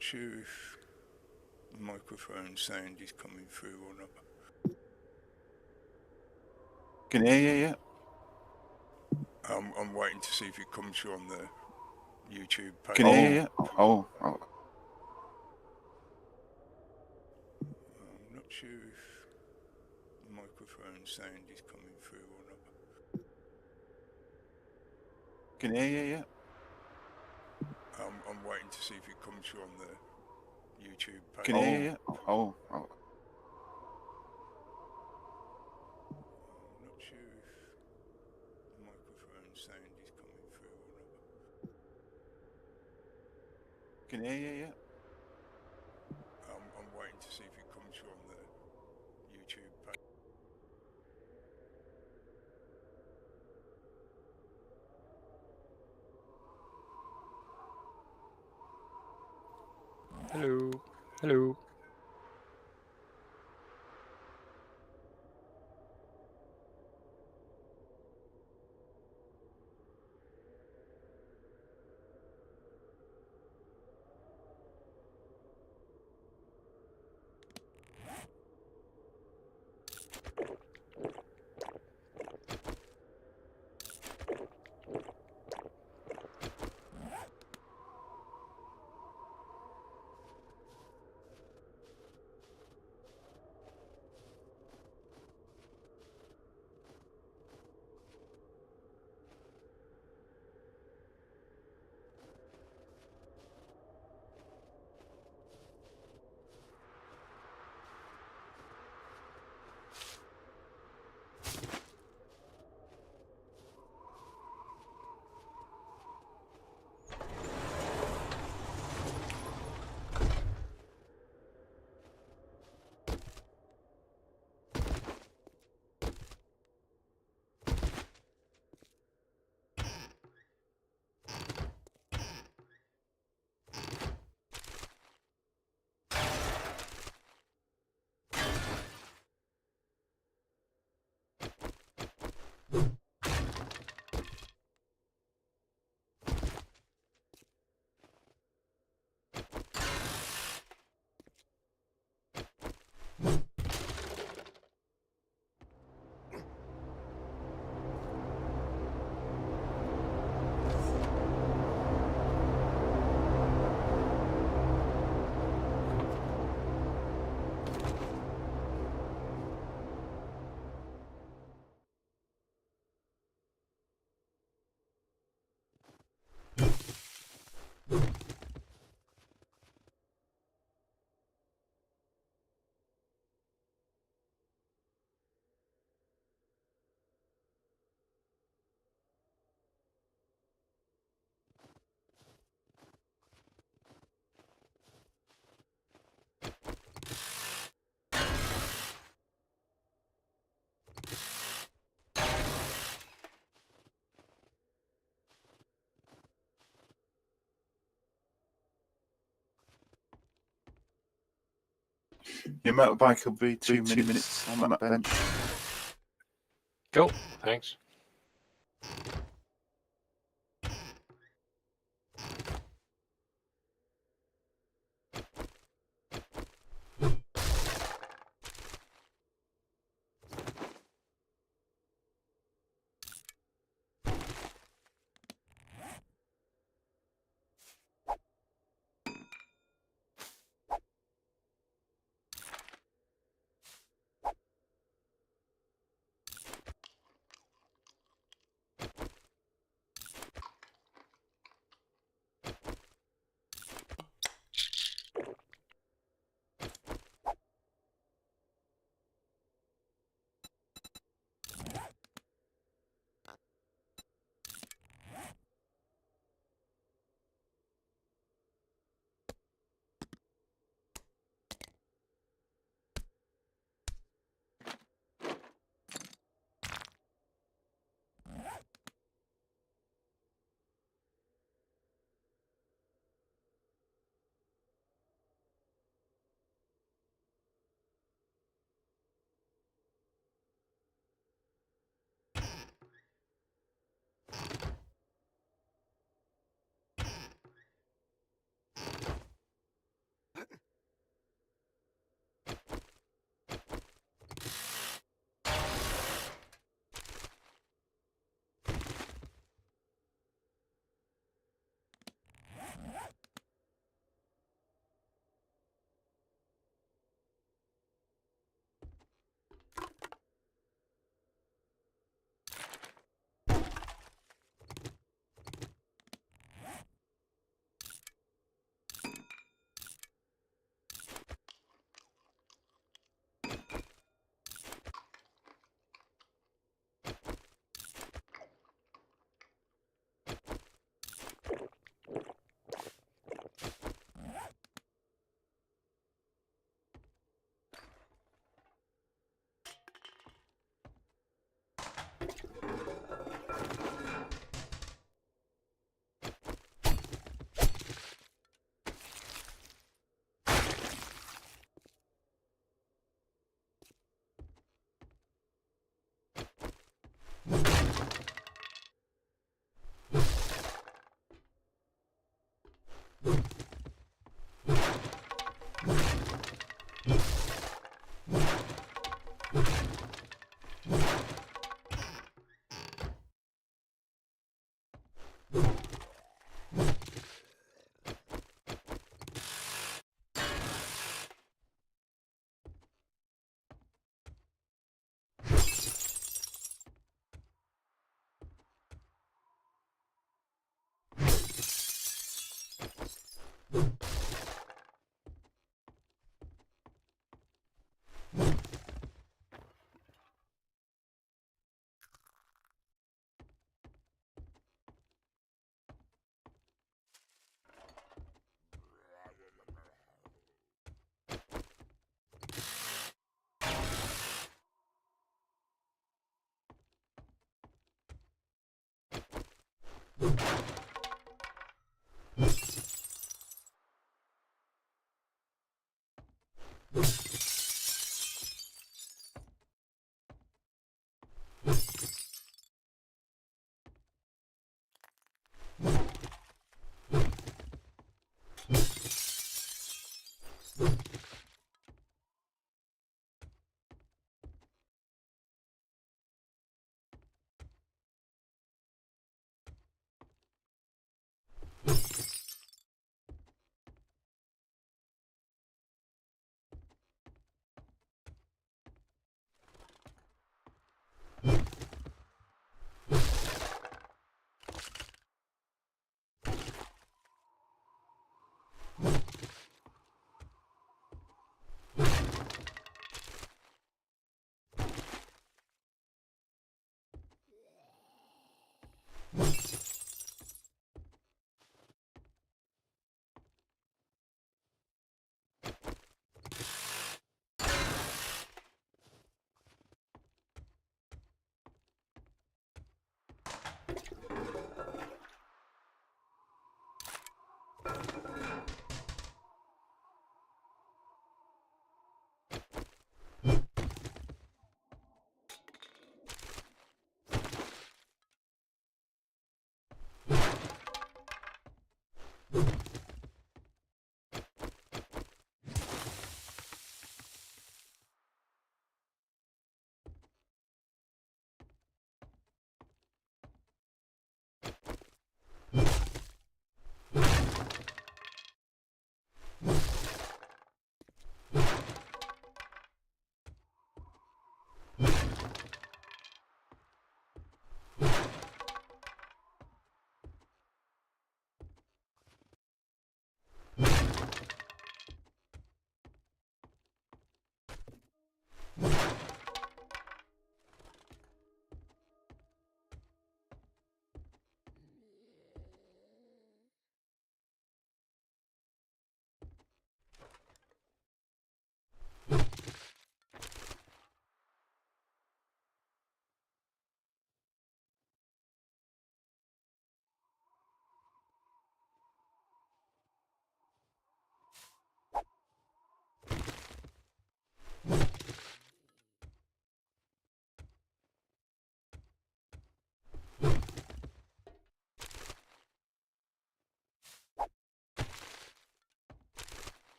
sure if the microphone sound is coming through or not. Can hear you, yeah. I'm waiting to see if it comes through on the YouTube page. Can hear you, yeah. Oh. I'm not sure if the microphone sound is coming through or not. Can hear you, yeah. I'm waiting to see if it comes through on the YouTube page. Can hear you, yeah. Oh. I'm not sure if the microphone sound is coming through or not. Can hear you, yeah. I'm waiting to see if it comes through on the YouTube page. Hello. Hello. Your motorbike will be 2 minutes on that bench. Cool. Thanks.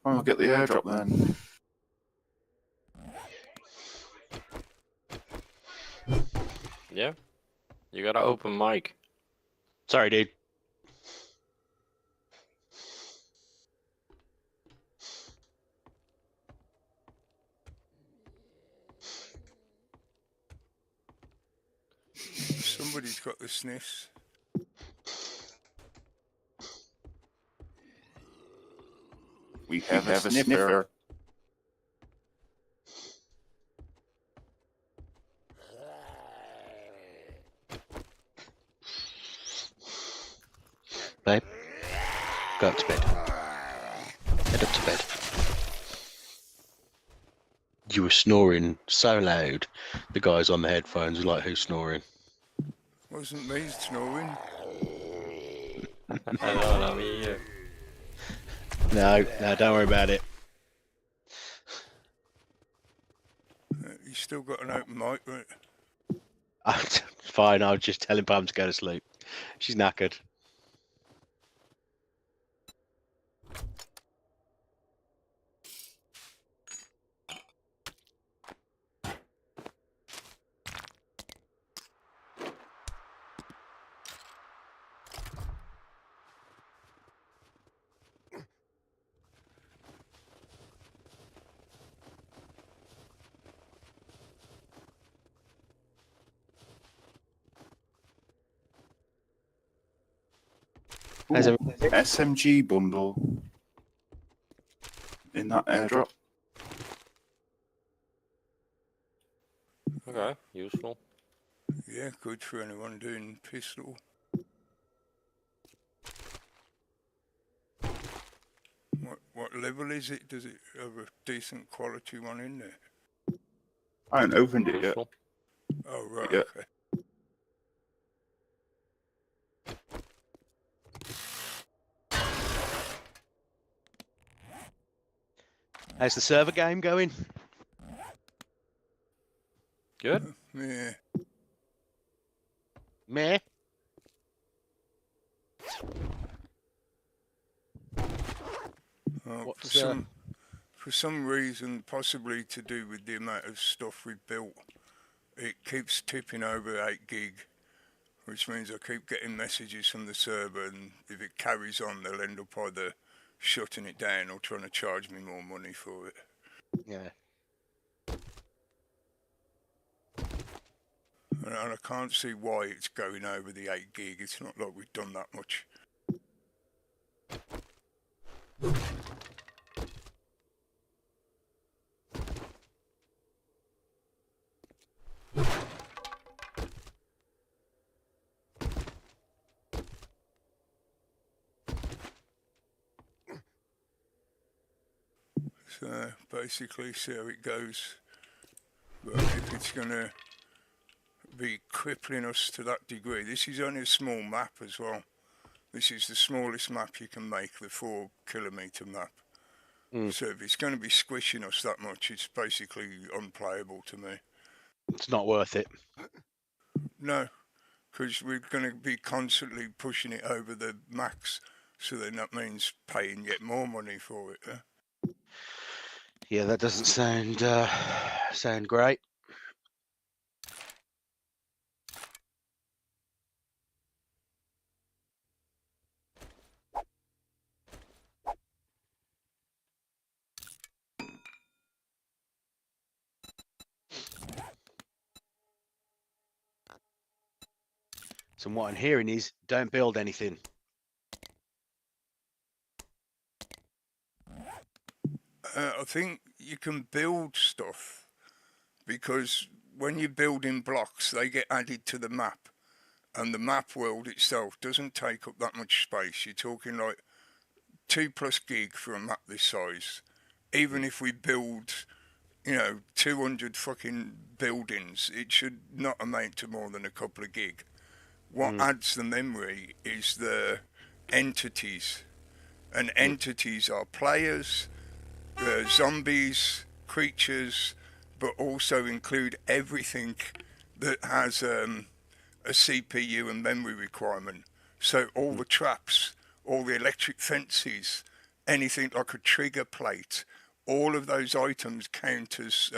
I'll get the airdrop then. Yeah, you got an open mic. Sorry, dude. Somebody's got the sniffs. We have a sniffer. Babe, go up to bed. Head up to bed. You were snoring so loud. The guys on the headphones were like, who's snoring? Wasn't me snoring. No, me either. No, don't worry about it. You still got an open mic, right? Fine, I'll just tell him Pam to go to sleep. She's knackered. How's Ooh, SMG bundle in that airdrop. Okay, useful. Yeah, good for anyone doing pistol. What level is it? Does it have a decent quality one in there? I haven't opened it yet. Useful. Oh, right, Yeah. okay. How's the server game going? Good. Yeah. Meh. Oh, What's, for some reason, possibly to do with the amount of stuff we've built, it keeps tipping over 8 gig, which means I keep getting messages from the server, and if it carries on, they'll end up either shutting it down or trying to charge me more money for it. Yeah. And I can't see why it's going over the 8 gig. It's not like we've done that much. So basically see how it goes. But if it's going to be crippling us to that degree, this is only a small map as well. This is the smallest map you can make, the 4 kilometre map. So if it's going to be squishing us that much, it's basically unplayable to me. It's not worth it. No, because we're going to be constantly pushing it over the max, so then that means paying yet more money for it. Yeah, that doesn't sound great. So what I'm hearing is, don't build anything. I think you can build stuff, because when you build in blocks, they get added to the map, and the map world itself doesn't take up that much space. You're talking like 2+ gig for a map this size. Even if we build, 200 fucking buildings, it should not amount to more than a couple of gig. What adds the memory is the entities, and entities are players, zombies, creatures, but also include everything that has a CPU and memory requirement. So all the traps, all the electric fences, anything like a trigger plate, all of those items count as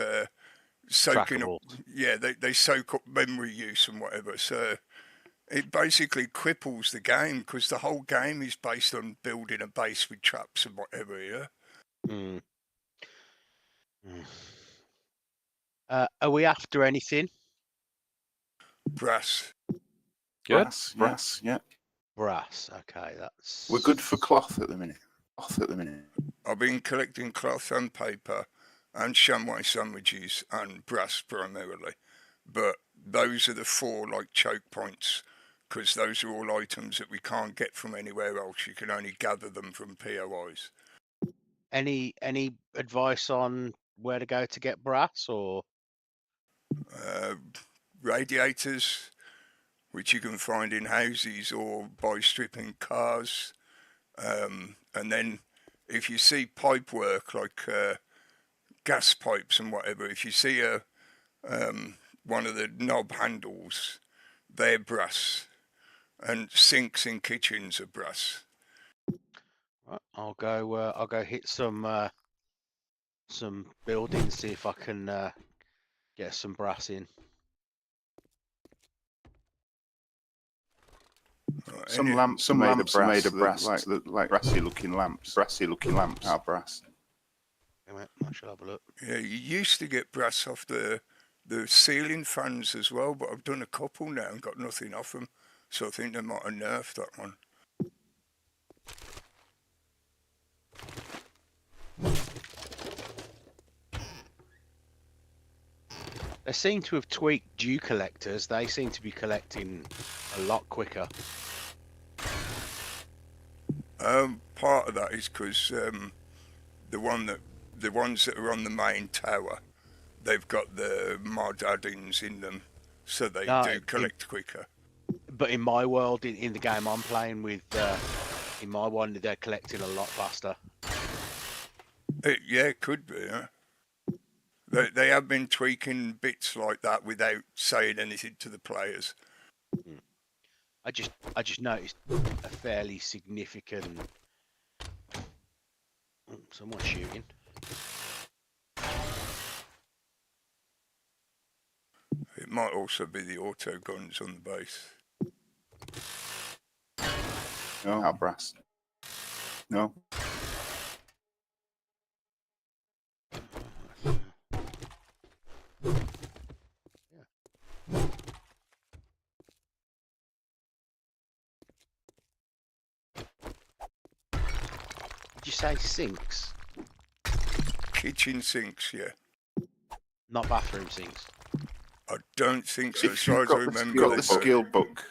soaking up. Yeah, they soak up memory use and whatever. So it basically cripples the game, because the whole game is based on building a base with traps and whatever. Yeah. Are we after anything? Brass. Good. Brass, yeah. Brass. Okay, that's. We're good for cloth at the minute. I've been collecting cloth and paper and chamois sandwiches and brass primarily, but those are the 4 like choke points, because those are all items that we can't get from anywhere else. You can only gather them from POIs. Any advice on where to go to get brass, or Radiators, which you can find in houses or by stripping cars, and then if you see pipe work like gas pipes and whatever, if you see one of the knob handles, they're brass, and sinks in kitchens are brass. right, I'll go hit some buildings, see if I can get some brass in. Some lamps are made of brass, like brassy looking lamps. Are brass. I shall have a look. Yeah, you used to get brass off the ceiling fans as well, but I've done a couple now and got nothing off them, so I think they might have nerfed that one. They seem to have tweaked dew collectors. They seem to be collecting a lot quicker. Part of that is because the ones that are on the main tower, they've got the mod add-ins in them, so they do collect quicker. But in my world, in the game I'm playing with, in my one, they're collecting a lot faster. Yeah, it could be. Yeah. They have been tweaking bits like that without saying anything to the players. I just noticed a fairly significant. Oh, someone's shooting. It might also be the auto guns on the base. No, our brass. No. Did you say sinks? Kitchen sinks, yeah. Not bathroom sinks. I don't think so. As If far you've as I got remember, the skill book.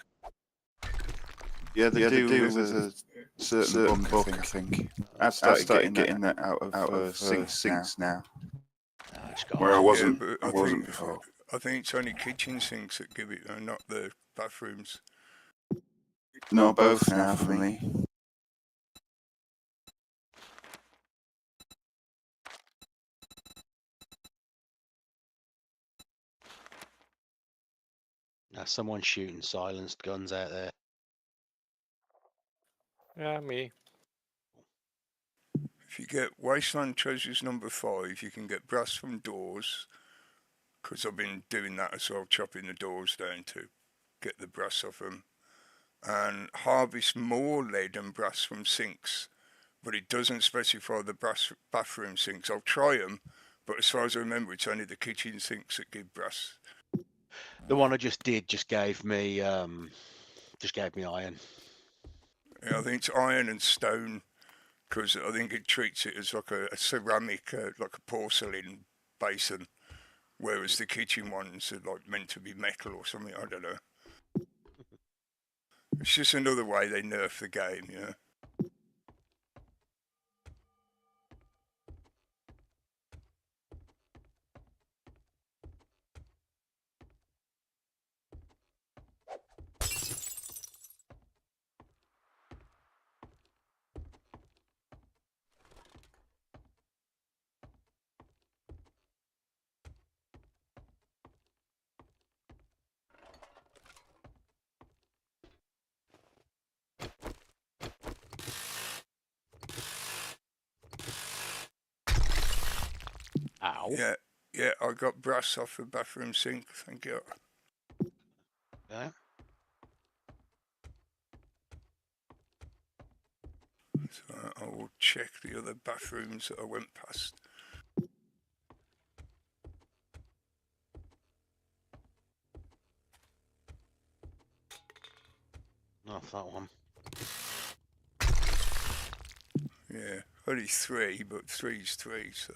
Yeah, they do. There's a certain book, I think. I've started getting that out of sinks now. Where I wasn't, yeah, I wasn't before. I think it's only kitchen sinks that give it, not the bathrooms. No, both now for me. Someone's shooting silenced guns out there. Yeah, me. If you get Wasteland Treasures number 5, you can get brass from doors, because I've been doing that as well, chopping the doors down to get the brass off them. And harvest more lead and brass from sinks, but it doesn't specify the brass bathroom sinks. I'll try them, but as far as I remember, it's only the kitchen sinks that give brass. The one I just did just gave me iron. Yeah, I think it's iron and stone, because I think it treats it as like a ceramic, like a porcelain basin, whereas the kitchen ones are like meant to be metal or something. I don't know. It's just another way they nerf the game, yeah. Ow. Yeah, I got brass off the bathroom sink, thank you. Yeah. So I will check the other bathrooms that I went past. that one. Yeah, only 3, but 3's 3, so.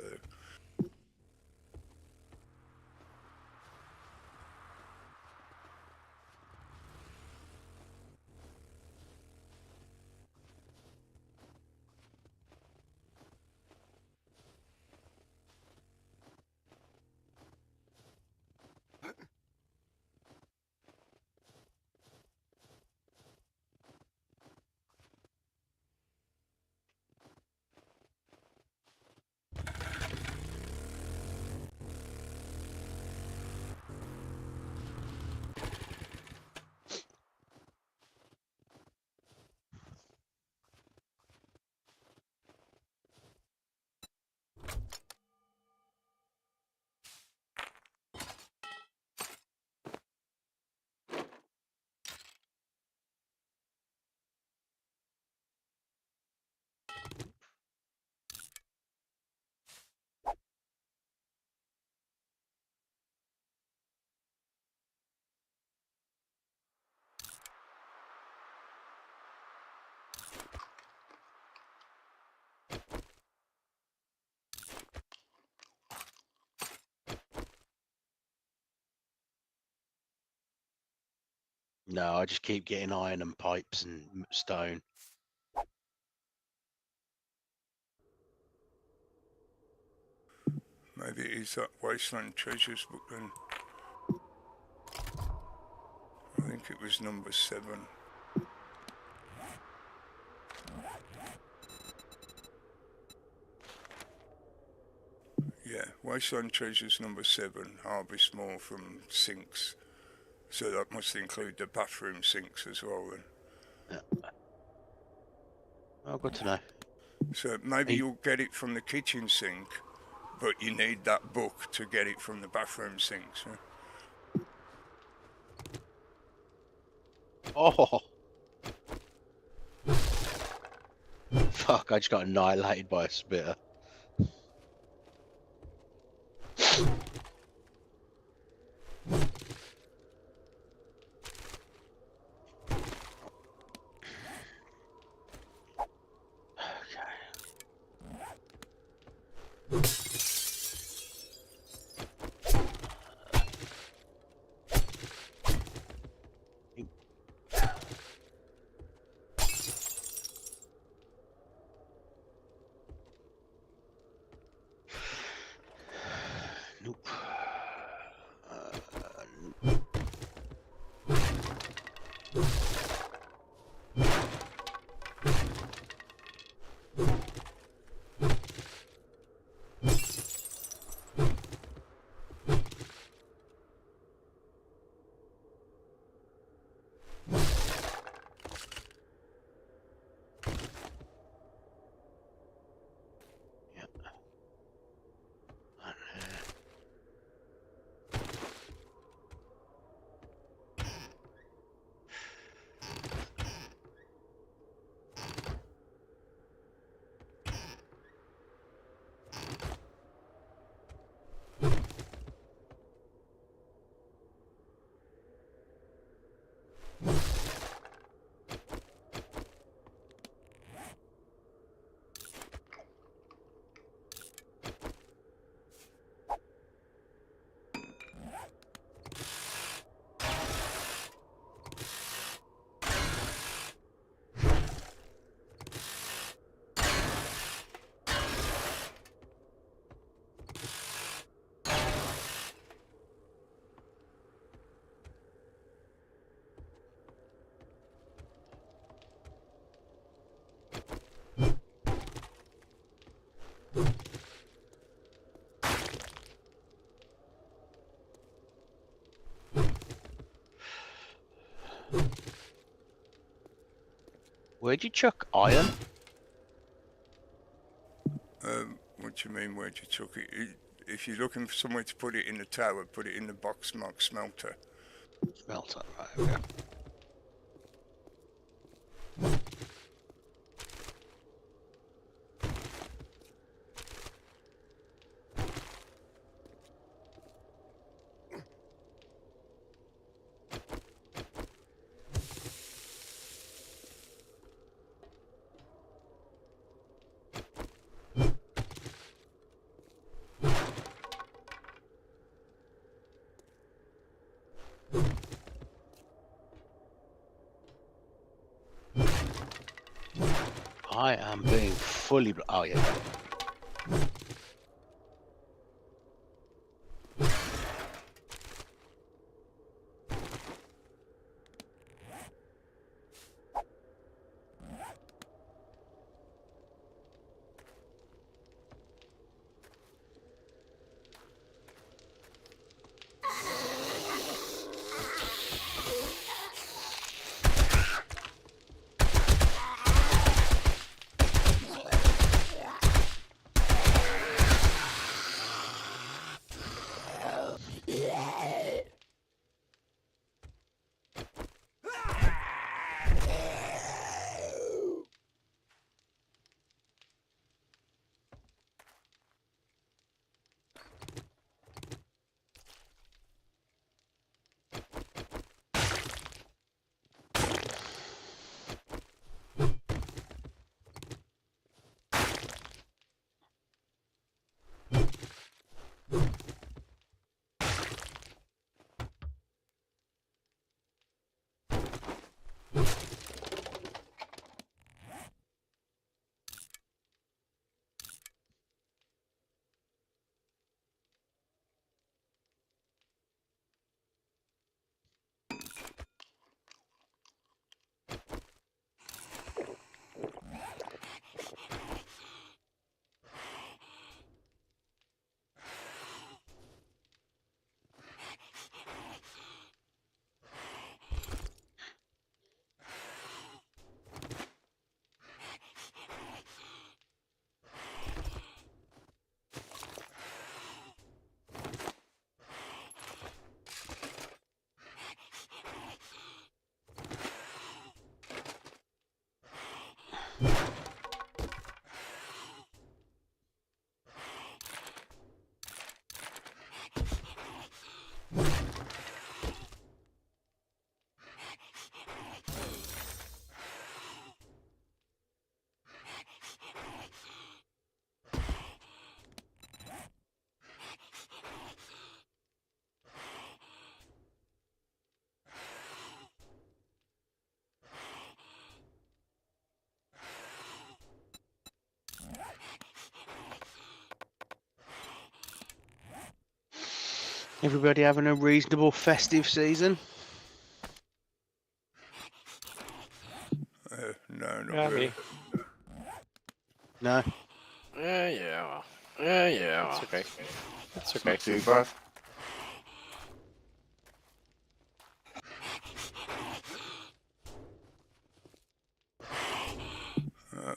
No, I just keep getting iron and pipes and stone. Maybe it is that Wasteland Treasures book then. I think it was number 7. Yeah, Wasteland Treasures number 7, harvest more from sinks. So that must include the bathroom sinks as well then. Yeah. Oh, good to know. So maybe you'll get it from the kitchen sink, but you need that book to get it from the bathroom sinks. Huh? Oh! Fuck, I just got annihilated by a spitter. Nope. Where'd you chuck iron? What do you mean, where'd you chuck it? If you're looking for somewhere to put it in the tower, put it in the box marked smelter. Smelter, right, okay. I am being fully. Oh yeah. Everybody having a reasonable festive season? No, not Yeah, really. me. No. Yeah. It's okay. It's okay. Not too bad.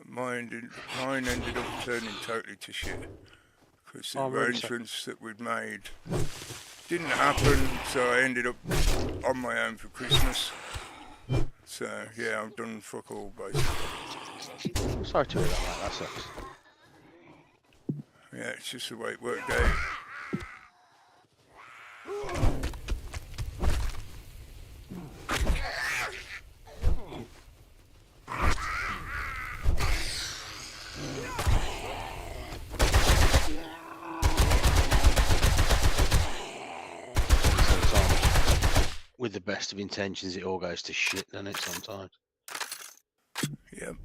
Mine ended up turning totally to shit because the Oh, I'm really sorry. arrangements that we'd made didn't happen, so I ended up on my own for Christmas. So yeah, I've done fuck all basically. I'm sorry to hear that, mate. That sucks. Yeah, it's just the way it worked out. Sometimes, with the best of intentions, it all goes to shit, doesn't it? Sometimes. Yep.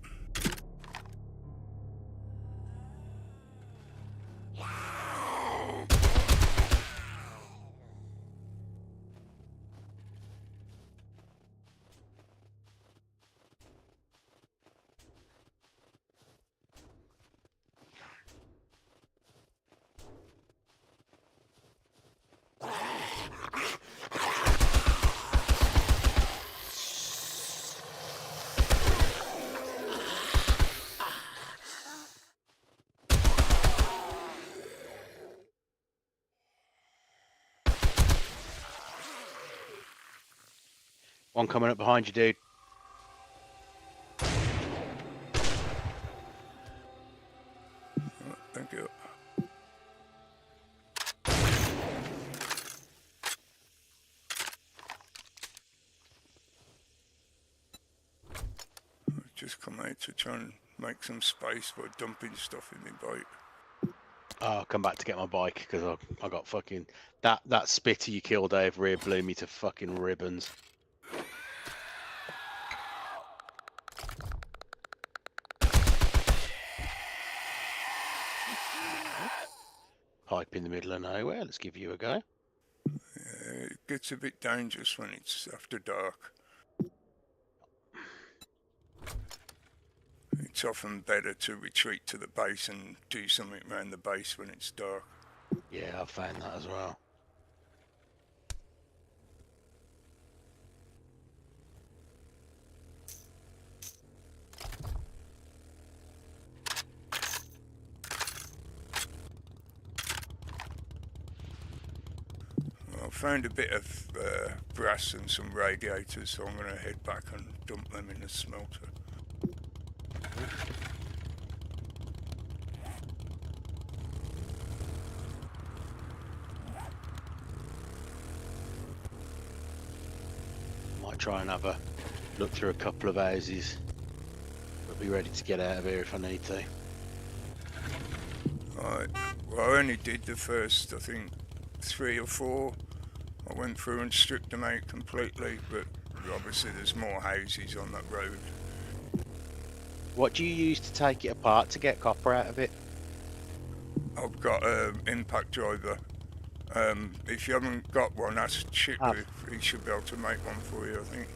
One coming up behind you, dude. Thank you. I've just come out to try and make some space by dumping stuff in my bike. Oh, I'll come back to get my bike because I got fucking that spitter you killed over here blew me to fucking ribbons. pipe in the middle of nowhere. Let's give you a go. It gets a bit dangerous when it's after dark. It's often better to retreat to the base and do something around the base when it's dark. Yeah, I've found that as well. I found a bit of brass and some radiators, so I'm going to head back and dump them in the smelter. Might try and have a look through a couple of houses, but be ready to get out of here if I need to. Right. Well, I only did the first, I think, 3 or 4. I went through and stripped them out completely, but obviously there's more houses on that road. What do you use to take it apart to get copper out of it? I've got an impact driver. If you haven't got one, ask Chipper. He should be able to make one for you, I think.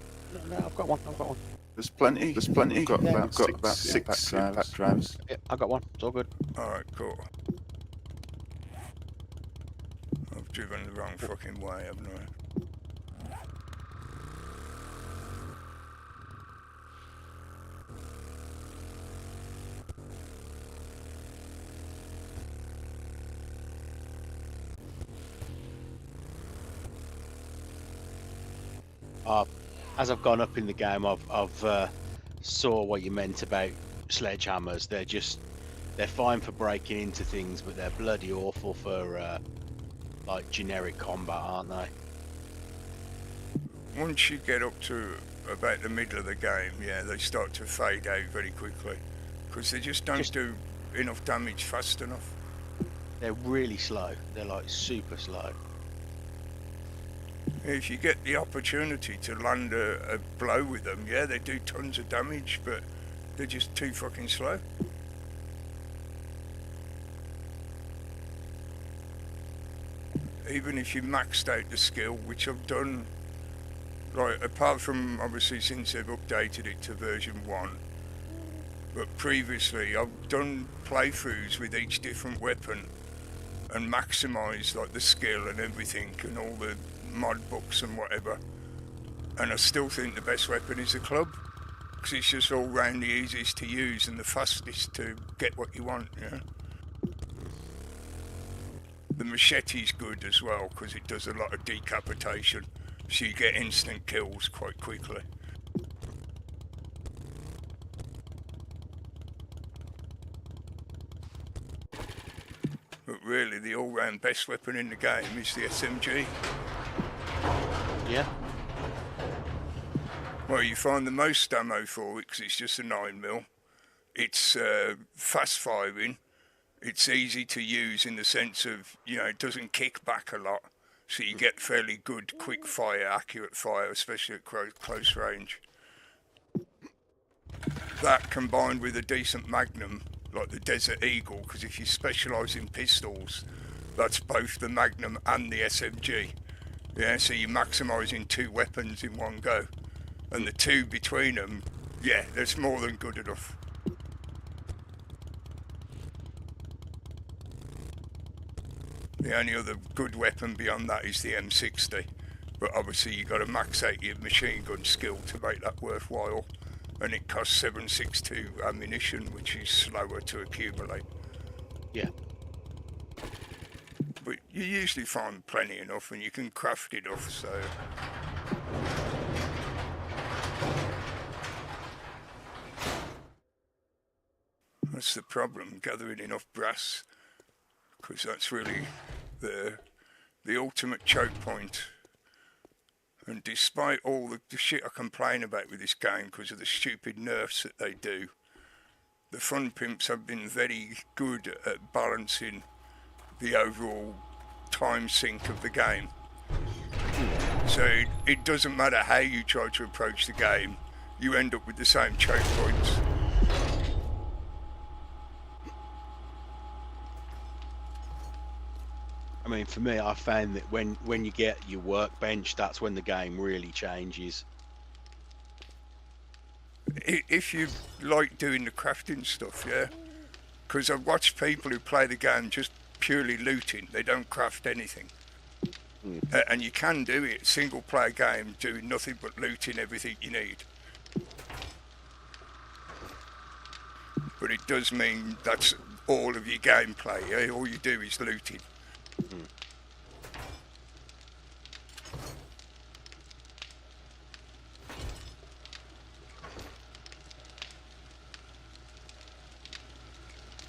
No, I've got one. I've got one. There's plenty. There's plenty. We've got about six impact drives. Yeah, I got one. It's all good. Alright, cool. I've driven the wrong fucking way, haven't I? As I've gone up in the game, I've saw what you meant about sledgehammers. They're fine for breaking into things, but they're bloody awful for like generic combat, aren't they? Once you get up to about the middle of the game, yeah, they start to fade out very quickly because they just don't do enough damage fast enough. They're really slow. They're like super slow. If you get the opportunity to land a blow with them, yeah, they do tons of damage, but they're just too fucking slow. Even if you maxed out the skill, which I've done, like, apart from obviously since they've updated it to version 1, but previously I've done playthroughs with each different weapon and maximised like the skill and everything and all the mod books and whatever, and I still think the best weapon is the club because it's just all round the easiest to use and the fastest to get what you want. Yeah, the machete's good as well because it does a lot of decapitation, so you get instant kills quite quickly. But really the all-round best weapon in the game is the SMG. Yeah. Well, you find the most ammo for it because it's just a 9mm. It's fast firing. It's easy to use in the sense of, you know, it doesn't kick back a lot. So you get fairly good quick fire, accurate fire, especially at close range. That combined with a decent magnum, like the Desert Eagle, because if you specialise in pistols, that's both the Magnum and the SMG. Yeah, so you're maximising 2 weapons in one go. And the 2 between them, yeah, that's more than good enough. The only other good weapon beyond that is the M60. But obviously you've got to max out your machine gun skill to make that worthwhile. And it costs 7.62 ammunition, which is slower to accumulate. Yeah. But you usually find plenty enough and you can craft enough, so... That's the problem, gathering enough brass, because that's really the ultimate choke point. And despite all the shit I complain about with this game because of the stupid nerfs that they do, the Fun Pimps have been very good at balancing the overall time sink of the game. So it doesn't matter how you try to approach the game, you end up with the same choke points. mean, for me, I found that when you get your workbench, that's when the game really changes. If you like doing the crafting stuff, yeah, because I've watched people who play the game just purely looting. They don't craft anything. And you can do it, single player game, doing nothing but looting everything you need. But it does mean that's all of your gameplay, yeah? All you do is looting.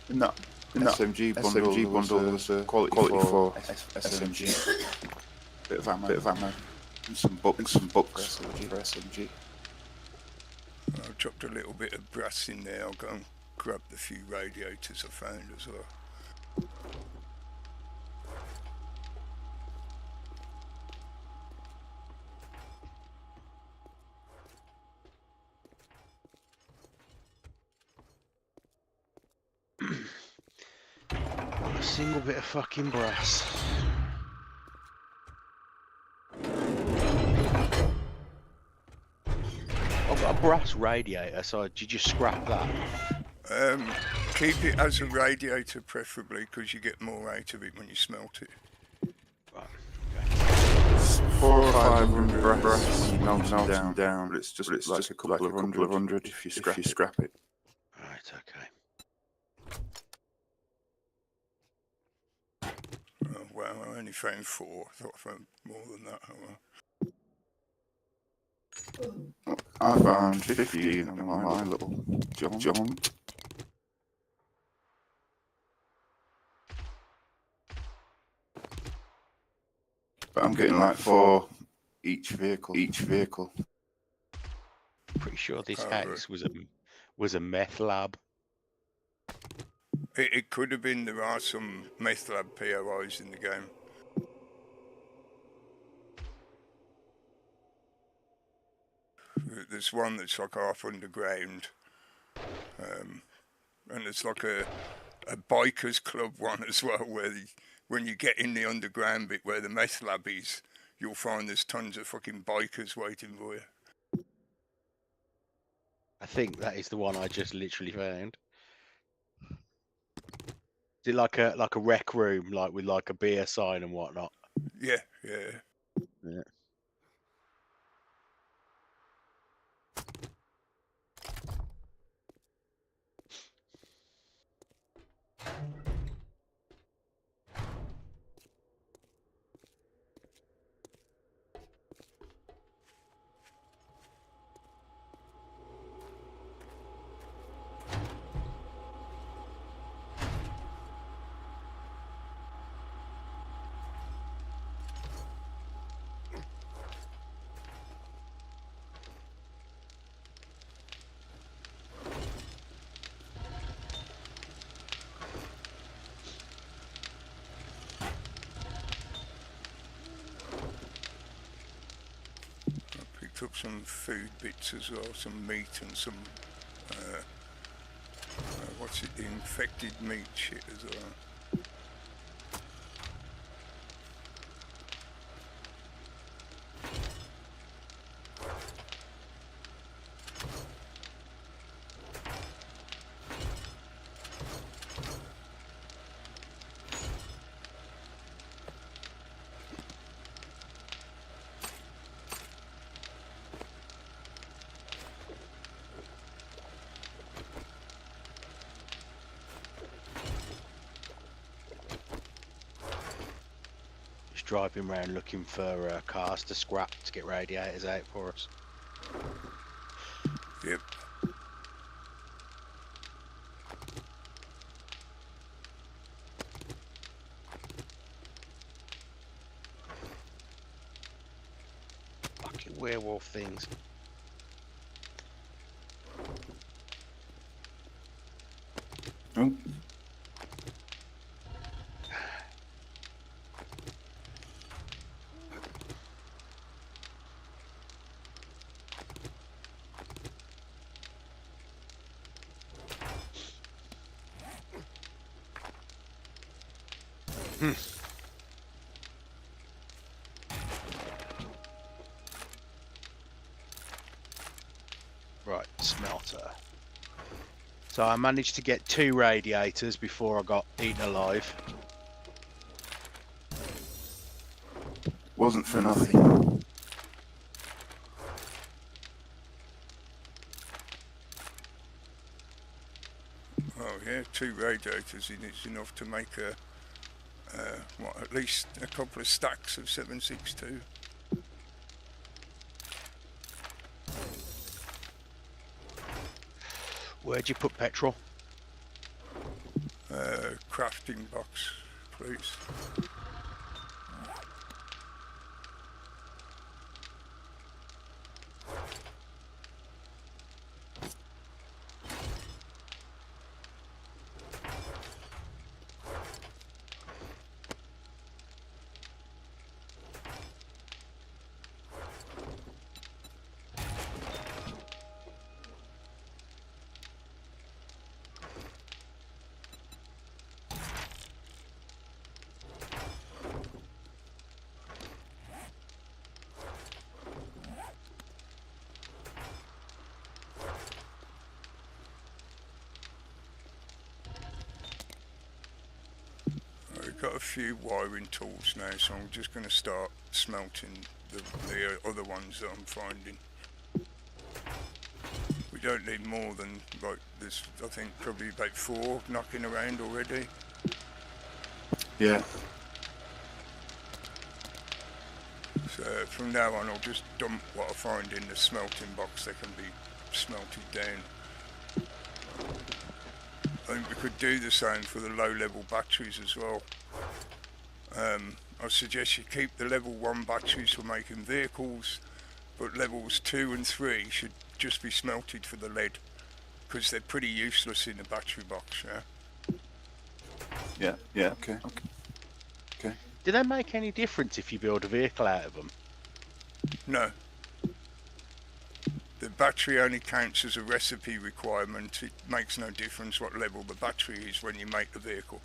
No. SMG bundle was a quality for SMG. Bit of ammo. And some books for SMG. I dropped a little bit of brass in there. I'll go and grab the few radiators I found as well. Not a single bit of fucking brass. I've got a brass radiator, so did you just scrap that? Keep it as a radiator preferably, because you get more out of it when you smelt it. Right. 400 or 500 brass when you melt them down, but it's just like a couple of hundred if you scrap it. Right, okay. Oh, well, I only found 4. I thought I found more than that. Oh, well. I found 15 on my little jump. But I'm getting like 4 each vehicle. Pretty sure this house was a meth lab. It could have been. There are some meth lab POIs in the game. There's one that's like half underground, and there's like a bikers club one as well, where when you get in the underground bit where the meth lab is, you'll find there's tons of fucking bikers waiting for you. I think that is the one I just literally found. Is it like a rec room, like with like a beer sign and whatnot? Yeah. Yeah. Picked up some food bits as well, some meat and some the infected meat shit as well. Driving around looking for cars to scrap to get radiators out for us. Yep. Fucking werewolf things. Oh. So I managed to get 2 radiators before I got eaten alive. Wasn't for nothing. Oh yeah, 2 radiators is enough to make a what, at least a couple of stacks of 7.62. Where'd you put petrol? Crafting box, please. I've got a few wiring tools now, so I'm just going to start smelting the other ones that I'm finding. We don't need more than, like, there's, I think, probably about 4 knocking around already. Yeah. So from now on, I'll just dump what I find in the smelting box that can be smelted down. I think we could do the same for the low-level batteries as well. I suggest you keep the level 1 batteries for making vehicles, but levels 2 and 3 should just be smelted for the lead, because they're pretty useless in the battery box, yeah? Yeah, okay. Do they make any difference if you build a vehicle out of them? No. The battery only counts as a recipe requirement. It makes no difference what level the battery is when you make the vehicle.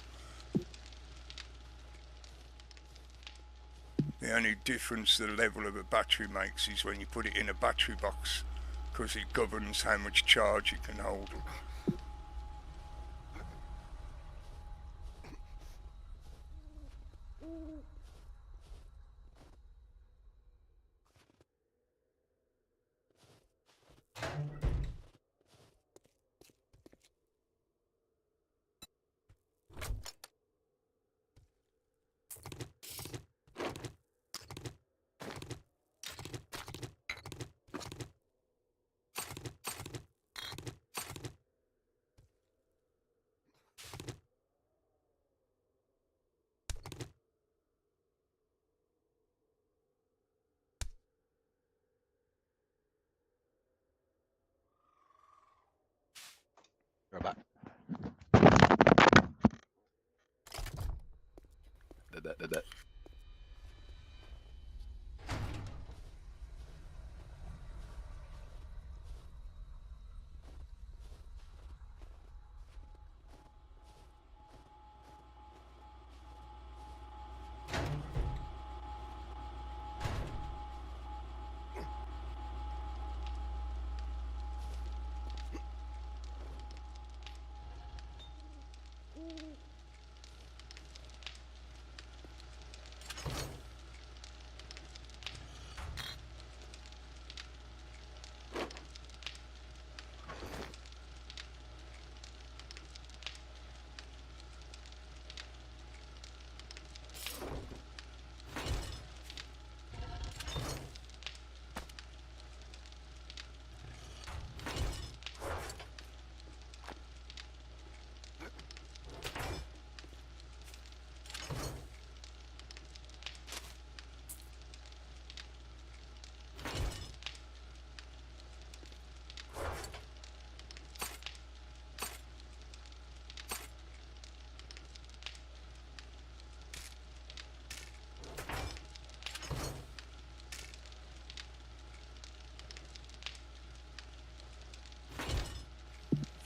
The only difference the level of a battery makes is when you put it in a battery box, because it governs how much charge it can hold. Right back. That.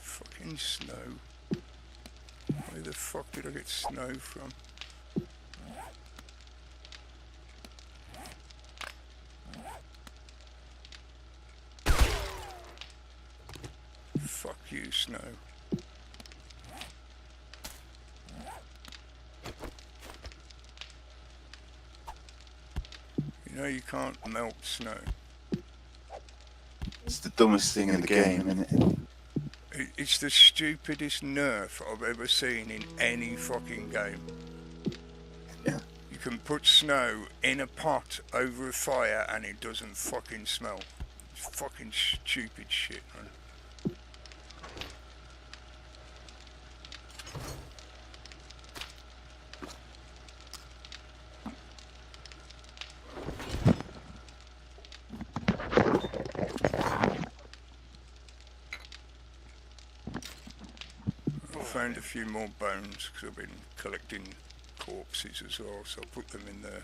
Fucking snow. Where the fuck did I get snow from? Fuck you, snow. You know you can't melt snow. It's the dumbest thing in the game, isn't it? It's the stupidest nerf I've ever seen in any fucking game. Yeah. You can put snow in a pot over a fire and it doesn't fucking smell. It's fucking stupid shit, man. I found a few more bones because I've been collecting corpses as well, so I put them in the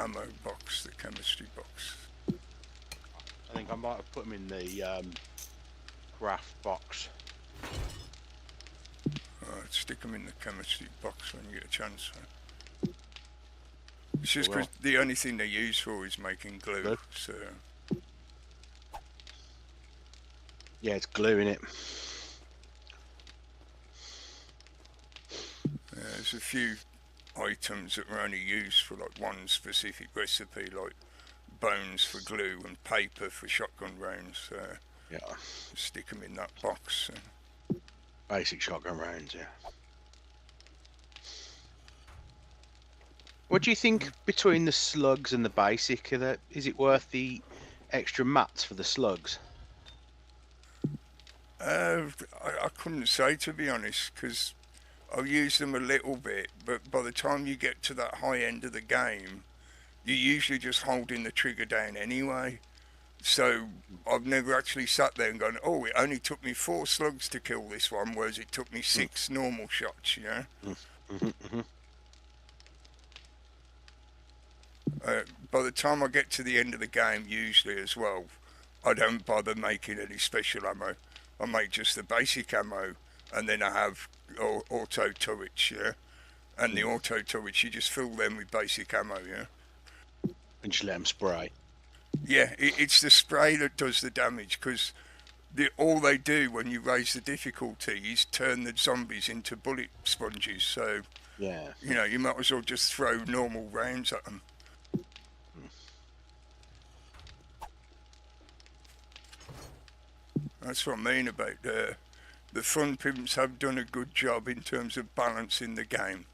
ammo box, the chemistry box. I think I might have put them in the craft box. Alright, stick them in the chemistry box when you get a chance. It's just because the only thing they're used for is making glue, so... Yeah, it's glue in it. There's a few items that were only used for like one specific recipe, like bones for glue and paper for shotgun rounds. Yeah. Stick them in that box. Basic shotgun rounds, yeah. What do you think between the slugs and the basic? Is it worth the extra mats for the slugs? I couldn't say, to be honest, because I'll use them a little bit, but by the time you get to that high end of the game, you're usually just holding the trigger down anyway. So I've never actually sat there and gone, oh, it only took me 4 slugs to kill this one, whereas it took me 6 normal shots, you know? By the time I get to the end of the game, usually as well, I don't bother making any special ammo. I make just the basic ammo, and then I have auto turrets, yeah? And the auto turrets, you just fill them with basic ammo, yeah? And just let them spray. Yeah, it's the spray that does the damage, because all they do when you raise the difficulty is turn the zombies into bullet sponges, so... Yeah. You know, you might as well just throw normal rounds at them. That's what I mean about the Fun Pimps have done a good job in terms of balancing the game.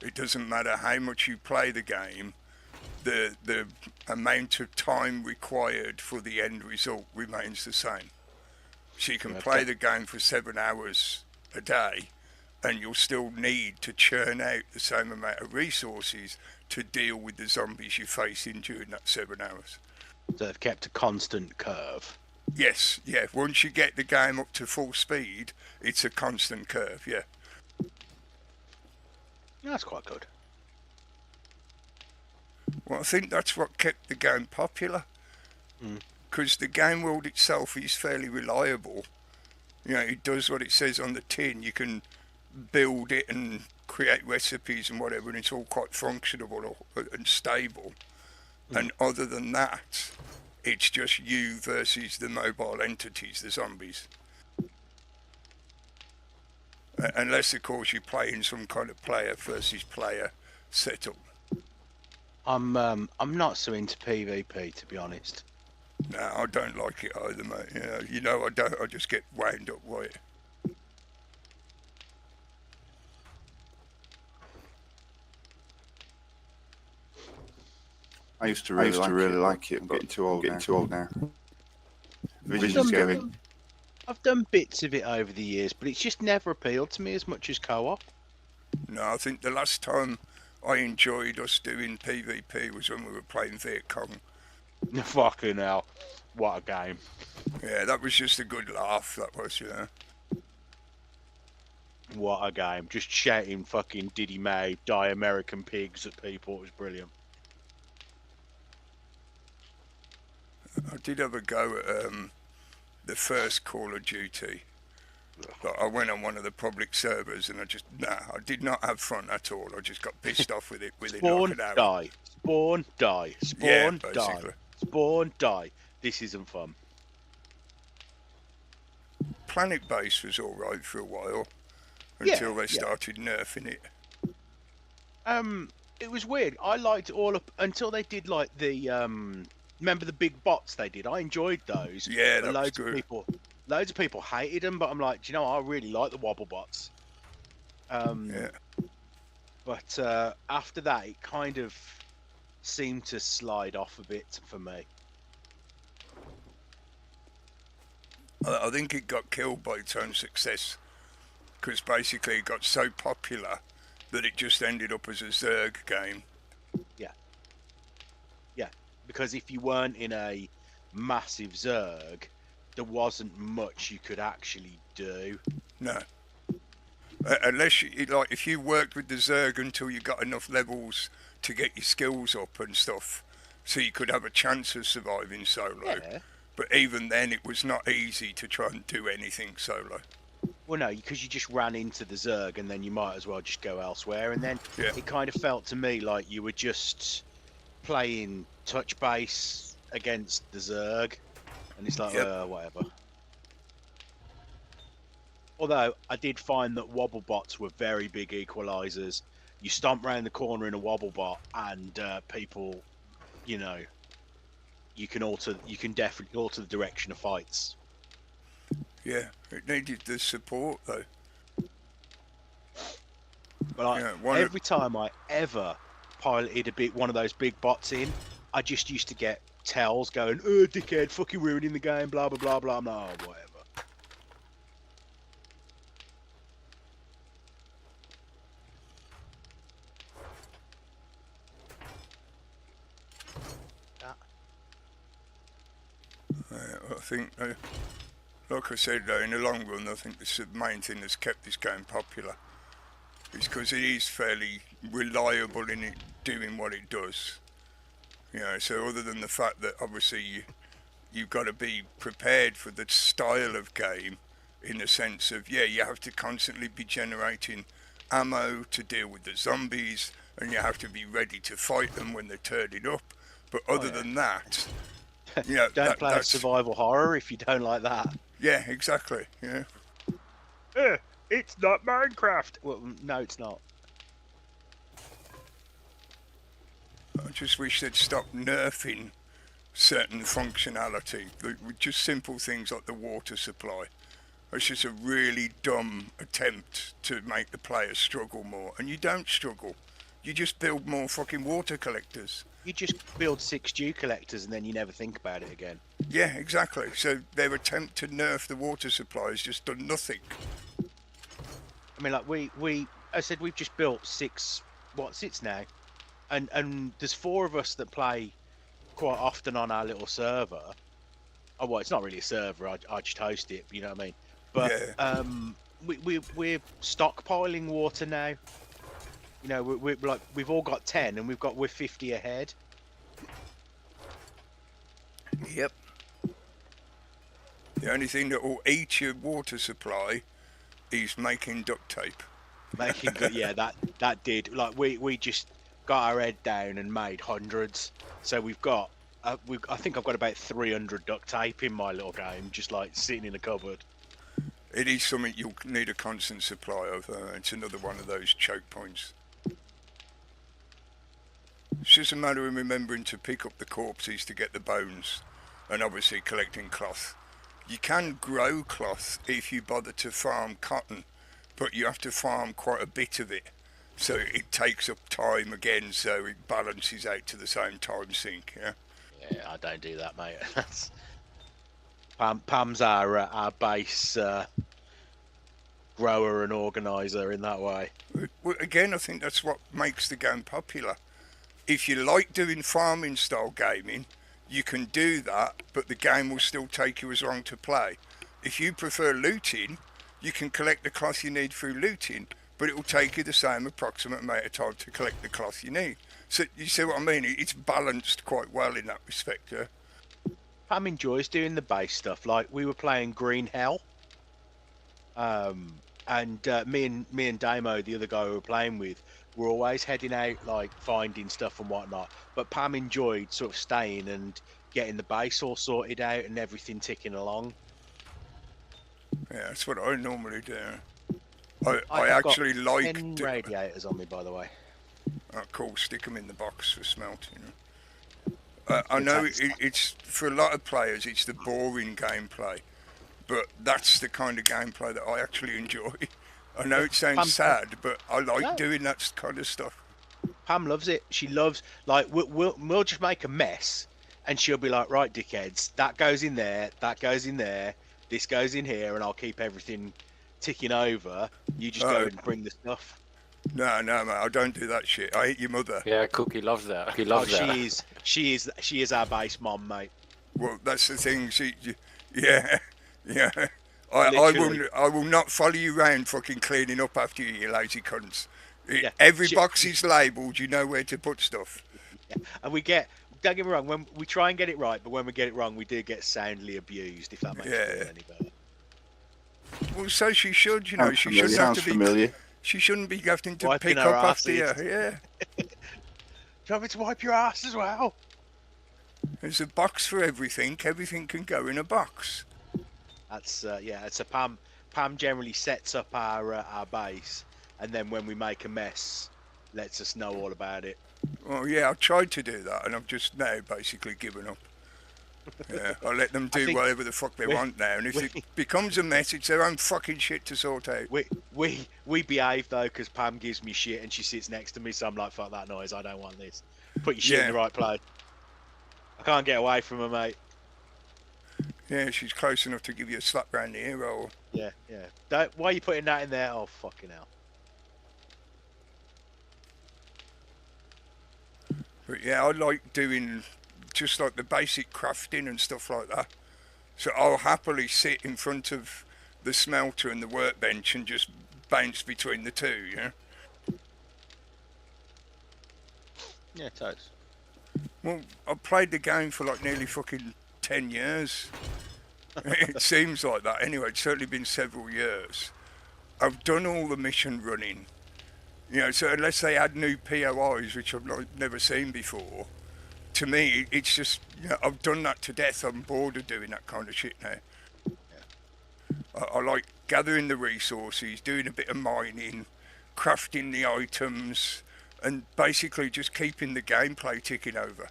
It doesn't matter how much you play the game, the amount of time required for the end result remains the same. So you can play the game for 7 hours a day and you'll still need to churn out the same amount of resources to deal with the zombies you're facing during that 7 hours. So they've kept a constant curve. Yes, yeah. Once you get the game up to full speed, it's a constant curve, yeah. That's quite good. Well, I think that's what kept the game popular. Because the game world itself is fairly reliable. You know, it does what it says on the tin. You can build it and create recipes and whatever, and it's all quite functional and stable. And other than that, it's just you versus the mobile entities, the zombies. Unless, of course, you're playing some kind of player versus player setup. I'm not so into PvP, to be honest. No, I don't like it either, mate. You know I don't. I just get wound up by it. I used to really like it. I'm getting too old now. Vision's going. I've done bits of it over the years, but it's just never appealed to me as much as co-op. No, I think the last time I enjoyed us doing PvP was when we were playing Viet Cong. Fucking hell. What a game. Yeah, that was just a good laugh, that was, you know. What a game. Just shouting fucking Diddy May, die American pigs at people. It was brilliant. I did have a go at the first Call of Duty. But I went on one of the public servers and I did not have fun at all. I just got pissed off with it within like an hour. Die. Spawn, die. Spawn, yeah, die. Spawn, die. This isn't fun. Planet Base was alright for a while. Until they started nerfing it. It was weird. I liked it all up until they did like the remember the big bots they did. I enjoyed those. Yeah, but that was good. Loads of people hated them, but I'm like, do you know, I really like the wobble bots. Yeah. But after that, it kind of seemed to slide off a bit for me. I think it got killed by its own success, because basically it got so popular that it just ended up as a Zerg game. Yeah, because if you weren't in a massive Zerg, there wasn't much you could actually do. No. Unless you, like, if you worked with the Zerg until you got enough levels to get your skills up and stuff, so you could have a chance of surviving solo. Yeah. But even then, it was not easy to try and do anything solo. Well, no, because you just ran into the Zerg, and then you might as well just go elsewhere. And then Yeah. it kind of felt to me like you were just playing touch base against the Zerg, and it's like, Yep. Whatever. Although I did find that wobble bots were very big equalizers. You stomp round the corner in a wobble bot, and people, you know, you can definitely alter the direction of fights. Yeah, it needed the support though. But every time I ever piloted one of those big bots in, I just used to get tells going, "Oh, dickhead, fucking ruining the game, blah blah blah blah." No, whatever. I think, like I said, though, in the long run, I think this is the main thing that's kept this game popular. Is because it is fairly reliable in it doing what it does. You know, so other than the fact that obviously you've got to be prepared for the style of game, in the sense of, yeah, you have to constantly be generating ammo to deal with the zombies, and you have to be ready to fight them when they're turning up. But other than that, you know, don't play a survival horror if you don't like that. Yeah, exactly. Yeah. It's not Minecraft. Well, no, it's not. I just wish they'd stop nerfing certain functionality. Just simple things like the water supply. It's just a really dumb attempt to make the player struggle more. And you don't struggle. You just build more fucking water collectors. You just build 6 dew collectors and then you never think about it again. Yeah, exactly. So their attempt to nerf the water supply has just done nothing. I mean, like I said we've just built 6 now, and there's 4 of us that play quite often on our little server. Oh well, it's not really a server. I just host it. You know what I mean? But yeah. We're stockpiling water now. You know, we've all got 10, and we're 50 ahead. Yep. The only thing that will eat your water supply is making duct tape. Making good, yeah. That did. Like we just got our head down and made hundreds. So we've got. I think I've got about 300 duct tape in my little game, just like sitting in a cupboard. It is something you'll need a constant supply of. It's another one of those choke points. It's just a matter of remembering to pick up the corpses to get the bones, and obviously collecting cloth. You can grow cloth if you bother to farm cotton, but you have to farm quite a bit of it, so it takes up time again, so it balances out to the same time sink. Yeah. Yeah, I don't do that, mate. Pam's our base grower and organizer in that way. Well, again, I think that's what makes the game popular. If you like doing farming style gaming, you can do that, but the game will still take you as long to play. If you prefer looting, you can collect the cloth you need through looting, but it will take you the same approximate amount of time to collect the cloth you need. So you see what I mean? It's balanced quite well in that respect. Yeah? Pam enjoys doing the base stuff. Like we were playing Green Hell, and me and Damo, the other guy we were playing with, were always heading out like finding stuff and whatnot. But Pam enjoyed sort of staying and getting the base all sorted out and everything ticking along. Yeah, that's what I normally do. I I've actually got like 10 radiators on me, by the way. Oh, cool, stick them in the box for smelting. I know it's for a lot of players it's the boring gameplay, but that's the kind of gameplay that I actually enjoy. I know it sounds sad, but I like doing that kind of stuff. Pam loves it. She loves, like, we'll just make a mess, and she'll be like, right, dickheads, that goes in there, that goes in there, this goes in here, and I'll keep everything ticking over. You just go and bring the stuff. No, mate, I don't do that shit. I hate your mother. Yeah, Cookie loves that. He loves that. She is our base mom, mate. Well, that's the thing. Yeah. I will not follow you around fucking cleaning up after you lazy cunts. Yeah, every box is labelled. You know where to put stuff. Yeah. And don't get me wrong, when we try and get it right, but when we get it wrong, we do get soundly abused. If that makes you feel any better. Well, so she should. You know, she shouldn't have to be. Familiar. She shouldn't be having to Wiping pick up her after you. arses. Yeah. Do you want me to wipe your ass as well? There's a box for everything. Everything can go in a box. That's it's a Pam. Pam generally sets up our base, and then when we make a mess, lets us know all about it. Well, yeah, I tried to do that, and I've just now basically given up. Yeah, I let them do whatever the fuck they want now, and if it becomes a mess, it's their own fucking shit to sort out. We behave though, because Pam gives me shit, and she sits next to me, so I'm like, fuck that noise, I don't want this. Put your shit in the right place. I can't get away from her, mate. Yeah, she's close enough to give you a slap round the ear roll. Yeah. Why are you putting that in there? Oh, fucking hell. But yeah, I like doing just like the basic crafting and stuff like that. So I'll happily sit in front of the smelter and the workbench and just bounce between the two, you know? Yeah, totes. Well, I've played the game for like nearly fucking 10 years. It seems like that. Anyway, it's certainly been several years. I've done all the mission running. You know, so unless they add new POIs, which I've never seen before, to me, it's just, you know, I've done that to death. I'm bored of doing that kind of shit now. Yeah. I like gathering the resources, doing a bit of mining, crafting the items, and basically just keeping the gameplay ticking over.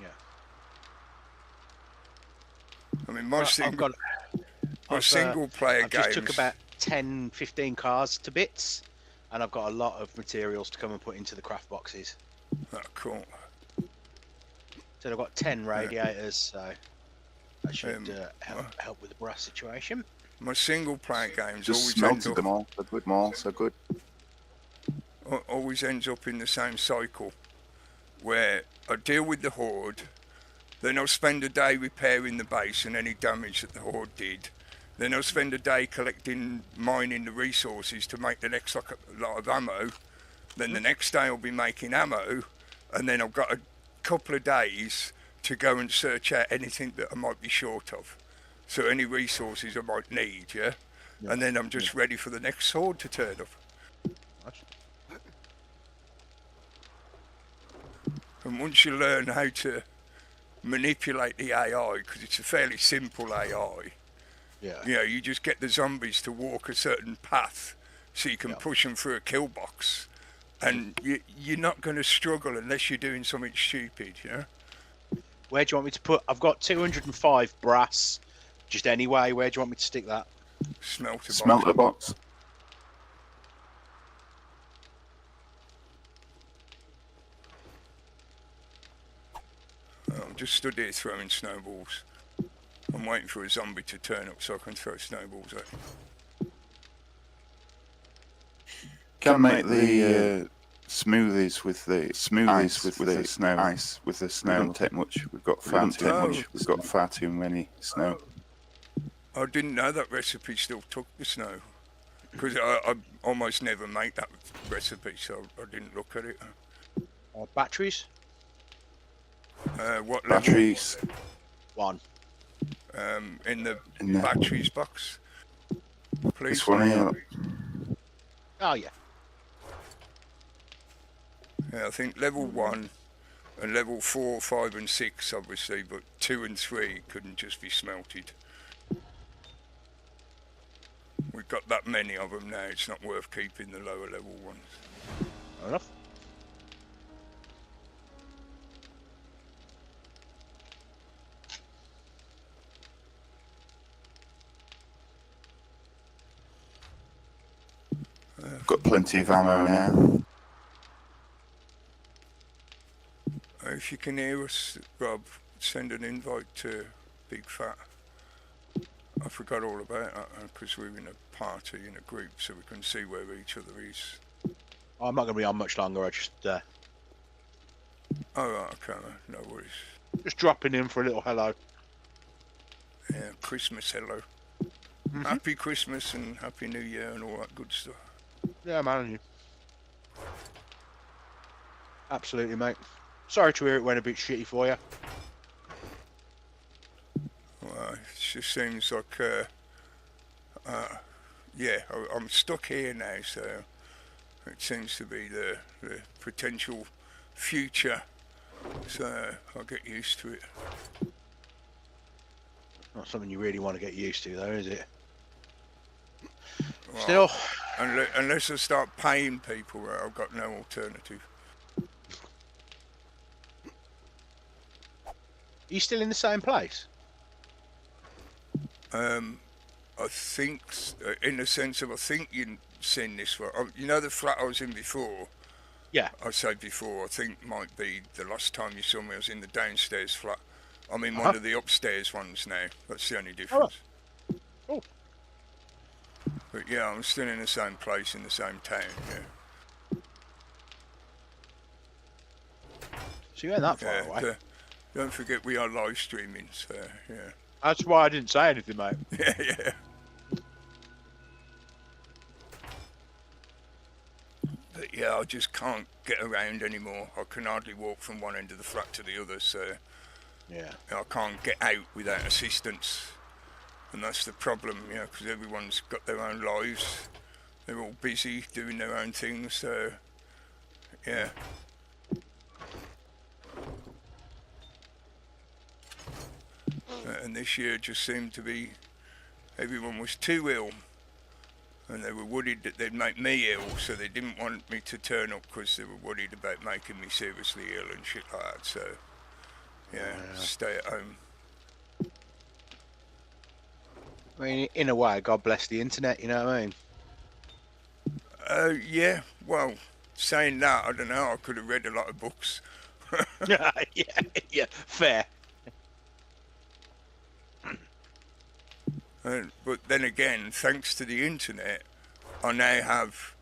Yeah. I mean, my single player I've games... just took about 10, 15 cars to bits, and I've got a lot of materials to come and put into the craft boxes. Oh, cool. So I've got 10 radiators, so that should help with the brass situation. My single player games just always smelted them all. So good. Always ends up in the same cycle, where I deal with the horde, then I'll spend a day repairing the base and any damage that the horde did. Then I'll spend a day mining the resources to make the next lot of ammo. Then the next day I'll be making ammo, and then I've got a couple of days to go and search out anything that I might be short of. So any resources I might need, yeah? And then I'm just ready for the next horde to turn up. And once you learn how to manipulate the AI, because it's a fairly simple AI, you know, you just get the zombies to walk a certain path so you can push them through a kill box, and you're not going to struggle unless you're doing something stupid, you know? Where do you want me to put? I've got 205 brass, just anyway. Where do you want me to stick that? Smelter box. I'm just stood here throwing snowballs. I'm waiting for a zombie to turn up so I can throw snowballs at him. Can make the smoothies with the snow. With the snow. Don't take much. We've got far too many snow. I didn't know that recipe still took the snow, because I almost never make that recipe, so I didn't look at it. Batteries? What level? Batteries. 1. In the batteries box, please. This one here. Oh yeah. Yeah, I think level 1 and level 4, 5 and 6 obviously, but 2 and 3 couldn't just be smelted. We've got that many of them now, it's not worth keeping the lower level ones. Fair enough. Got plenty of ammo now. If you can hear us, Rob, send an invite to Big Fat. I forgot all about that because we're in a party, in a group, so we can see where each other is. I'm not going to be on much longer. I just Oh, right, okay, no worries. Just dropping in for a little hello. Yeah, Christmas hello. Happy Christmas and Happy New Year and all that good stuff. Yeah, man. You. Absolutely, mate. Sorry to hear it went a bit shitty for you. Well, it just seems like, yeah, I'm stuck here now, so it seems to be the potential future, so I'll get used to it. Not something you really want to get used to, though, is it? Well, Still, unless I start paying people, I've got no alternative. Are you still in the same place? I think, in the sense of, I think you've seen this one. You know the flat I was in before? Yeah. I say before, I think might be the last time you saw me, I was in the downstairs flat. I'm in one of the upstairs ones now. That's the only difference. Oh. But yeah, I'm still in the same place, in the same town, yeah. So you ain't that far away. Don't forget we are live streaming, so yeah. That's why I didn't say anything, mate. Yeah. But yeah, I just can't get around anymore. I can hardly walk from one end of the flat to the other, so yeah, I can't get out without assistance. And that's the problem, you know, because everyone's got their own lives. They're all busy doing their own things, so yeah. And this year just seemed to be, everyone was too ill. And they were worried that they'd make me ill, so they didn't want me to turn up because they were worried about making me seriously ill and shit like that. So, yeah, stay at home. I mean, in a way, God bless the internet, you know what I mean? Yeah, well, saying that, I don't know, I could have read a lot of books. yeah, fair. But then again, thanks to the internet, I now have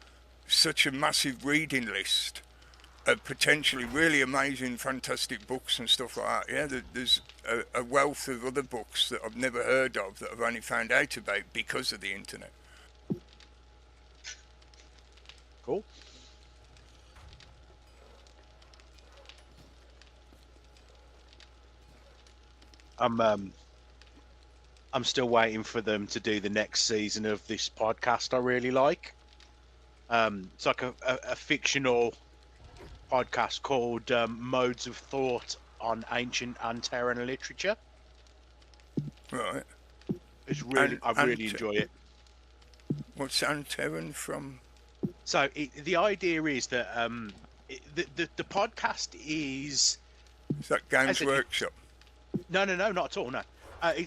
such a massive reading list of potentially really amazing, fantastic books and stuff like that. Yeah, there's a wealth of other books that I've never heard of that I've only found out about because of the internet. Cool. I'm still waiting for them to do the next season of this podcast I really like. It's like a fictional podcast called Modes of Thought on Ancient Antaran Literature. Right. It's really, I really enjoy it. What's Antaran from? So the idea is that the podcast is... Is that Games Workshop? No, not at all, no.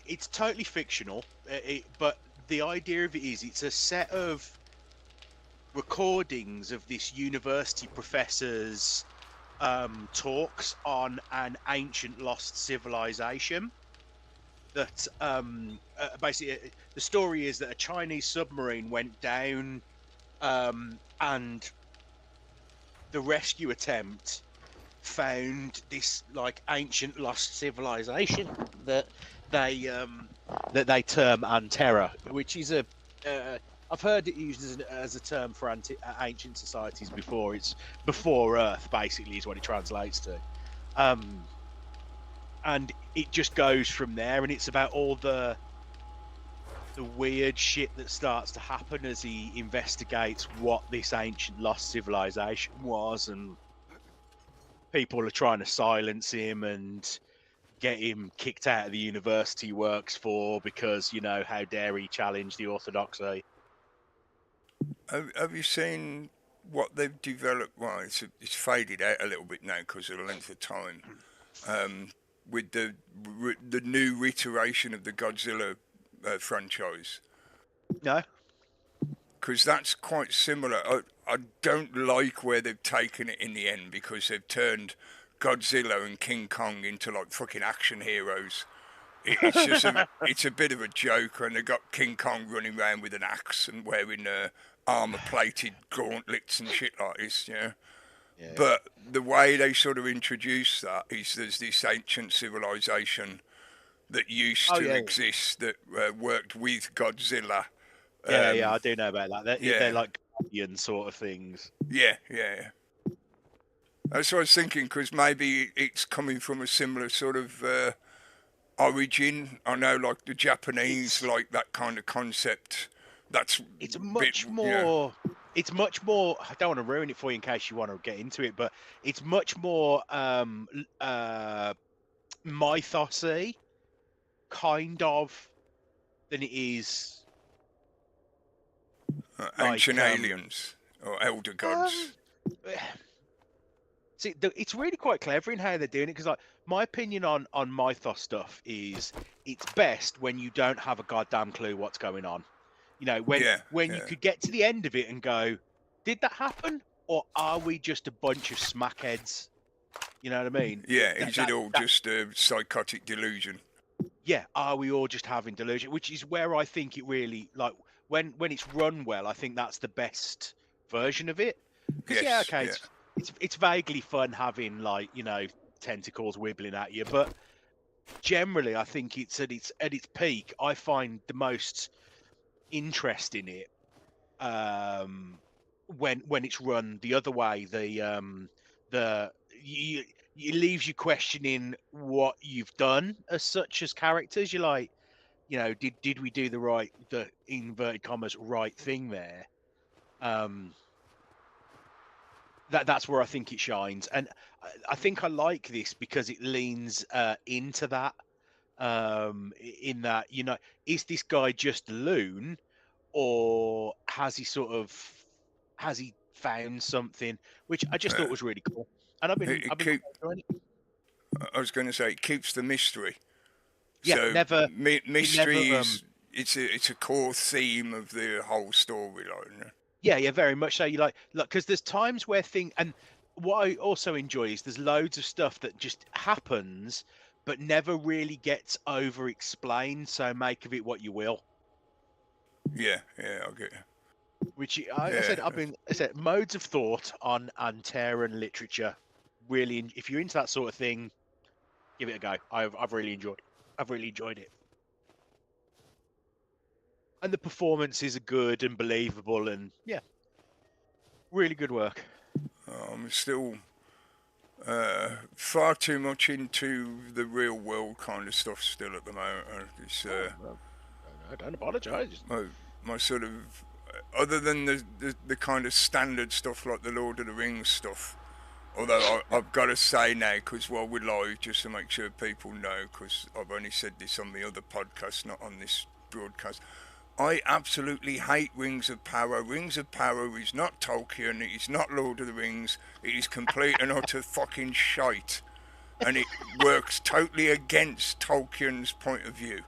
It's totally fictional, but the idea of it is it's a set of recordings of this university professor's talks on an ancient lost civilization. That basically the story is that a Chinese submarine went down, and the rescue attempt found this like ancient lost civilization that they term Antera, which is I've heard it used as a term for ancient societies before. It's before Earth, basically, is what it translates to. And it just goes from there, and it's about all the weird shit that starts to happen as he investigates what this ancient lost civilization was, and people are trying to silence him and get him kicked out of the university he works for because, you know, how dare he challenge the orthodoxy. Have you seen what they've developed, well, it's faded out a little bit now because of the length of time. With the new iteration of the Godzilla franchise. No. Because that's quite similar. I don't like where they've taken it in the end, because they've turned Godzilla and King Kong into like fucking action heroes. It's just it's a bit of a joke, and they've got King Kong running around with an axe and wearing armor-plated gauntlets and shit like this, yeah. But the way they sort of introduce that is there's this ancient civilization that used to exist that worked with Godzilla. Yeah, I do know about that. They're like guardian sort of things. Yeah. That's what I was thinking, because maybe it's coming from a similar sort of origin. I know, like the Japanese like that kind of concept. It's much more. It's much more. I don't want to ruin it for you in case you want to get into it, but it's much more mythosy, kind of, than it is. Ancient aliens or elder gods. See, it's really quite clever in how they're doing it, because like my opinion on mythos stuff is it's best when you don't have a goddamn clue what's going on. You know, when you could get to the end of it and go, did that happen, or are we just a bunch of smackheads? You know what I mean? Yeah, is it all just a psychotic delusion? Yeah, are we all just having delusion? Which is where I think it really, like, when it's run well, I think that's the best version of it. Because it's vaguely fun having, like, you know, tentacles wibbling at you, but generally I think it's at its peak. I find the most interest in it when it's run the other way. It leaves you questioning what you've done as such as characters. You're like, you know, did we do the inverted commas right thing there? That's where I think it shines, and I think I like this because it leans into that. In that, you know, is this guy just a loon, or has he found something, which I just thought was really cool, and I've been enjoying it. I was going to say, it keeps the mystery. Yeah, so mysteries. It's a core theme of the whole storyline. Yeah, very much so. You like, look, because there's times where and what I also enjoy is there's loads of stuff that just happens, but never really gets over explained. So make of it what you will. Yeah, I get you. Which I said, modes of thought on Terran literature. Really, if you're into that sort of thing, give it a go. I've really enjoyed it. And the performances are good and believable, and really good work. I'm still far too much into the real world kind of stuff still at the moment. I don't apologise. My sort of, other than the kind of standard stuff like the Lord of the Rings stuff, although I've got to say now, because while we're live, just to make sure people know, because I've only said this on the other podcast, not on this broadcast, I absolutely hate Rings of Power. Rings of Power is not Tolkien, it is not Lord of the Rings, it is complete and utter fucking shite. And it works totally against Tolkien's point of view.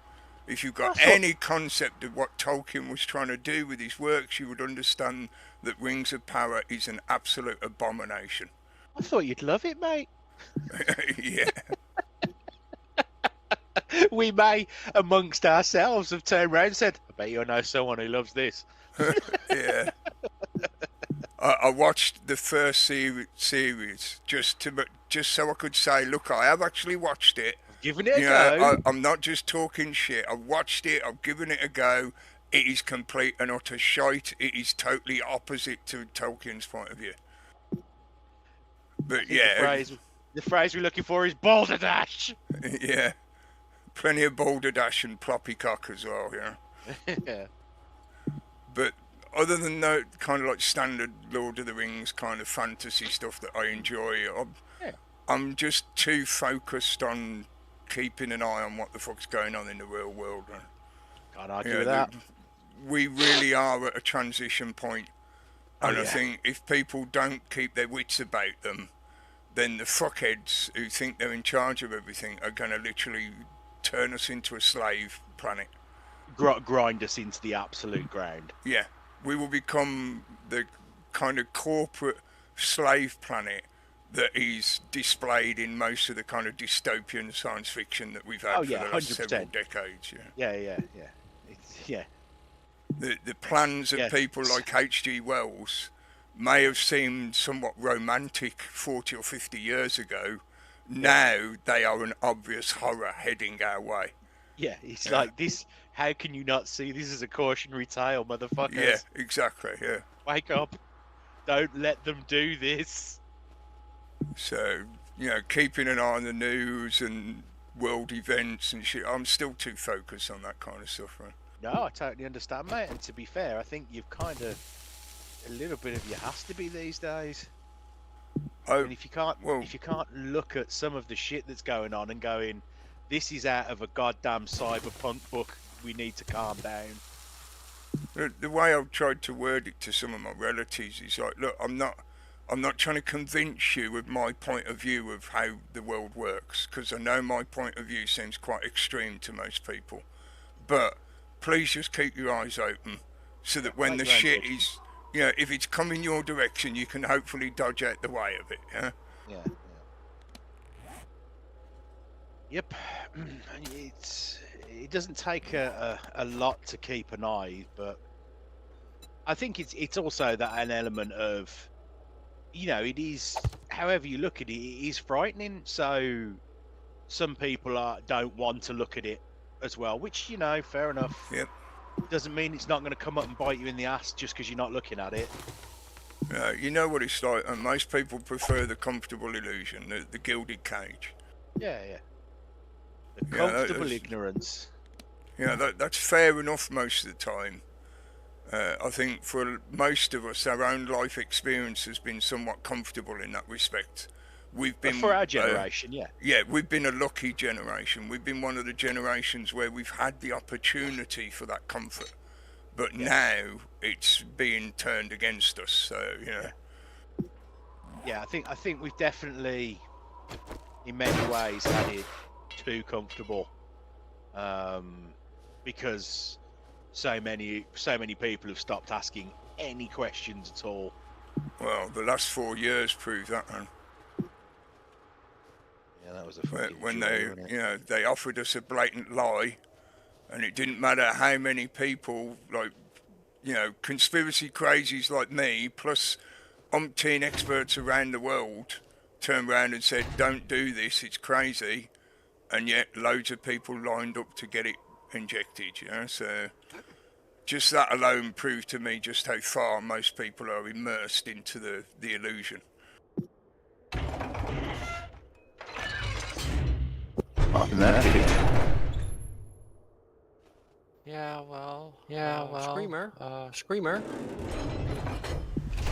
If you've got any concept of what Tolkien was trying to do with his works, you would understand that Rings of Power is an absolute abomination. I thought you'd love it, mate. Yeah. We may, amongst ourselves, have turned around and said, I bet you know someone who loves this. Yeah. I watched the first series just so I could say, look, I have actually watched it. Giving it a go. I'm not just talking shit. I've watched it. I've given it a go. It is complete and utter shite. It is totally opposite to Tolkien's point of view. But the phrase we're looking for is balderdash. Yeah. Plenty of balderdash and ploppycock as well, yeah. But other than that kind of like standard Lord of the Rings kind of fantasy stuff that I enjoy, I'm just too focused on keeping an eye on what the fuck's going on in the real world. Can't argue with that. We really are at a transition point And I think if people don't keep their wits about them, then the fuckheads who think they're in charge of everything are going to literally turn us into a slave planet. Grind us into the absolute ground. Yeah, we will become the kind of corporate slave planet that is displayed in most of the kind of dystopian science fiction that we've had for the last 100%. several decades. Yeah. The plans of people like H.G. Wells may have seemed somewhat romantic 40 or 50 years ago. Now they are an obvious horror heading our way. Yeah, it's like this. How can you not see this is a cautionary tale, motherfuckers? Yeah, exactly, yeah. Wake up. Don't let them do this. So, keeping an eye on the news and world events and shit, I'm still too focused on that kind of stuff, right? No, I totally understand, mate. And to be fair, I think you've kind of a little bit of you has to be these days. I mean, if you can't look at some of the shit that's going on and going, this is out of a goddamn cyberpunk book, we need to calm down. The way I've tried to word it to some of my relatives is like, look, I'm not trying to convince you with my point of view of how the world works, because I know my point of view seems quite extreme to most people. But please just keep your eyes open so that when the shit is, if it's coming your direction, you can hopefully dodge out the way of it. Yeah. Yep. It doesn't take a lot to keep an eye, but I think it's also that an element of, it is, however you look at it, it is frightening. So some people don't want to look at it as well, which, fair enough. Yep. Doesn't mean it's not going to come up and bite you in the ass just because you're not looking at it. You know what it's like, and most people prefer the comfortable illusion, the gilded cage. Yeah. The comfortable ignorance. That's fair enough most of the time. I think for most of us, our own life experience has been somewhat comfortable in that respect. We've been, for our generation, yeah, we've been a lucky generation. We've been one of the generations where we've had the opportunity for that comfort, but now it's being turned against us. So I think we've definitely, in many ways, had it too comfortable, because so many people have stopped asking any questions at all. Well, the last 4 years proved that, man. Yeah, that was a fucking when joy, they offered us a blatant lie, and it didn't matter how many people, like, conspiracy crazies like me, plus umpteen experts around the world, turned around and said, don't do this, it's crazy, and yet loads of people lined up to get it injected, so just that alone proved to me just how far most people are immersed into the illusion. Up in there. Yeah, well, Screamer.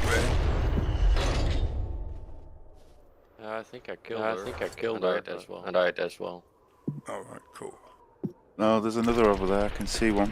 Where? I think I killed her. And I as well. All right, cool. No, there's another over there. I can see one.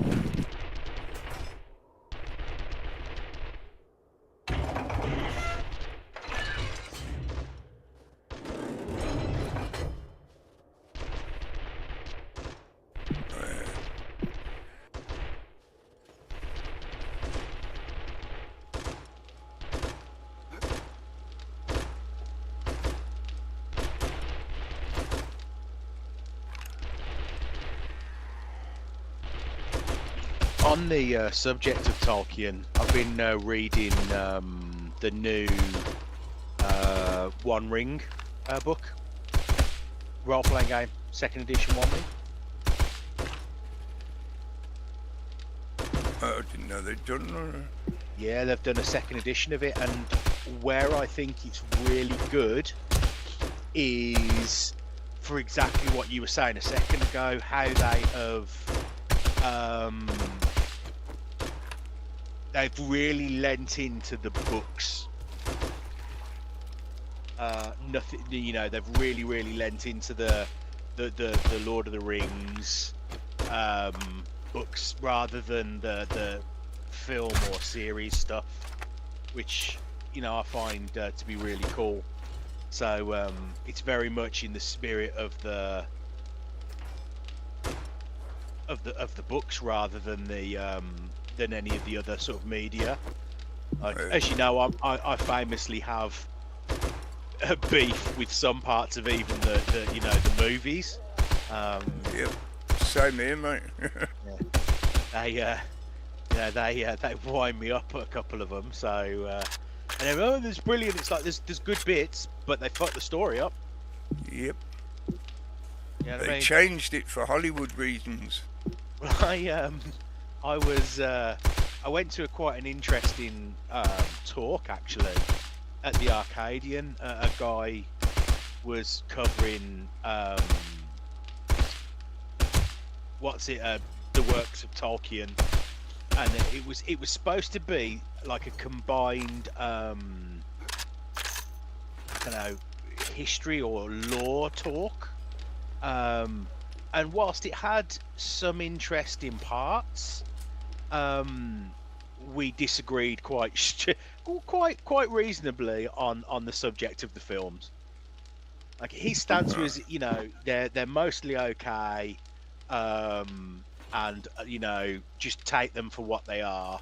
On the subject of Tolkien, I've been reading the new One Ring book, role-playing game, 2nd edition One Ring. I didn't know they'd done it. Yeah, they've done a 2nd edition of it, and where I think it's really good is for exactly what you were saying a second ago, how they have they've really lent into the books. They've really lent into the Lord of the Rings books rather than the film or series stuff. which I find to be really cool. So it's very much in the spirit of the books rather than than any of the other sort of media. Like, as you know, I famously have a beef with some parts of even the movies. Yep, same here, mate. Yeah. They wind me up, a couple of them. So and they're, there's brilliant. It's like there's good bits, but they fuck the story up. Yep. You know what They I mean? changed it for Hollywood reasons. I went to quite an interesting talk actually at the Arcadian. A guy was covering the works of Tolkien, and it was supposed to be like a combined I don't know, history or lore talk. And whilst it had some interesting parts, we disagreed quite reasonably on the subject of the films. Like, his stance was, they're mostly okay, and just take them for what they are.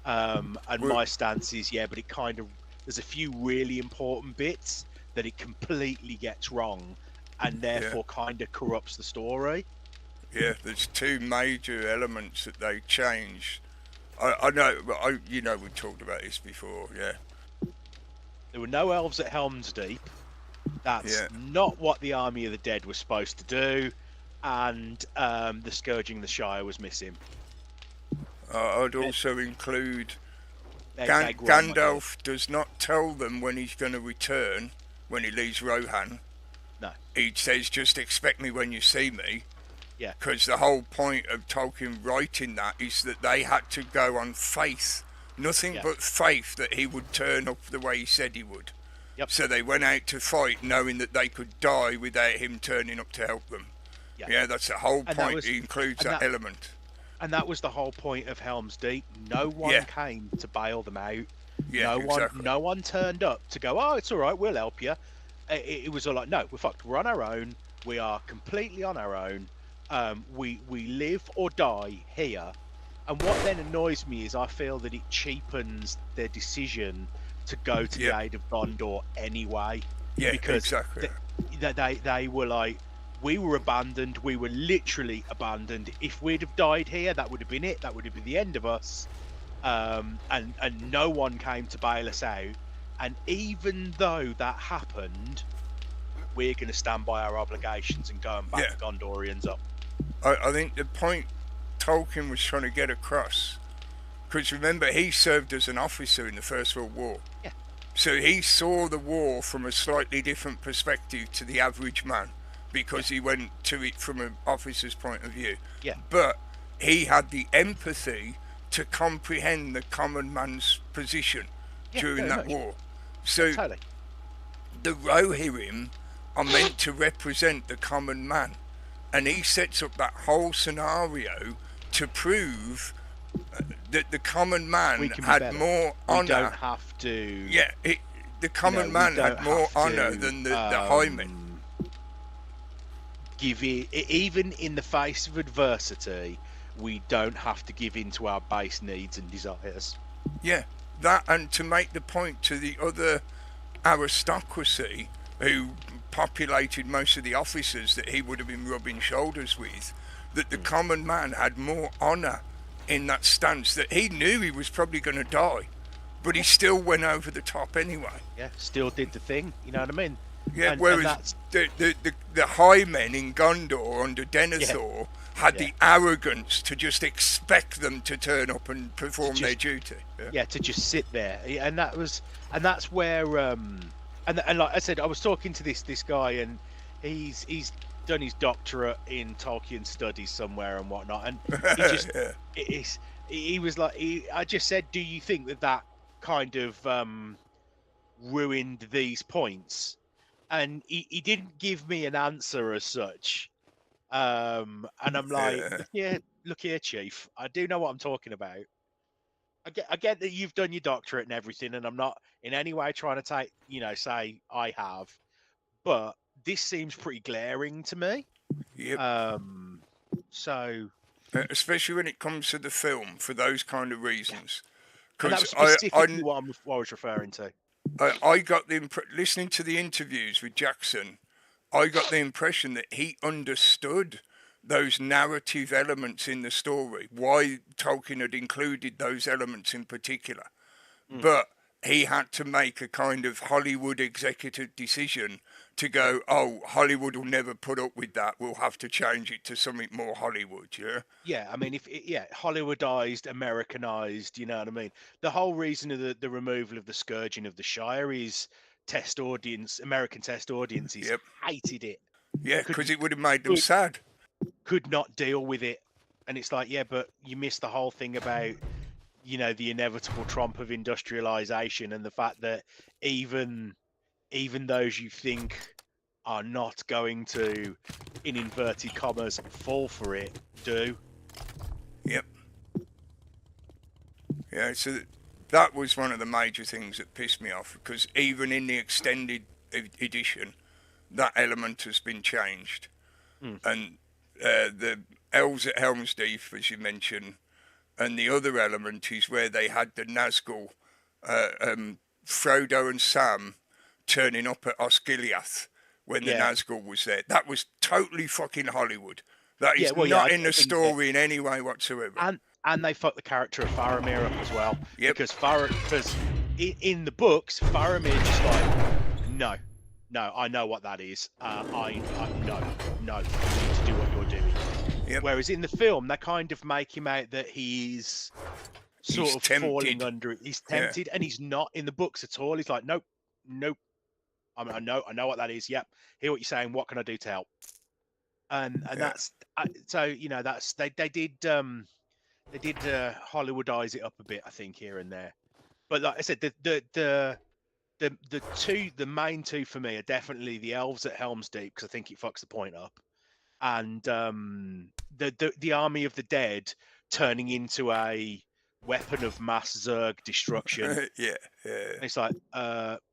And my stance is, but it kind of, there's a few really important bits that it completely gets wrong, and therefore kind of corrupts the story. Yeah, there's two major elements that they changed. I know, we talked about this before. Yeah, there were no elves at Helm's Deep. That's not what the Army of the Dead was supposed to do, and the Scourging of the Shire was missing. I'd also include Gandalf does not tell them when he's going to return when he leaves Rohan. No. He says, just expect me when you see me. Yeah. Because the whole point of Tolkien writing that is that they had to go on faith. Nothing but faith that he would turn up the way he said he would. Yep. So they went out to fight knowing that they could die without him turning up to help them. Yeah, that's the whole point. He includes that element. And that was the whole point of Helm's Deep. No one came to bail them out. Yeah, no one turned up to go, oh, it's all right, we'll help you. It was all like, no, we're fucked. We're on our own. We are completely on our own. We live or die here. And what then annoys me is I feel that it cheapens their decision to go to the aid of Gondor anyway. Yeah, because exactly. They were like, we were abandoned. We were literally abandoned. If we'd have died here, that would have been it. That would have been the end of us. And no one came to bail us out. And even though that happened, we're going to stand by our obligations and go and back the Gondorians up. I think the point Tolkien was trying to get across, because remember, he served as an officer in the First World War. Yeah. So he saw the war from a slightly different perspective to the average man, because he went to it from an officer's point of view. Yeah. But he had the empathy to comprehend the common man's position during that war. So the Rohirrim are meant to represent the common man, and he sets up that whole scenario to prove that the common man had more honour. We don't have to. Yeah, the common man had more honour than the highmen. Give it, even in the face of adversity, we don't have to give in to our base needs and desires. Yeah, that, and to make the point to the other aristocracy who populated most of the officers that he would have been rubbing shoulders with, that the common man had more honour in that stance, that he knew he was probably going to die, but he still went over the top anyway. Yeah, still did the thing, you know what I mean? Yeah, whereas the high men in Gondor under Denethor had the arrogance to just expect them to turn up and perform their duty. Yeah, to just sit there, and that's where and like I said, I was talking to this guy, and he's done his doctorate in Tolkien studies somewhere and whatnot, and he just he was like, I just said, do you think that kind of ruined these points? And he didn't give me an answer as such. And I'm like, look here, Chief. I do know what I'm talking about. I get that you've done your doctorate and everything, and I'm not in any way trying to take, say I have, but this seems pretty glaring to me. Yep. So, especially when it comes to the film, for those kind of reasons. And that Because was specifically what I was referring to. I got the listening to the interviews with Jackson, I got the impression that he understood those narrative elements in the story, why Tolkien had included those elements in particular. But he had to make a kind of Hollywood executive decision to go, oh, Hollywood will never put up with that. We'll have to change it to something more Hollywood, yeah? Yeah, I mean, Hollywoodized, Americanized, you know what I mean? The whole reason of the removal of the scourging of the Shire is American test audiences hated it. Yeah, because it would have made them sad. Could not deal with it. And it's like, yeah, but you missed the whole thing about, the inevitable trump of industrialization and the fact that even those you think are not going to, in inverted commas, fall for it, do. Yep. Yeah, so that was one of the major things that pissed me off, because even in the extended edition, that element has been changed. And the elves at Helm's Deep, as you mentioned, and the other element is where they had the Nazgul, Frodo and Sam turning up at Osgiliath when the Nazgul was there. That was totally fucking Hollywood. That is not in the story in any way whatsoever. And they fucked the character of Faramir up as well. Yep. Because in the books, Faramir just like, no, I know what that is. No, you need to do what you're doing. Yep. Whereas in the film, they kind of make him out that he's sort of tempted. Falling under it. He's tempted, and he's not in the books at all. He's like, nope. I know what that is. Yep. Hear what you're saying. What can I do to help? And that's so that's they did Hollywoodize it up a bit, I think, here and there. But like I said, the main two for me are definitely the elves at Helm's Deep, because I think it fucks the point up, and the Army of the Dead turning into a weapon of mass Zerg destruction. Yeah. And it's like,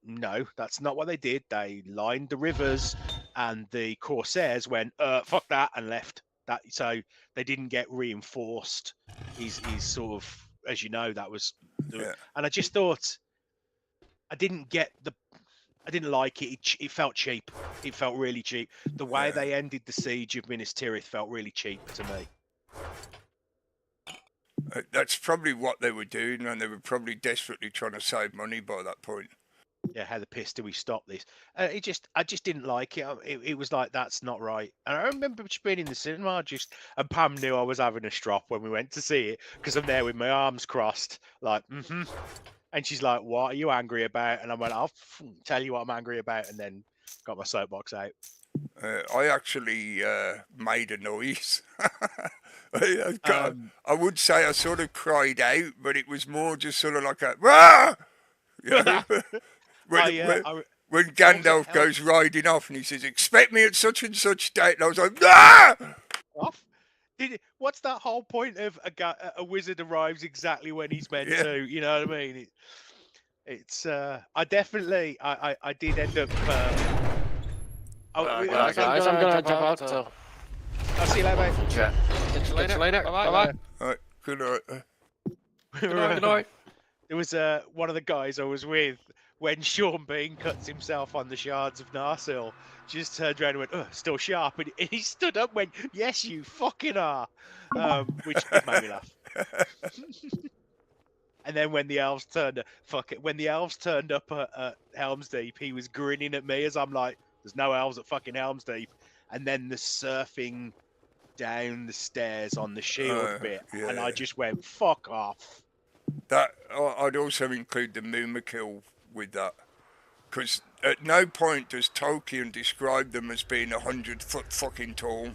no, that's not what they did. They lined the rivers, and the Corsairs went, fuck that, and left. That, so they didn't get reinforced. He's sort of, as you know, that was, and I just thought, I didn't like it. It felt cheap. It felt really cheap. The way they ended the siege of Minas Tirith felt really cheap to me. That's probably what they were doing, and they were probably desperately trying to save money by that point. Yeah, how the piss do we stop this? I just didn't like it. It was like, that's not right. And I remember just being in the cinema, and Pam knew I was having a strop when we went to see it, because I'm there with my arms crossed, like, And she's like, "What are you angry about?" And I went, "I'll tell you what I'm angry about," and then got my soapbox out. I actually made a noise. I would say I sort of cried out, but it was more just sort of like a "Rah!" When Gandalf goes riding off and he says, "Expect me at such and such date," and I was like, "Ah!" What's that whole point of a wizard arrives exactly when he's meant to? You know what I mean? It's I definitely I did end up. Guys, I'm gonna jump out. So I'll see you later, mate. Yeah. Catch you later. Bye bye. All right. Good night. Good night. There was one of the guys I was with when Sean Bean cuts himself on the shards of Narsil. Just turned around and went, "Oh, still sharp," and he stood up and went, "Yes, you fucking are," which made me laugh. And then when the elves turned up at Helm's Deep, he was grinning at me as I'm like, "There's no elves at fucking Helm's Deep." And then the surfing down the stairs on the shield bit, and I just went, "Fuck off." That I'd also include the Moomakill with that, because at no point does Tolkien describe them as being 100-foot fucking tall.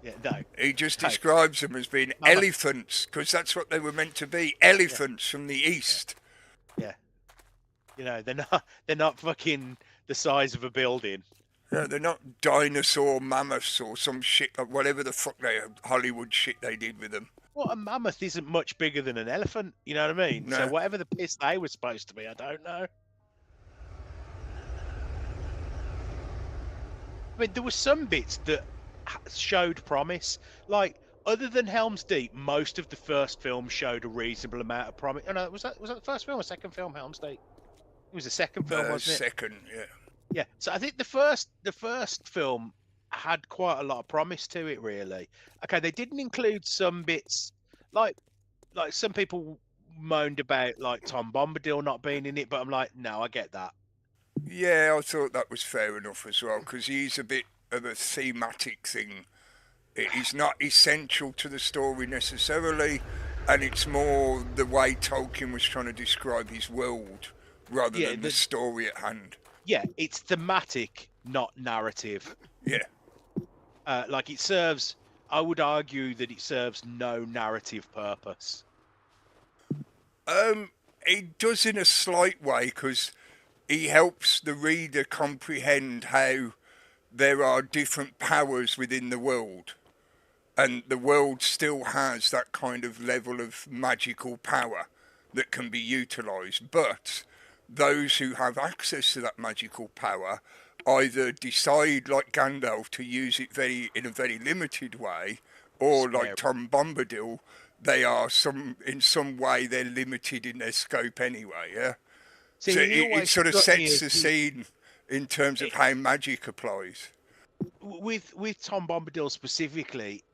Yeah, no. He just describes them as being elephants, because that's what they were meant to be, elephants from the east. Yeah. They're not fucking the size of a building. Yeah, they're not dinosaur mammoths or some shit, like whatever the fuck Hollywood shit they did with them. Well, a mammoth isn't much bigger than an elephant, you know what I mean? No. So whatever the piss they were supposed to be, I don't know. I mean, there were some bits that showed promise. Like, other than Helm's Deep, most of the first film showed a reasonable amount of promise. Oh, no, was that the first film or second film, Helm's Deep? It was the second film, wasn't it? Second, yeah. Yeah. So I think the first film had quite a lot of promise to it, really. Okay, they didn't include some bits, like some people moaned about like Tom Bombadil not being in it, but I'm like, no, I get that. Yeah, I thought that was fair enough as well, because he's a bit of a thematic thing. He's not essential to the story necessarily, and it's more the way Tolkien was trying to describe his world rather than the story at hand. Yeah, it's thematic, not narrative. Yeah. Like, it serves, I would argue that it serves no narrative purpose. It does in a slight way, because he helps the reader comprehend how there are different powers within the world, and the world still has that kind of level of magical power that can be utilised, but those who have access to that magical power either decide, like Gandalf, to use it in a very limited way, or like Tom Bombadil, they are in some way they're limited in their scope anyway. Yeah. See, so it sort of sets the scene in terms of how magic applies. With Tom Bombadil specifically,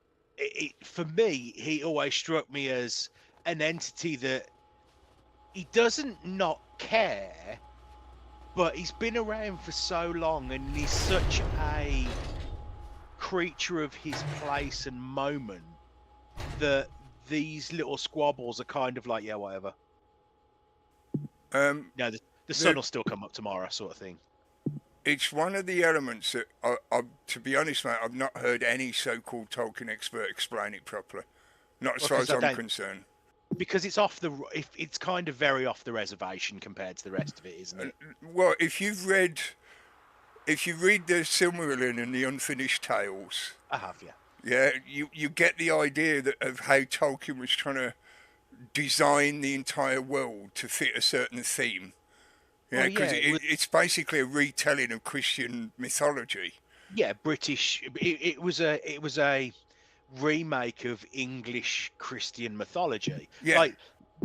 for me, he always struck me as an entity that he doesn't not care, but he's been around for so long, and he's such a creature of his place and moment that these little squabbles are kind of like, yeah, whatever. No, the sun will still come up tomorrow, sort of thing. It's one of the elements that, to be honest, mate, I've not heard any so-called Tolkien expert explain it properly. Not as far as I'm concerned. Because it's it's kind of very off the reservation compared to the rest of it, isn't it? Well, if you read the Silmarillion and the Unfinished Tales, I have, yeah. Yeah, you get the idea of how Tolkien was trying to design the entire world to fit a certain theme. Yeah, because it's basically a retelling of Christian mythology. Yeah, British. It was a remake of English Christian mythology. Yeah. Like,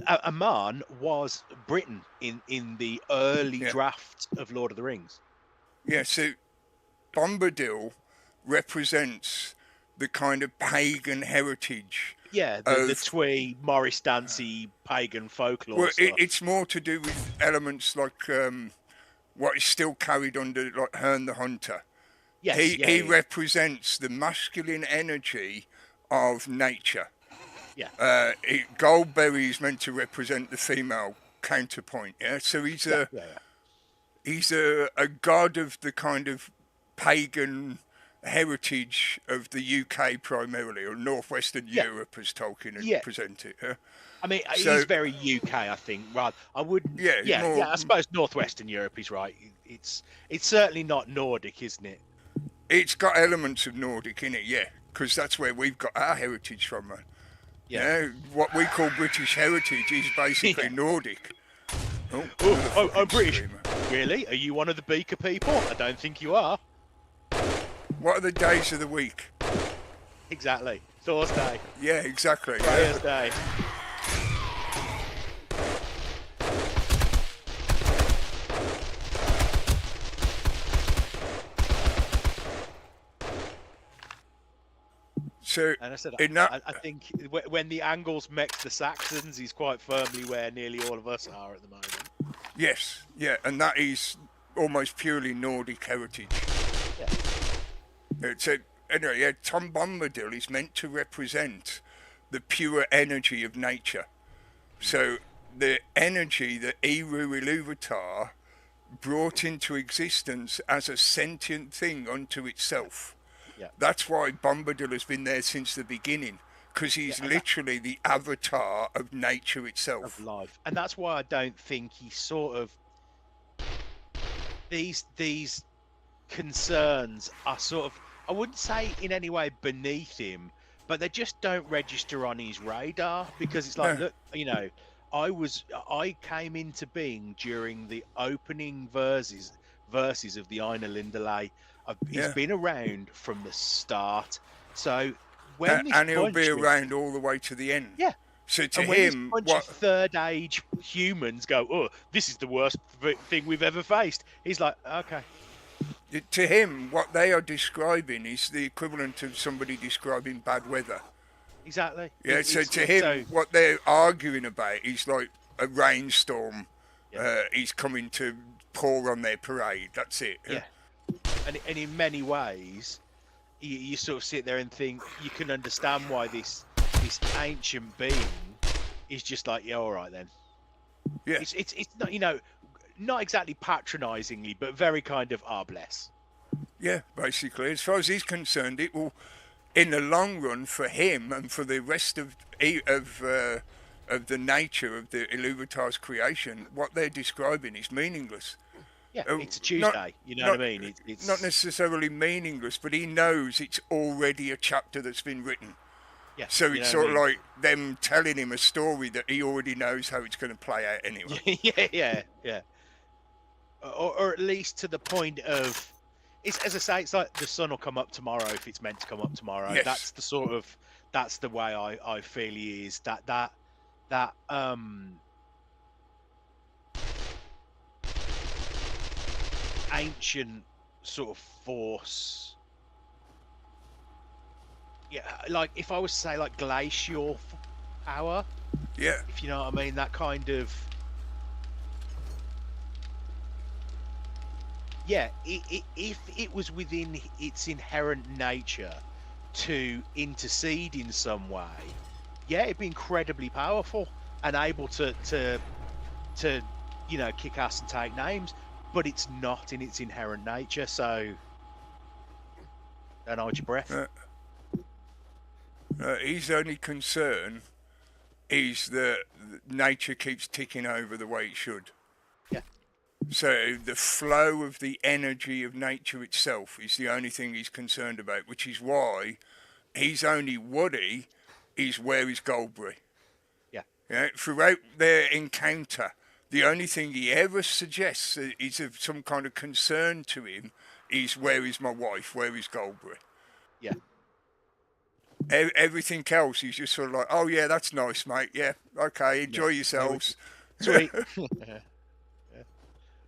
Aman was Britain in the early draft of Lord of the Rings. Yeah, so Bombadil represents the kind of pagan heritage. Yeah, the twee, Morris Dancy pagan folklore. Well, stuff. It's more to do with elements like what is still carried under, like Herne the Hunter. Yes, he represents the masculine energy of nature. Yeah. Goldberry is meant to represent the female counterpoint. Yeah, so he's he's a god of the kind of pagan heritage of the UK primarily, or northwestern Europe, as Tolkien had presented. I mean, he's very UK, I think. Right? I wouldn't. Yeah. I suppose northwestern Europe is right. It's certainly not Nordic, isn't it? It's got elements of Nordic in it, yeah, because that's where we've got our heritage from. Man. Yeah. What we call British heritage is basically Nordic. I'm British. Really? Are you one of the Beaker people? I don't think you are. What are the days of the week? Exactly. Thursday. Yeah, exactly. Thursday. So, and I said, I think when the Angles met the Saxons, he's quite firmly where nearly all of us are at the moment. Yes, yeah, and that is almost purely Nordic heritage. Yeah. So, anyway, Tom Bombadil is meant to represent the pure energy of nature. So, the energy that Eru Ilúvatar brought into existence as a sentient thing unto itself. Yeah. That's why Bombadil has been there since the beginning, because he's literally the avatar of nature itself. Of life. And that's why I don't think he's sort of... These concerns are sort of, I wouldn't say in any way beneath him, but they just don't register on his radar because it's like, look, you know, I came into being during the opening verses of the Eine Lindelay. He's been around from the start. So when this and he'll bunch be of, around all the way to the end. yeah. So to and when him, this bunch of third age humans go, oh, this is the worst thing we've ever faced. He's like, okay. To him, what they are describing is the equivalent of somebody describing bad weather. Exactly. Yeah. So to him, what they're arguing about is like a rainstorm. Yeah. He's coming to pour on their parade. That's it. Yeah. And in many ways, you sort of sit there and think you can understand why this ancient being is just like, yeah, all right then. Yeah. It's not, you know, not exactly patronisingly, but very kind of bless. Yeah, basically, as far as he's concerned, it will, in the long run, for him and for the rest of the nature of the Iluvatar's creation, what they're describing is meaningless. Yeah, it's a Tuesday. You know what I mean? It's not necessarily meaningless, but he knows it's already a chapter that's been written. Yeah, so it's sort of like them telling him a story that he already knows how it's going to play out anyway. yeah. Or at least to the point of, it's, as I say, it's like the sun will come up tomorrow if it's meant to come up tomorrow. Yes. That's the way I feel he is. That ancient sort of force. Yeah, like if I was to say like glacial power. Yeah. If you know what I mean, that kind of. Yeah, if it was within its inherent nature to intercede in some way, yeah, it'd be incredibly powerful and able to you know, kick ass and take names. But it's not in its inherent nature, so don't hold your breath. His only concern is that nature keeps ticking over the way it should. Yeah. So the flow of the energy of nature itself is the only thing he's concerned about, which is why his only worry is where is Goldberry. Yeah. Yeah. Throughout their encounter, the only thing he ever suggests is of some kind of concern to him is where is my wife, where is Goldberry. Yeah. Everything else, he's just sort of like, oh yeah, that's nice, mate. Yeah, okay, enjoy yourselves. Sweet. Yeah.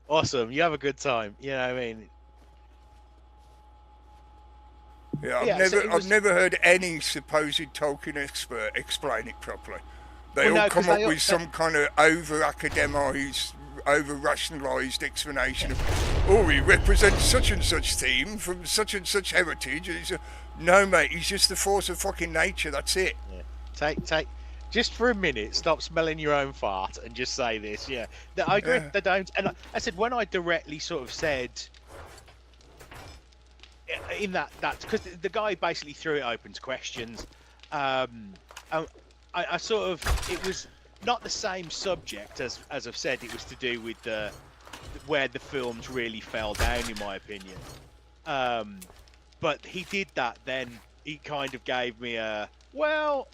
Awesome. You have a good time. You know what I mean? Yeah, I've never heard any supposed Tolkien expert explain it properly. They all come up with some kind of over-academized, over-rationalised explanation of, oh, he represents such and such theme from such and such heritage. And no, mate, he's just the force of fucking nature. That's it. Yeah. Take, just for a minute, stop smelling your own fart and just say this. Yeah, I agree. They don't. And I said when I directly sort of said in that because the guy basically threw it open to questions. I sort of, it was not the same subject as I've said. It was to do with where the films really fell down, in my opinion. But he did that. Then he kind of gave me a, well,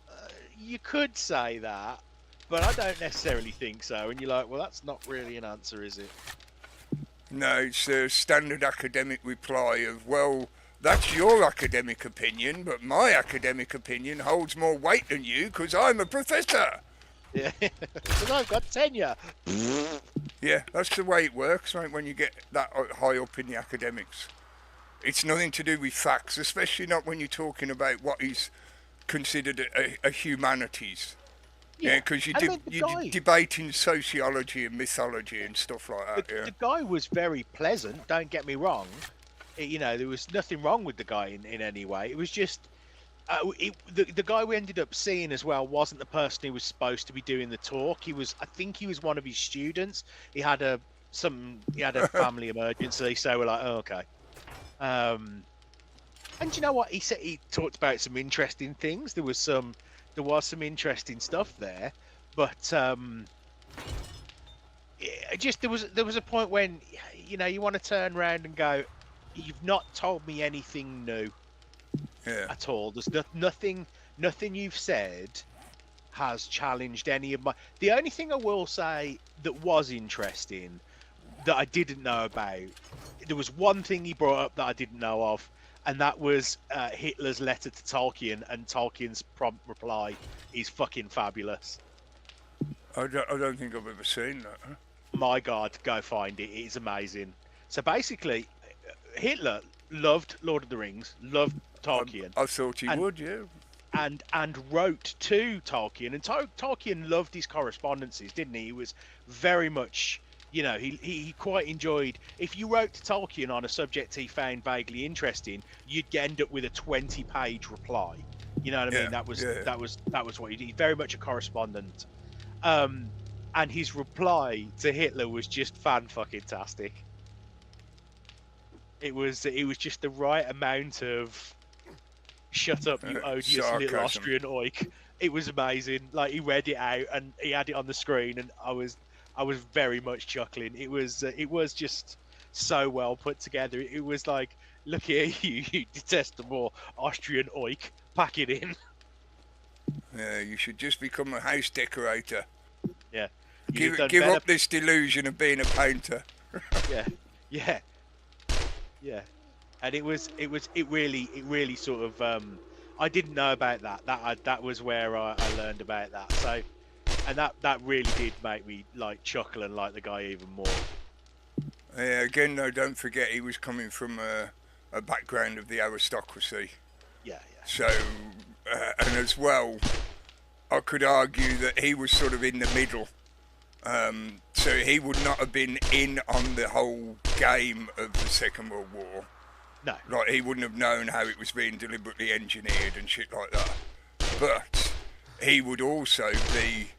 you could say that, but I don't necessarily think so. And you're like, well, that's not really an answer, is it? No, it's a standard academic reply of, well, that's your academic opinion, but my academic opinion holds more weight than you because I'm a professor. Yeah, because I've got tenure. Yeah, that's the way it works, right, when you get that high up in the academics. It's nothing to do with facts, especially not when you're talking about what is considered a humanities. Yeah, because you're debating sociology and mythology and stuff like that. The guy was very pleasant, don't get me wrong. You know, there was nothing wrong with the guy in any way. It was just the guy we ended up seeing as well wasn't the person who was supposed to be doing the talk. I think he was one of his students. He had a family emergency, so we're like, oh, okay. And you know what? He said he talked about some interesting things. There was some interesting stuff there, but just there was a point when, you know, you want to turn around and go, you've not told me anything new at all. There's nothing nothing you've said has challenged any of my. The only thing I will say that was interesting that I didn't know about, there was one thing he brought up that I didn't know of, and that was Hitler's letter to Tolkien, and Tolkien's prompt reply is fucking fabulous. I don't think I've ever seen that. Huh? My God, go find it. It is amazing. So basically, Hitler loved Lord of the Rings, loved Tolkien. I thought he would, yeah. And wrote to Tolkien, and Tolkien loved his correspondences, didn't he? He was very much, you know, he quite enjoyed. If you wrote to Tolkien on a subject he found vaguely interesting, you'd end up with a 20-page reply. You know what I mean? That was what he did. He's very much a correspondent. And his reply to Hitler was just fan-fucking-tastic. It was just the right amount of shut up, you odious sarcasm. little Austrian oik. It was amazing. Like, he read it out and he had it on the screen, and I was very much chuckling. It was just so well put together. It was like, look here, you detestable Austrian oik, pack it in. Yeah, you should just become a house decorator. Yeah. Give up this delusion of being a painter. Yeah. And it really sort of I didn't know about that. That was where I learned about that. So, and that really did make me like chuckle and like the guy even more. Yeah, again though, don't forget he was coming from a background of the aristocracy. Yeah. So, and as well, I could argue that he was sort of in the middle. So he would not have been in on the whole game of the Second World War. No. Like, he wouldn't have known how it was being deliberately engineered and shit like that. But he would also be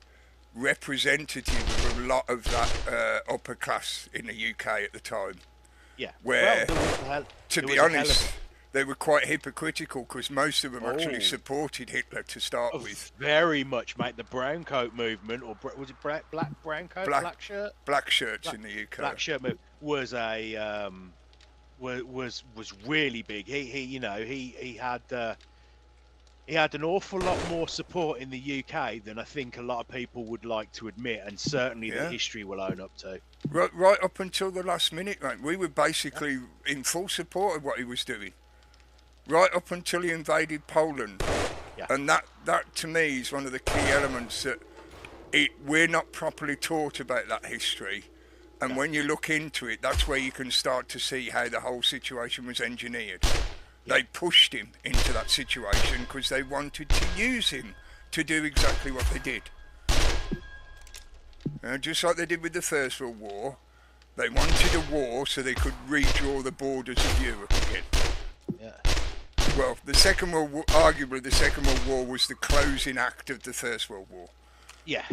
representative of a lot of that upper class in the UK at the time. Yeah. Where, to be honest, they were quite hypocritical because most of them actually supported Hitler to start with. Very much, mate. The brown coat movement, or was it black brown coat, black shirt? Black shirts in the UK. Black shirt movement was a was really big. He had an awful lot more support in the UK than I think a lot of people would like to admit, and certainly the history will own up to. Right up until the last minute, mate. We were basically in full support of what he was doing. Right up until he invaded Poland. Yeah. And that to me is one of the key elements that we're not properly taught about that history. And when you look into it, that's where you can start to see how the whole situation was engineered. Yeah. They pushed him into that situation because they wanted to use him to do exactly what they did. Just like they did with the First World War, they wanted a war so they could redraw the borders of Europe again. Yeah. Well, arguably the Second World War was the closing act of the First World War. Yeah.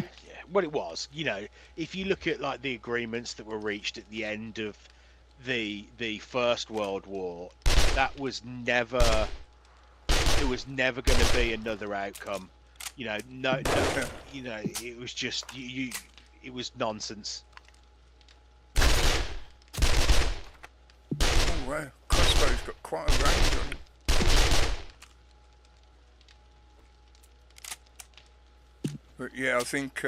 Well, it was. You know, if you look at like the agreements that were reached at the end of the First World War, there was never going to be another outcome. You know, no, you know, it was just it was nonsense. Oh wow, crossbow's got quite a range on it. But yeah, I think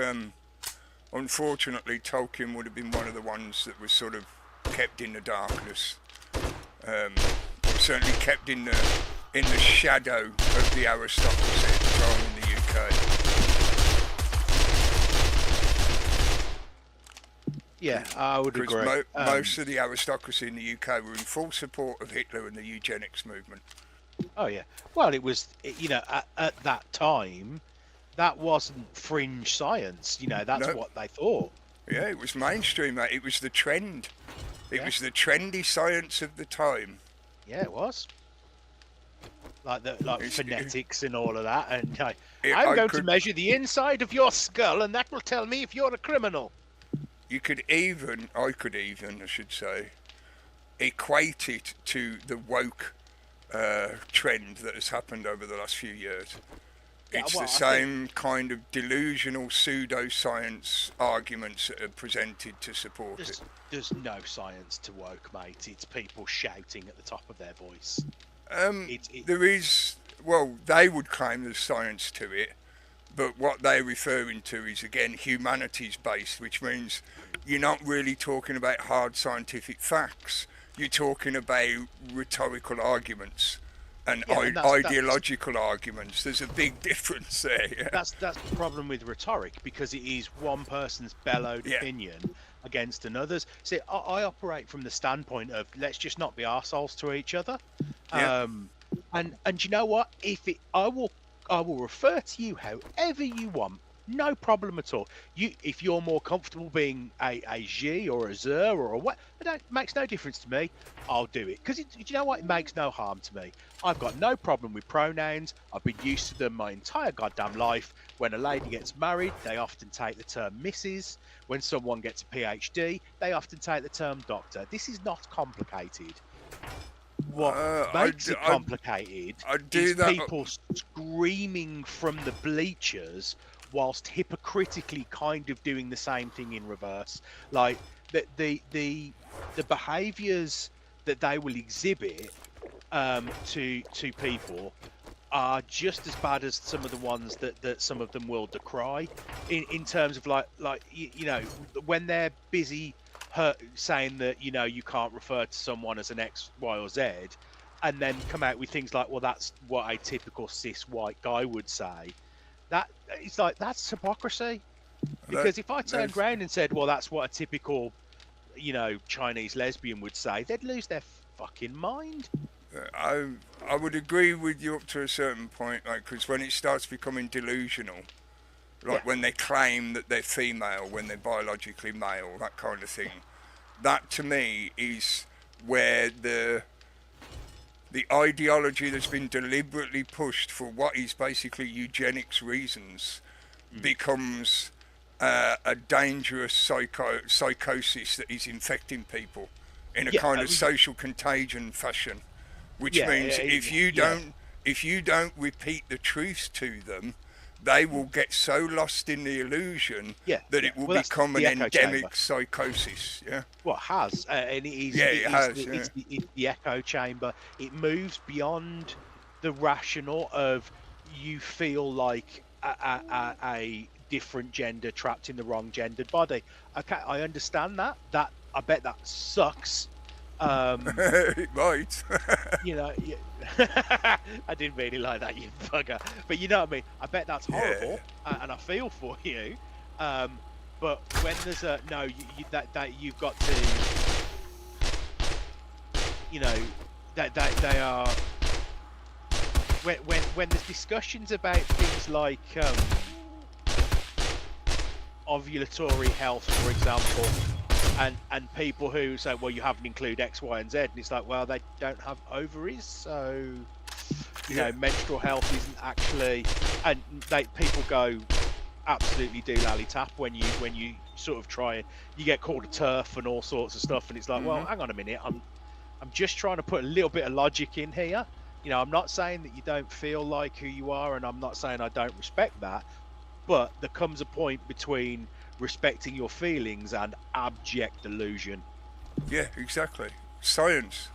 unfortunately Tolkien would have been one of the ones that was sort of kept in the darkness, or certainly kept in the shadow of the aristocracy at the time in the UK. Yeah, I would agree. Most of the aristocracy in the UK were in full support of Hitler and the eugenics movement. Oh yeah, well it was, you know, at that time, that wasn't fringe science. You know, that's what they thought. Yeah, it was mainstream, mate. It was the trend. It was the trendy science of the time. Yeah, it was. Like phonetics and all of that. And I'm going to measure the inside of your skull, and that will tell me if you're a criminal. I could even, I should say, equate it to the woke trend that has happened over the last few years. It's the same kind of delusional pseudoscience arguments that are presented to support it. There's no science to woke, mate. It's people shouting at the top of their voice. There is well, they would claim there's science to it, but what they're referring to is, again, humanities based, which means you're not really talking about hard scientific facts. You're talking about rhetorical arguments and ideological arguments. There's a big difference there. Yeah? That's the problem with rhetoric, because it is one person's bellowed opinion against another's. See, I operate from the standpoint of let's just not be arseholes to each other. Yeah. And you know what? I will refer to you however you want. No problem at all. If you're more comfortable being a G or a Zer or a what, it makes no difference to me. I'll do it, because you know what? It makes no harm to me. I've got no problem with pronouns. I've been used to them my entire goddamn life. When a lady gets married, they often take the term Mrs. When someone gets a PhD, they often take the term doctor. This is not complicated. What makes it complicated is people screaming from the bleachers whilst hypocritically kind of doing the same thing in reverse. Like the behaviours that they will exhibit to people are just as bad as some of the ones that some of them will decry in terms of like you know, when they're busy saying that, you know, you can't refer to someone as an X, Y, or Z, and then come out with things like, well, that's what a typical cis white guy would say. That it's like, that's hypocrisy. Because if I turned around and said, well, that's what a typical, you know, Chinese lesbian would say, they'd lose their fucking mind. I would agree with you up to a certain point, like, because when it starts becoming delusional, like when they claim that they're female when they're biologically male, that kind of thing, that to me is where the ideology that's been deliberately pushed for what is basically eugenics reasons becomes a dangerous psychosis that is infecting people in a kind of social contagion fashion, which means if you don't repeat the truth to them, they will get so lost in the illusion that it will become an endemic psychosis. Yeah. Well, it has, and it is. It's the echo chamber. It moves beyond the rational of you feel like a different gender trapped in the wrong gendered body. Okay, I understand that. That I bet that sucks. It might. You know, I didn't really like that, you bugger. But you know what I mean. I bet that's horrible, and I feel for you. But when there's a that you've got to, you know, that they are when there's discussions about things like ovulatory health, for example. And people who say, well, you haven't included X, Y, and Z, and it's like, well, they don't have ovaries, so you know, menstrual health isn't actually. And people go absolutely doolally tap when you sort of try and you get called a TERF and all sorts of stuff, and it's like, well, hang on a minute, I'm just trying to put a little bit of logic in here. You know, I'm not saying that you don't feel like who you are, and I'm not saying I don't respect that, but there comes a point between respecting your feelings and abject delusion. Yeah, exactly. Science.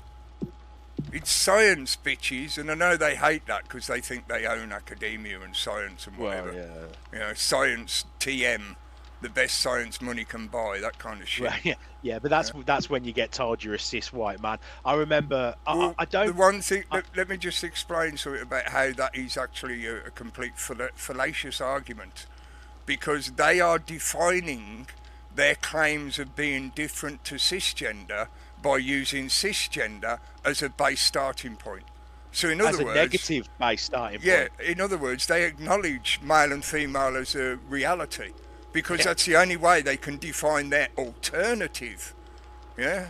It's science, bitches, and I know they hate that because they think they own academia and science and whatever. Well, you know, science, TM, the best science money can buy, that kind of shit. Well, yeah, but that's when you get told you're a cis white man. I remember. Well, I don't. The one thing. Let me just explain something about how that is actually a complete fallacious argument. Because they are defining their claims of being different to cisgender by using cisgender as a base starting point. So in other words, as a negative base starting point. Yeah, in other words, they acknowledge male and female as a reality because that's the only way they can define their alternative. Yeah.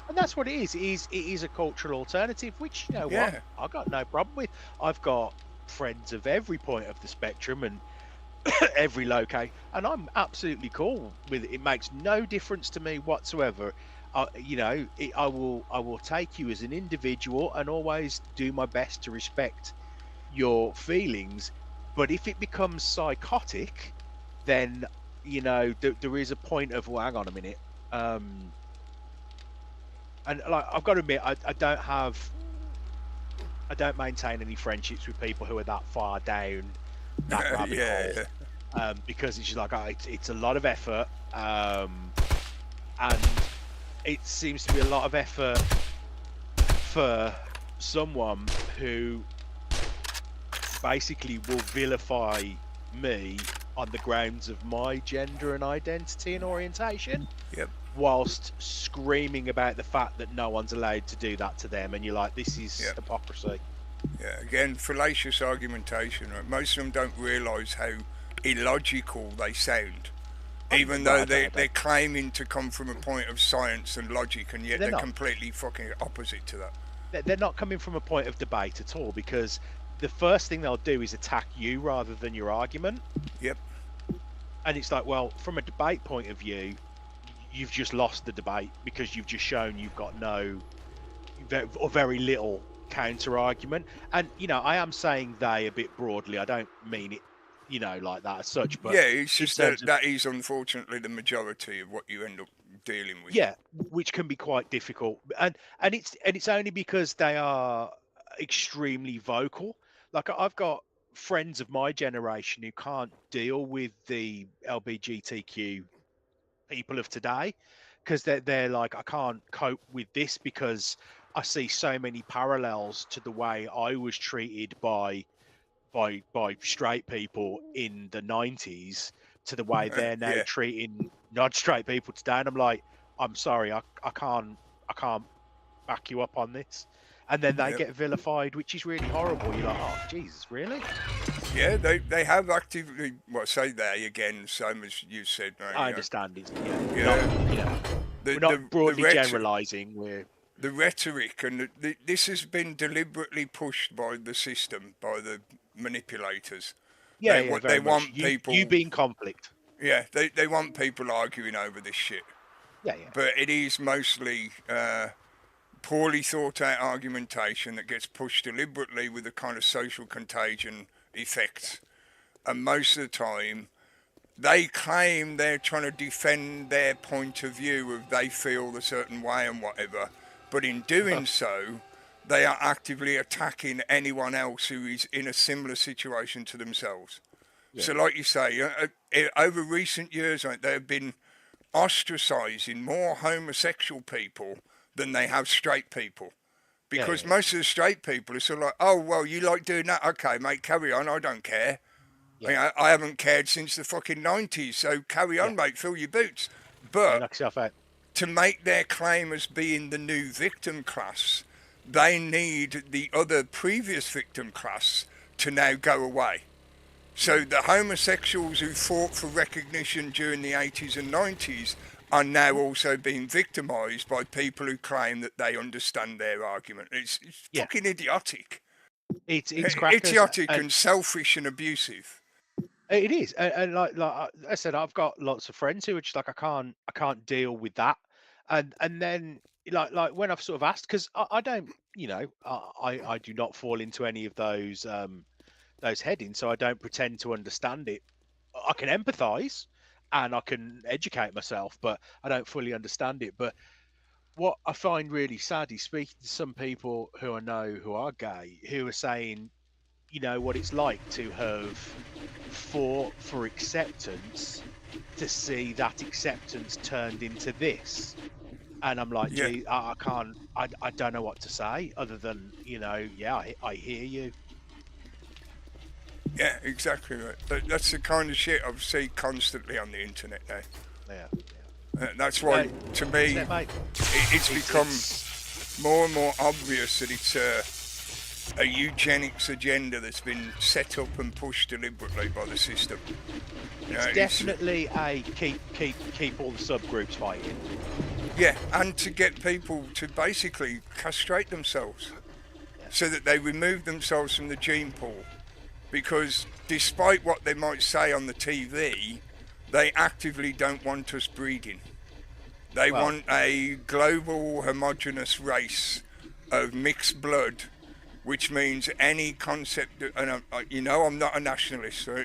And that's what it is. It is a cultural alternative, which, you know what, I've got no problem with. I've got friends of every point of the spectrum and every location, and I'm absolutely cool with it. It makes no difference to me whatsoever. You know, I will take you as an individual and always do my best to respect your feelings. But if it becomes psychotic, then, you know, there is a point of, well, hang on a minute. And like, I've got to admit, I don't have I don't maintain any friendships with people who are that far down that rabbit hole, because it's just like, it's a lot of effort, and it seems to be a lot of effort for someone who basically will vilify me on the grounds of my gender and identity and orientation. Yep. Whilst screaming about the fact that no one's allowed to do that to them, and you're like, this is hypocrisy. Yeah, again, fallacious argumentation. Right? Most of them don't realise how illogical they sound, even though they're claiming to come from a point of science and logic, and yet they're completely fucking opposite to that. They're not coming from a point of debate at all, because the first thing they'll do is attack you rather than your argument. Yep. And it's like, well, from a debate point of view, you've just lost the debate, because you've just shown you've got no or very little counter argument. And I am saying they a bit broadly. I don't mean it like that as such, but yeah, it's just that is unfortunately the majority of what you end up dealing with. Yeah, which can be quite difficult, and it's only because they are extremely vocal. Like, I've got friends of my generation who can't deal with the LGBTQ people of today, because they're like, I can't cope with this because I see so many parallels to the way I was treated by straight people in the 90s to the way they're now treating non-straight people today. And I'm like, I'm sorry, I can't back you up on this. And then they get vilified, which is really horrible. You're like, oh Jesus, really? Yeah, they have actively, say they again, same as you said. I understand it's we're not broadly generalising. The rhetoric, and this has been deliberately pushed by the system, by the manipulators. They want people. You being conflict. Yeah, they want people arguing over this shit. Yeah. But it is mostly poorly thought out argumentation that gets pushed deliberately with a kind of social contagion effect. And most of the time, they claim they're trying to defend their point of view of they feel a certain way and whatever. But in doing so, they are actively attacking anyone else who is in a similar situation to themselves. Yeah. So like you say, over recent years, they have been ostracising more homosexual people than they have straight people. Because most of the straight people are sort of like, oh, well, you like doing that? Okay, mate, carry on, I don't care. Yeah. I haven't cared since the fucking 90s, so carry on, mate, fill your boots. But knock yourself out. To make their claim as being the new victim class, they need the other previous victim class to now go away. So the homosexuals who fought for recognition during the 80s and 90s are now also being victimised by people who claim that they understand their argument. It's fucking idiotic. It's idiotic and selfish and abusive. It is, and like I said, I've got lots of friends who are just like, I can't deal with that, and then like when I've sort of asked, because I don't, I do not fall into any of those headings, so I don't pretend to understand it. I can empathise and I can educate myself, but I don't fully understand it. But what I find really sad is speaking to some people who I know who are gay, who are saying, what it's like to have fought for acceptance, to see that acceptance turned into this. And I'm like, gee, I don't know what to say other than, I hear you. Yeah, exactly right. That's the kind of shit I see constantly on the internet now. Yeah. That's why, to me, it's become more and more obvious that it's a eugenics agenda that's been set up and pushed deliberately by the system. It's definitely a keep all the subgroups fighting. Yeah, and to get people to basically castrate themselves so that they remove themselves from the gene pool. Because despite what they might say on the TV, they actively don't want us breeding. They want a global homogenous race of mixed blood, which means any concept of, and I'm not a nationalist, so,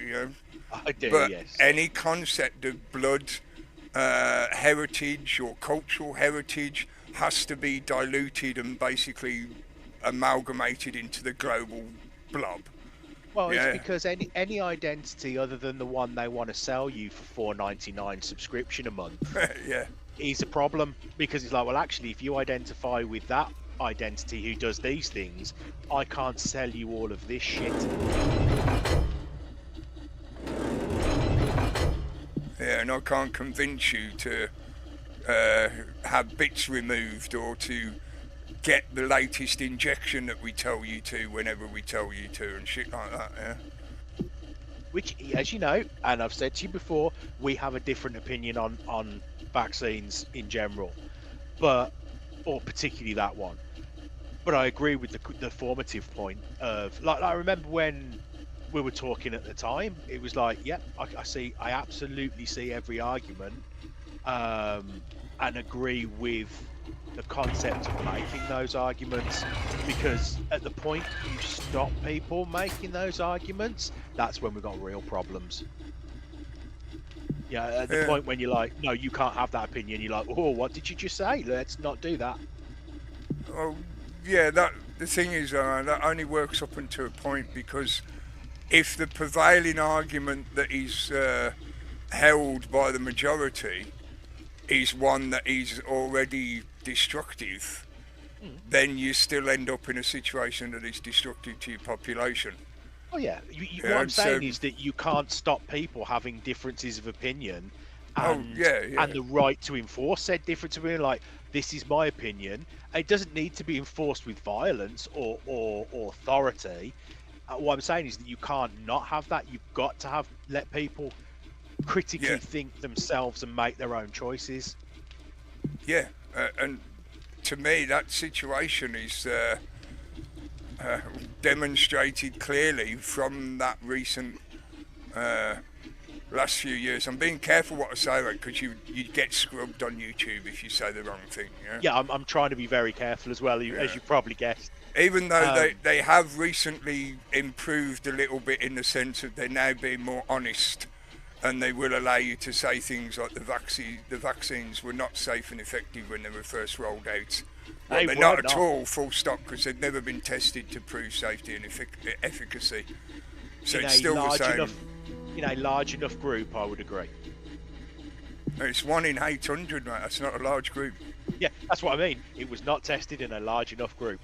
I do, but yes. Any concept of blood heritage or cultural heritage has to be diluted and basically amalgamated into the global blob. Well, it's because any identity other than the one they want to sell you for $4.99 subscription a month Yeah. is a problem, because it's like, well, actually, if you identify with that identity who does these things, I can't sell you all of this shit. Yeah, and I can't convince you to have bits removed or to get the latest injection that we tell you to whenever we tell you to and shit like that, yeah. Which, as you know, and I've said to you before, we have a different opinion on vaccines in general, or particularly that one. But I agree with the formative point of, like, I remember when we were talking at the time, it was like, yeah, I absolutely see every argument, and agree with the concept of making those arguments, because at the point you stop people making those arguments, that's when we've got real problems. Yeah, at the point when you're like, no, you can't have that opinion, you're like, oh, what did you just say? Let's not do that. Oh, yeah, the thing is, that only works up until a point, because if the prevailing argument that is held by the majority is one that is already destructive, then you still end up in a situation that is destructive to your population. Oh yeah, what I'm saying is that you can't stop people having differences of opinion, and the right to enforce said difference of opinion. Like, this is my opinion. It doesn't need to be enforced with violence or authority. What I'm saying is that you can't not have that. You've got to let people critically think themselves and make their own choices. Yeah, and to me that situation is demonstrated clearly from that recent last few years. I'm being careful what I say, right, because you'd get scrubbed on YouTube if you say the wrong thing. Yeah, I'm trying to be very careful as well, as you probably guessed. Even though they have recently improved a little bit in the sense that they're now being more honest, and they will allow you to say things like the vaccines were not safe and effective when they were first rolled out. Well, they're not at all, full stop, because they've never been tested to prove safety and efficacy. So it's still the same. In a large enough group, I would agree. It's 1 in 800, mate. That's not a large group. Yeah, that's what I mean. It was not tested in a large enough group.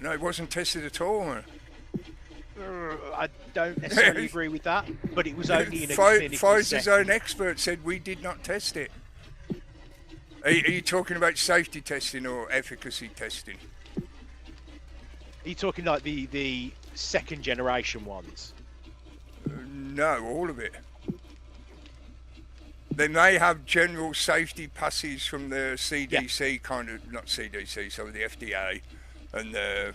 No, it wasn't tested at all, man. I don't necessarily agree with that, but it was only in a clinical Pfizer's setting. own expert said we did not test it. Are you talking about safety testing or efficacy testing? Are you talking like the second generation ones? No, all of it. They may have general safety passes from the CDC, not CDC, so the FDA and the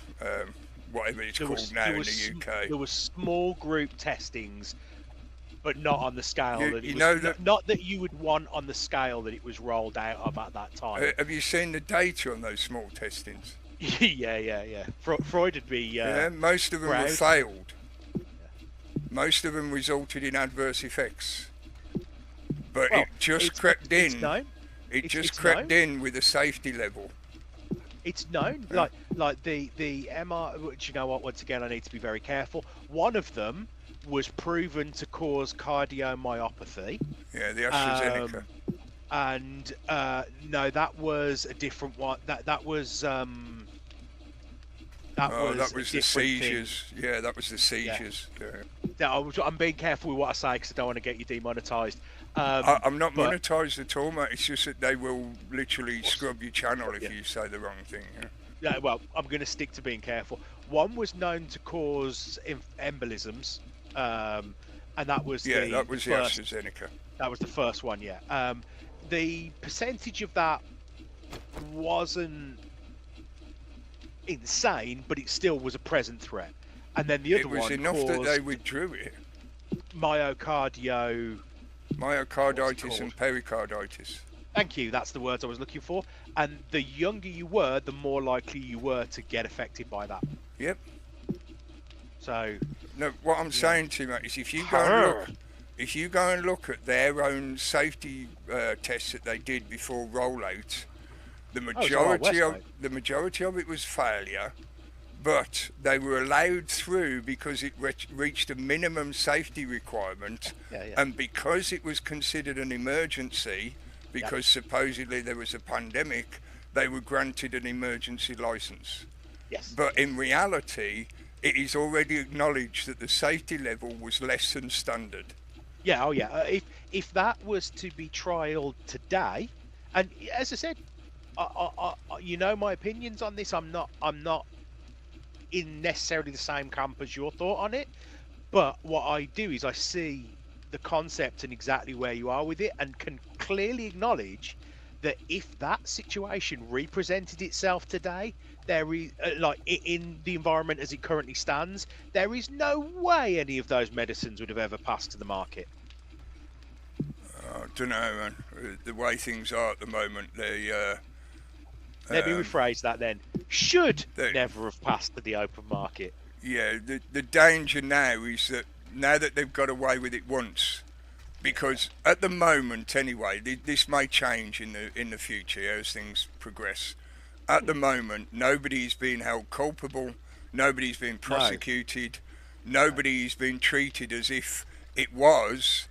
whatever it's called now in the UK. There were small group testings, but not on the scale not that you would want on the scale that it was rolled out of at that time. Have you seen the data on those small testings? yeah. Freud would be. Most of them proud. were failed. Most of them resulted in adverse effects. But it just crept in. It just crept in with a safety level. It's known, like the MR. Which, you know what? Once again, I need to be very careful. One of them was proven to cause cardiomyopathy. Yeah, the AstraZeneca. And no, that was a different one. That was the seizures. Thing. Yeah, that was the seizures. Yeah. I'm being careful with what I say because I don't want to get you demonetised. I'm not monetised at all, mate. It's just that they will literally scrub your channel if you say the wrong thing. Yeah, well, I'm going to stick to being careful. One was known to cause embolisms, and that was the first, AstraZeneca. That was the first one, yeah. The percentage of that wasn't insane, but it still was a present threat. And then the other one was enough that they withdrew it. Myocarditis and pericarditis. Thank you, that's the words I was looking for. And the younger you were, the more likely you were to get affected by that. Yep. So no, what I'm saying to you, mate, is if you go and look at their own safety tests that they did before rollout, the majority of it was failure, but they were allowed through because it reached a minimum safety requirement, and because it was considered an emergency, because supposedly there was a pandemic, they were granted an emergency license. Yes. But in reality, it is already acknowledged that the safety level was less than standard. Yeah, oh yeah. If that was to be trialed today, and as I said, you know my opinions on this. I'm not in necessarily the same camp as your thought on it, but what I do is I see the concept and exactly where you are with it, and can clearly acknowledge that if that situation represented itself today, there is like in the environment as it currently stands, there is no way any of those medicines would have ever passed to the market. I don't know, man. The way things are at the moment, let me rephrase that then. Should never have passed to the open market. Yeah, the danger now is that now that they've got away with it once, because at the moment anyway, this may change in the future as things progress. At the moment, nobody's being held culpable, nobody's being prosecuted, nobody's being treated as if it was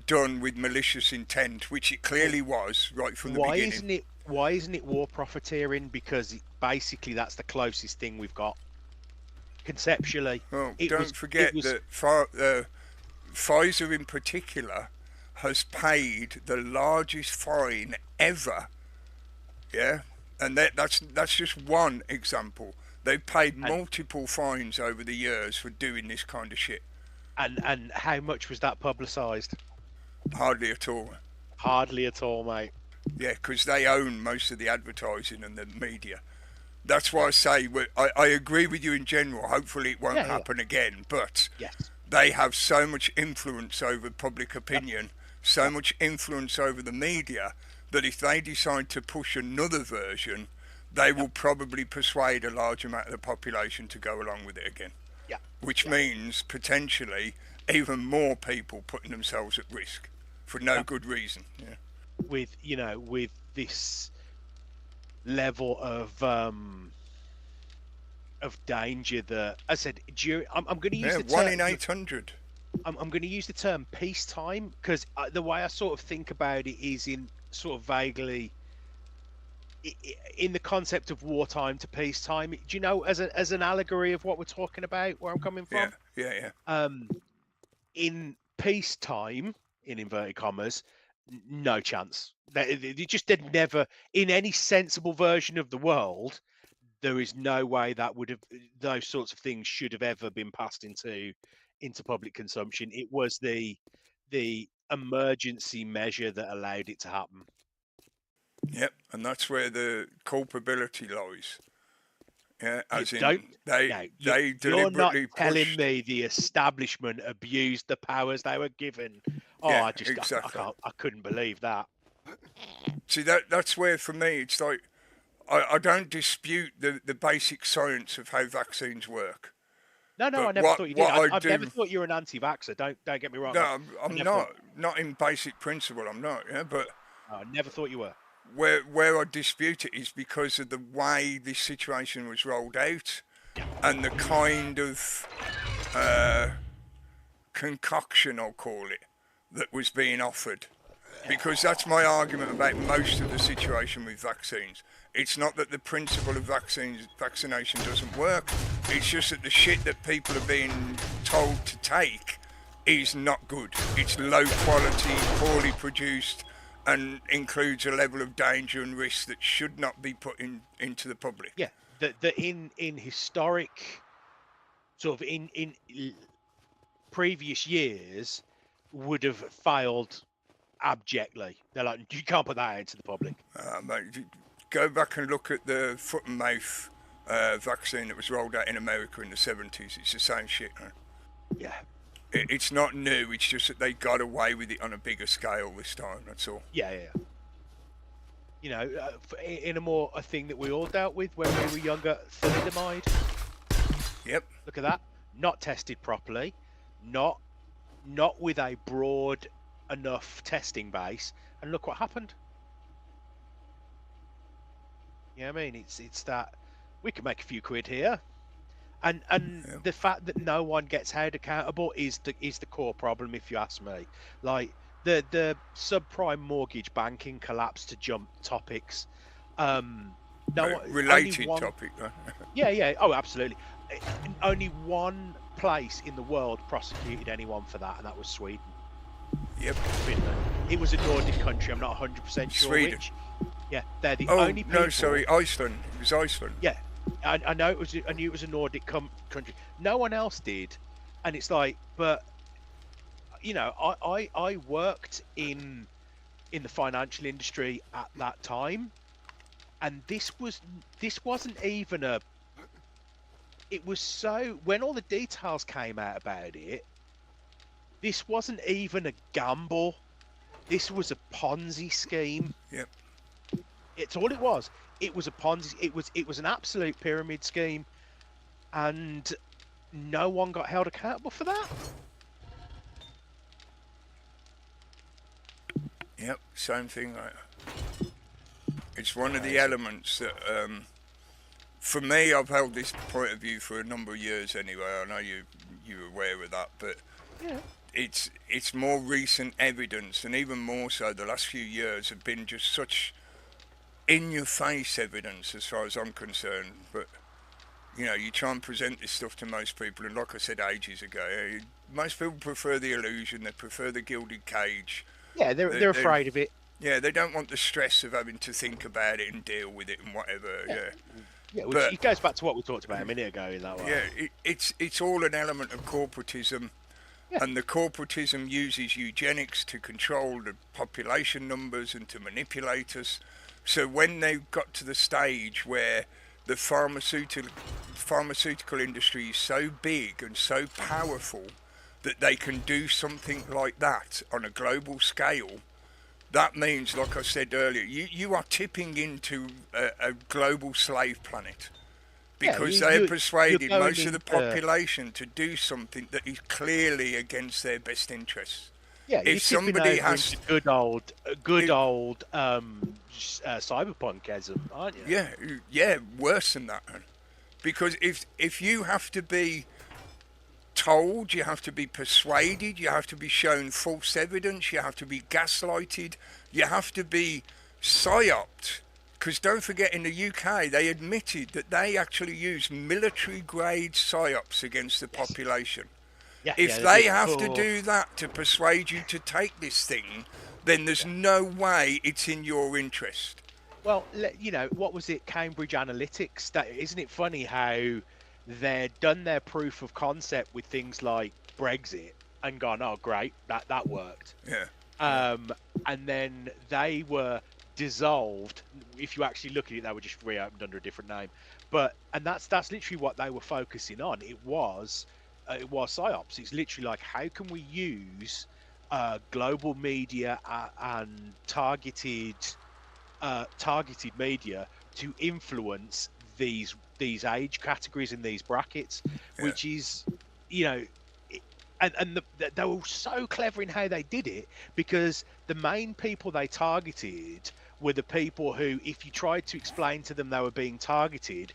done with malicious intent, which it clearly was right from the beginning. Why isn't it war profiteering? Because basically that's the closest thing we've got conceptually. Well, don't forget that Pfizer in particular has paid the largest fine ever. Yeah, and that's just one example. They've paid multiple fines over the years for doing this kind of shit. And how much was that publicised? Hardly at all. Hardly at all, mate. Yeah, because they own most of the advertising and the media. That's why I say I agree with you in general. Hopefully it won't happen again, but they have so much influence over public opinion, so much influence over the media, that if they decide to push another version, they will probably persuade a large amount of the population to go along with it again. Yeah. Which means potentially even more people putting themselves at risk for no good reason. Yeah. With this level of danger that I said I'm going to use the term 1 in 800. I'm going to use the term peacetime, because the way I sort of think about it is in sort of vaguely in the concept of wartime to peacetime. Do you know, as an allegory of what we're talking about, where I'm coming from? Yeah. In peacetime, in inverted commas, no chance. They'd never, in any sensible version of the world, there is no way that would have, those sorts of things should have ever been passed into public consumption. It was the emergency measure that allowed it to happen. Yep, and that's where the culpability lies. Yeah, as you in they deliberately you're not telling pushed... me the establishment abused the powers they were given. Oh, yeah, I couldn't believe that. See, that's where for me it's like I don't dispute the basic science of how vaccines work. No, I never thought you did. I've never thought you were an anti-vaxxer. Don't get me wrong. No, I'm not in basic principle. I'm not. Yeah, but I never thought you were. Where I dispute it is because of the way this situation was rolled out, and the kind of concoction, I'll call it, that was being offered. Because that's my argument about most of the situation with vaccines. It's not that the principle of vaccination doesn't work. It's just that the shit that people are being told to take is not good. It's low quality, poorly produced, and includes a level of danger and risk that should not be put into the public. Yeah, that in historic, sort of in previous years, would have failed abjectly. They're like, you can't put that out into the public. Mate, go back and look at the foot and mouth vaccine that was rolled out in America in the 70s. It's the same shit, man. Yeah. It's not new, it's just that they got away with it on a bigger scale this time, that's all. Yeah. You know, in a thing that we all dealt with when we were younger, thalidomide. Yep. Look at that. Not tested properly. Not with a broad enough testing base. And look what happened. You know what I mean? It's that we can make a few quid here. And the fact that no one gets held accountable is the core problem, if you ask me. Like the subprime mortgage banking collapse, to jump topics. Related topic, though. Yeah. Oh, absolutely. Only one place in the world prosecuted anyone for that, and that was Sweden. Yep. Finland. It was a Nordic country. I'm not 100% sure Sweden. which. Yeah, they're the only people. No, sorry, Iceland. It was Iceland. Yeah, I know it was. I knew it was a Nordic country. No one else did, and it's like, but you know, I worked in the financial industry at that time, and this wasn't even a. It was so when all the details came out about it. This wasn't even a gamble. This was a Ponzi scheme. Yep. It's all it was. It was a Ponzi. It was an absolute pyramid scheme, and no one got held accountable for that. Yep, same thing. It's one of the elements that, for me, I've held this point of view for a number of years anyway. I know you're aware of that, but Yeah. It's more recent evidence, and even more so the last few years have been just such in-your-face evidence as far as I'm concerned. But you know, you try and present this stuff to most people, and like I said ages ago, most people prefer the illusion. They prefer the gilded cage. Yeah, they're afraid of it. Yeah, they don't want the stress of having to think about it and deal with it and whatever. Yeah, which it goes back to what we talked about a minute ago in that way. Yeah, it's all an element of corporatism. Yeah. And the corporatism uses eugenics to control the population numbers and to manipulate us. So when they've got to the stage where the pharmaceutical industry is so big and so powerful that they can do something like that on a global scale, that means, like I said earlier, you are tipping into a global slave planet. Because they're persuaded most of the population to do something that is clearly against their best interests. Yeah, if somebody has good old cyberpunkism, aren't you? Yeah, worse than that. Because if you have to be told, you have to be persuaded, you have to be shown false evidence, you have to be gaslighted, you have to be psyoped. Because don't forget, in the UK, they admitted that they actually use military-grade psyops against the population. If they have to do that to persuade you to take this thing, then there's no way it's in your interest. Well, you know, what was it, Cambridge Analytics? Isn't it funny how they'd done their proof of concept with things like Brexit and gone, oh, great, that worked. Yeah. And then they were dissolved. If you actually look at it, they were just reopened under a different name. And that's literally what they were focusing on. It was psyops. It's literally like, how can we use global media and targeted media to influence these age categories in these brackets, which is, you know, and they were so clever in how they did it, because the main people they targeted were the people who, if you tried to explain to them they were being targeted,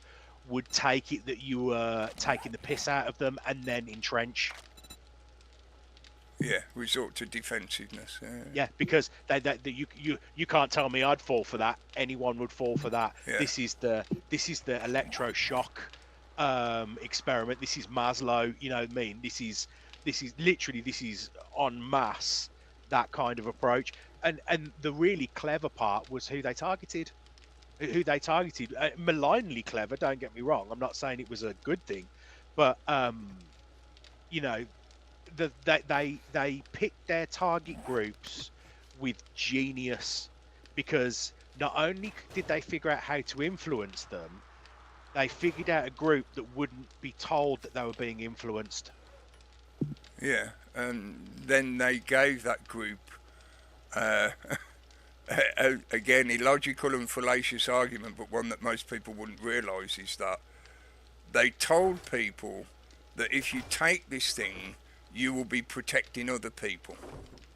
would take it that you were taking the piss out of them and then entrench. Yeah, resort to defensiveness. Yeah, because you can't tell me I'd fall for that. Anyone would fall for that. Yeah. This is the electroshock experiment. This is Maslow. You know what I mean? This is literally en masse, that kind of approach. And the really clever part was who they targeted. Malignly clever, don't get me wrong. I'm not saying it was a good thing, but you know, they picked their target groups with genius, because not only did they figure out how to influence them, they figured out a group that wouldn't be told that they were being influenced. Yeah, and then they gave that group again, illogical and fallacious argument, but one that most people wouldn't realise, is that they told people that if you take this thing, you will be protecting other people.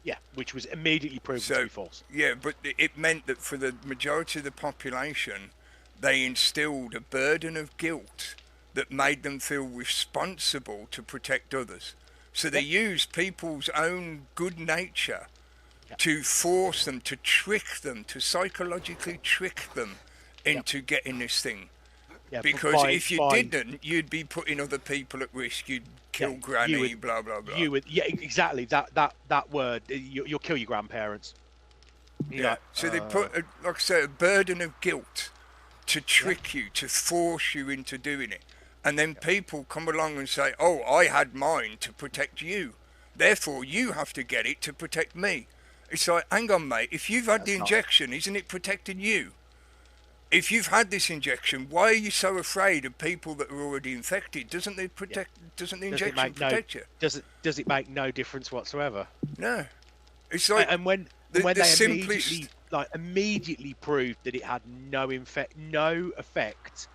Yeah, which was immediately proven to be false. Yeah, but it meant that for the majority of the population, they instilled a burden of guilt that made them feel responsible to protect others. So they used people's own good nature to force them, to trick them, to psychologically trick them into getting this thing. Because if you didn't, you'd be putting other people at risk. You'd kill granny, blah blah blah. You would, exactly. That word. You'll kill your grandparents. So they put, like I said, a burden of guilt to trick you, to force you into doing it. And then people come along and say, "Oh, I had mine to protect you. Therefore, you have to get it to protect me." It's like, hang on, mate. If you've had the injection, isn't it protecting you? If you've had this injection, why are you so afraid of people that are already infected? Doesn't the injection protect you? Does it make no difference whatsoever? No. It's like, and when they immediately proved that it had no effect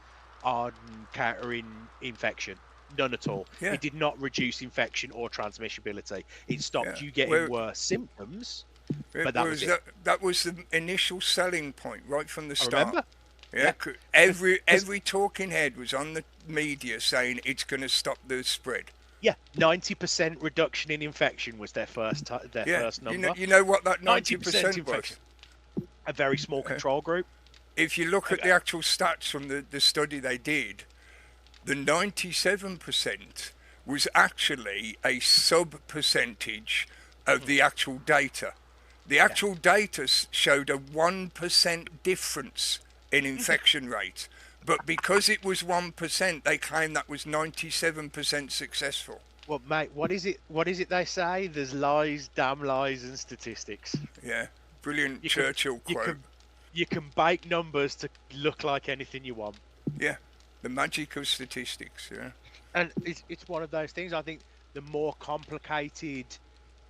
on countering infection, none at all. It did not reduce infection or transmissibility. It stopped you getting worse symptoms. But that was the initial selling point right from the start. Every talking head was on the media saying it's going to stop the spread. 90% reduction in infection was their first number. You know what that 90% was? A very small control group. If you look at the actual stats from the study they did, the 97% was actually a sub-percentage of the actual data. The actual data showed a 1% difference in infection rate. But because it was 1%, they claim that was 97% successful. Well, mate, what is it they say? There's lies, damn lies, and statistics. Yeah, brilliant Churchill quote. You can bake numbers to look like anything you want. Yeah, the magic of statistics, And it's one of those things, I think the more complicated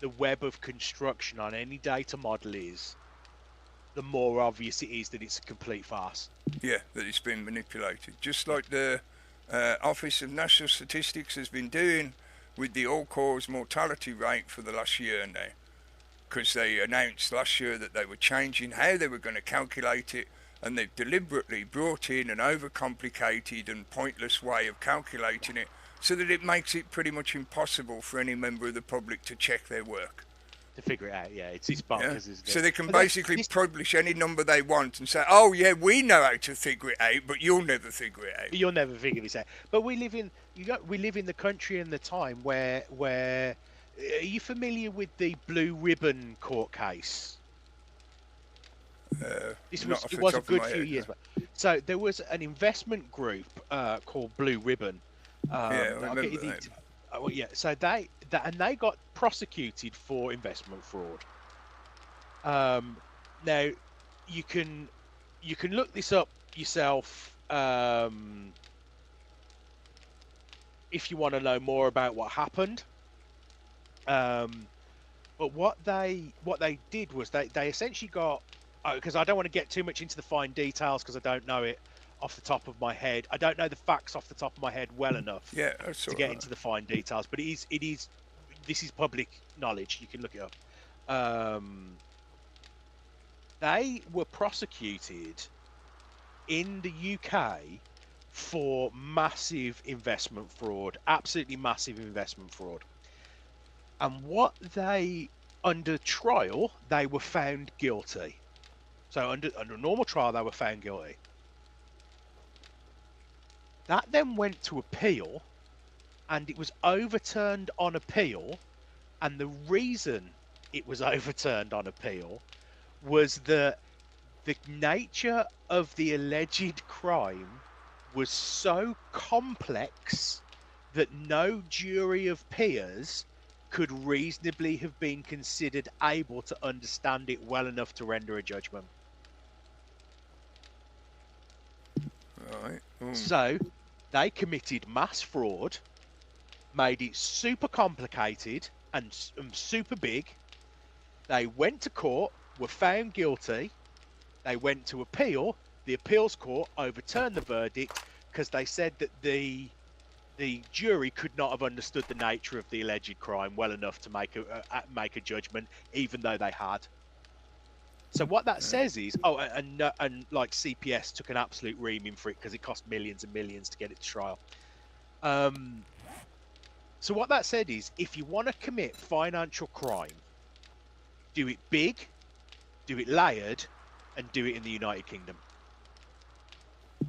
the web of construction on any data model is, the more obvious it is that it's a complete farce. Yeah, that it's been manipulated. Just like the Office of National Statistics has been doing with the all-cause mortality rate for the last year now. Because they announced last year that they were changing how they were going to calculate it, and they've deliberately brought in an overcomplicated and pointless way of calculating it so that it makes it pretty much impossible for any member of the public to check their work. To figure it out, it's bonkers, isn't it? So they can basically publish any number they want and say, "Oh yeah, we know how to figure it out, but you'll never figure it out." You'll never figure this out. But we live in the country and the time where are you familiar with the Blue Ribbon court case? It was a good few years back. So there was an investment group called Blue Ribbon. I remember that. So they got prosecuted for investment fraud. Now you can look this up yourself if you want to know more about what happened. But what they did was they essentially got, because I don't want to get too much into the fine details because I don't know it off the top of my head. I don't know the facts off the top of my head well enough to get into the fine details. But this is public knowledge. You can look it up. They were prosecuted in the UK for massive investment fraud, absolutely massive investment fraud. And under trial, they were found guilty. So under normal trial, they were found guilty. That then went to appeal, and it was overturned on appeal. And the reason it was overturned on appeal was that the nature of the alleged crime was so complex that no jury of peers could reasonably have been considered able to understand it well enough to render a judgment. Right. So they committed mass fraud, made it super complicated and super big. They went to court, were found guilty. They went to appeal. The appeals court overturned the verdict because they said that the jury could not have understood the nature of the alleged crime well enough to make a judgment, even though they had. So what that says is, and like CPS took an absolute reaming for it because it cost millions and millions to get it to trial. So what that said is, if you want to commit financial crime, do it big, do it layered, and do it in the United Kingdom.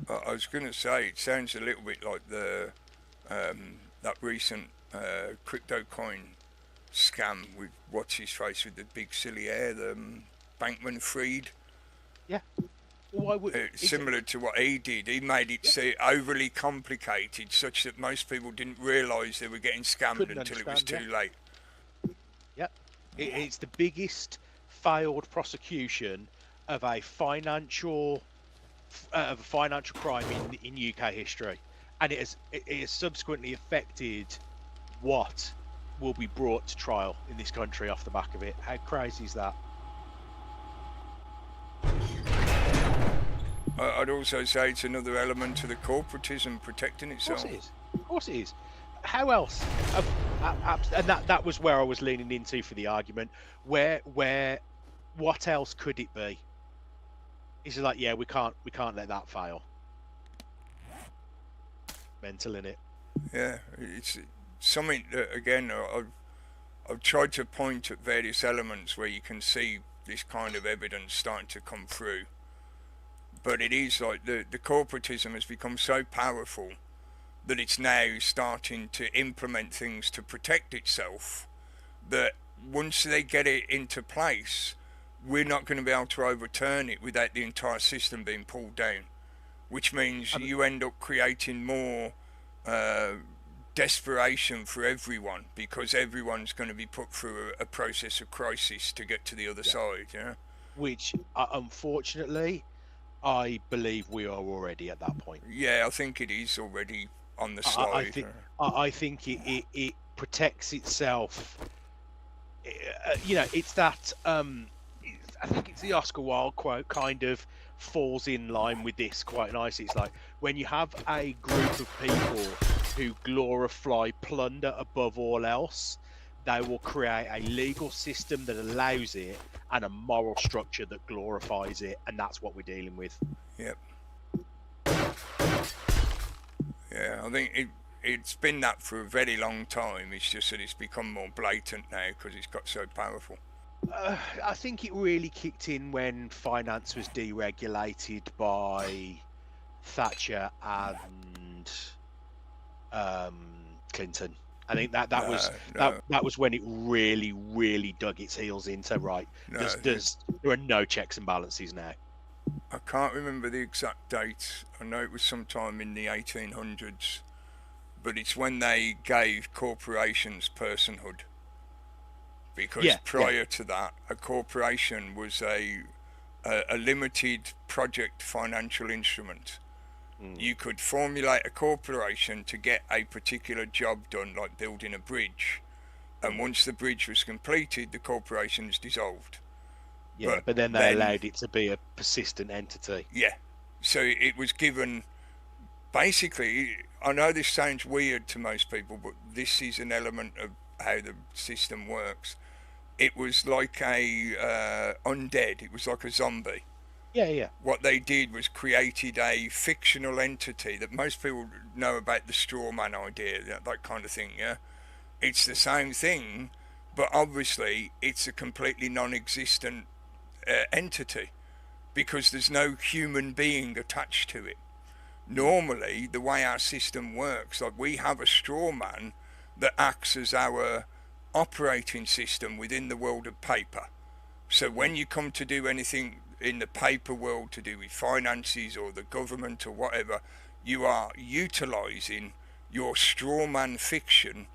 I was going to say, it sounds a little bit like the that recent crypto coin scam with what's his face with the big silly hair, the Bankman-Fried. Yeah. Why would similar to what he did? He made it so overly complicated, such that most people didn't realise they were getting scammed until it was too late. Yeah, it's the biggest failed prosecution of a financial crime in UK history, and it has subsequently affected what will be brought to trial in this country off the back of it. How crazy is that? I'd also say it's another element to the corporatism protecting itself. Of course it is. How else? And that was where I was leaning into for the argument. What else could it be? It's like, yeah, we can't let that fail. Mental, innit? Yeah, it's something that, again, I've tried to point at various elements where you can see this kind of evidence starting to come through. But it is like the corporatism has become so powerful that it's now starting to implement things to protect itself, that once they get it into place, we're not going to be able to overturn it without the entire system being pulled down, which means you end up creating more desperation for everyone, because everyone's going to be put through a process of crisis to get to the other side. Yeah. Which, unfortunately, I believe we are already at that point. Yeah, I think it is already on the slide. I think it protects itself. It's that. I think it's the Oscar Wilde quote, kind of falls in line with this quite nicely. It's like, when you have a group of people who glorify plunder above all else, they will create a legal system that allows it and a moral structure that glorifies it, and that's what we're dealing with. Yep. Yeah, I think it's been that for a very long time. It's just that it's become more blatant now because it's got so powerful. I think it really kicked in when finance was deregulated by Thatcher and Clinton. I think that was when it really dug its heels into there are no checks and balances now. I can't remember the exact date. I know it was sometime in the 1800s, but it's when they gave corporations personhood. Because prior to that, a corporation was a limited project financial instrument. You could formulate a corporation to get a particular job done, like building a bridge, and once the bridge was completed, the corporation was dissolved. Yeah, but then they allowed it to be a persistent entity. Yeah, so it was given, basically, I know this sounds weird to most people, but this is an element of how the system works. It was like a undead, it was like a zombie. Yeah. What they did was created a fictional entity that most people know about, the straw man idea, that kind of thing, yeah? It's the same thing, but obviously it's a completely non-existent entity, because there's no human being attached to it. Normally, the way our system works, like, we have a straw man that acts as our operating system within the world of paper. So when you come to do anything in the paper world to do with finances or the government or whatever, you are utilising your straw man fiction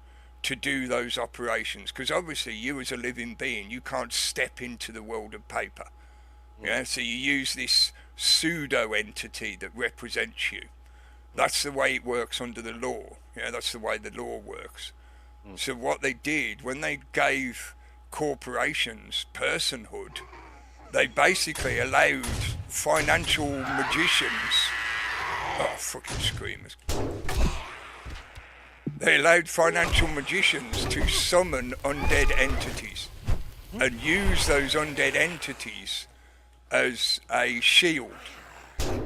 to do those operations, because obviously you as a living being, you can't step into the world of paper. Yeah, so you use this pseudo entity that represents you. That's the way it works under the law. Yeah, that's the way the law works. So what they did when they gave corporations personhood, they basically allowed financial magicians, fucking screamers. They allowed financial magicians to summon undead entities and use those undead entities as a shield.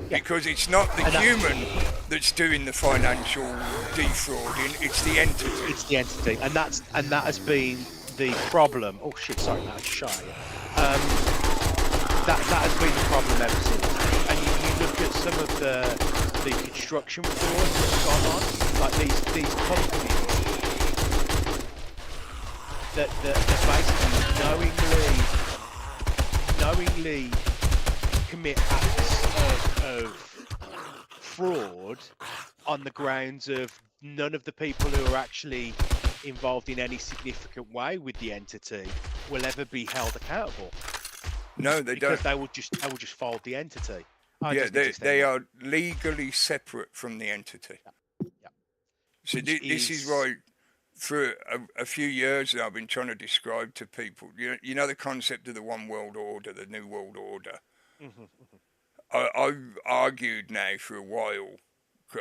because it's not the human that's doing the financial defrauding, it's the entity. It's the entity, and that has been the problem. Oh shit! Sorry, man, shy. That has been the problem ever since. And you look at some of the construction fraud that's gone on, like these companies that basically knowingly commit acts of fraud on the grounds of none of the people who are actually involved in any significant way with the entity will ever be held accountable. No, they don't. Because they will just fold the entity. They are legally separate from the entity. Yeah. So this is why, for a few years now, I've been trying to describe to people, you know the concept of the one world order, the new world order. I've argued now for a while,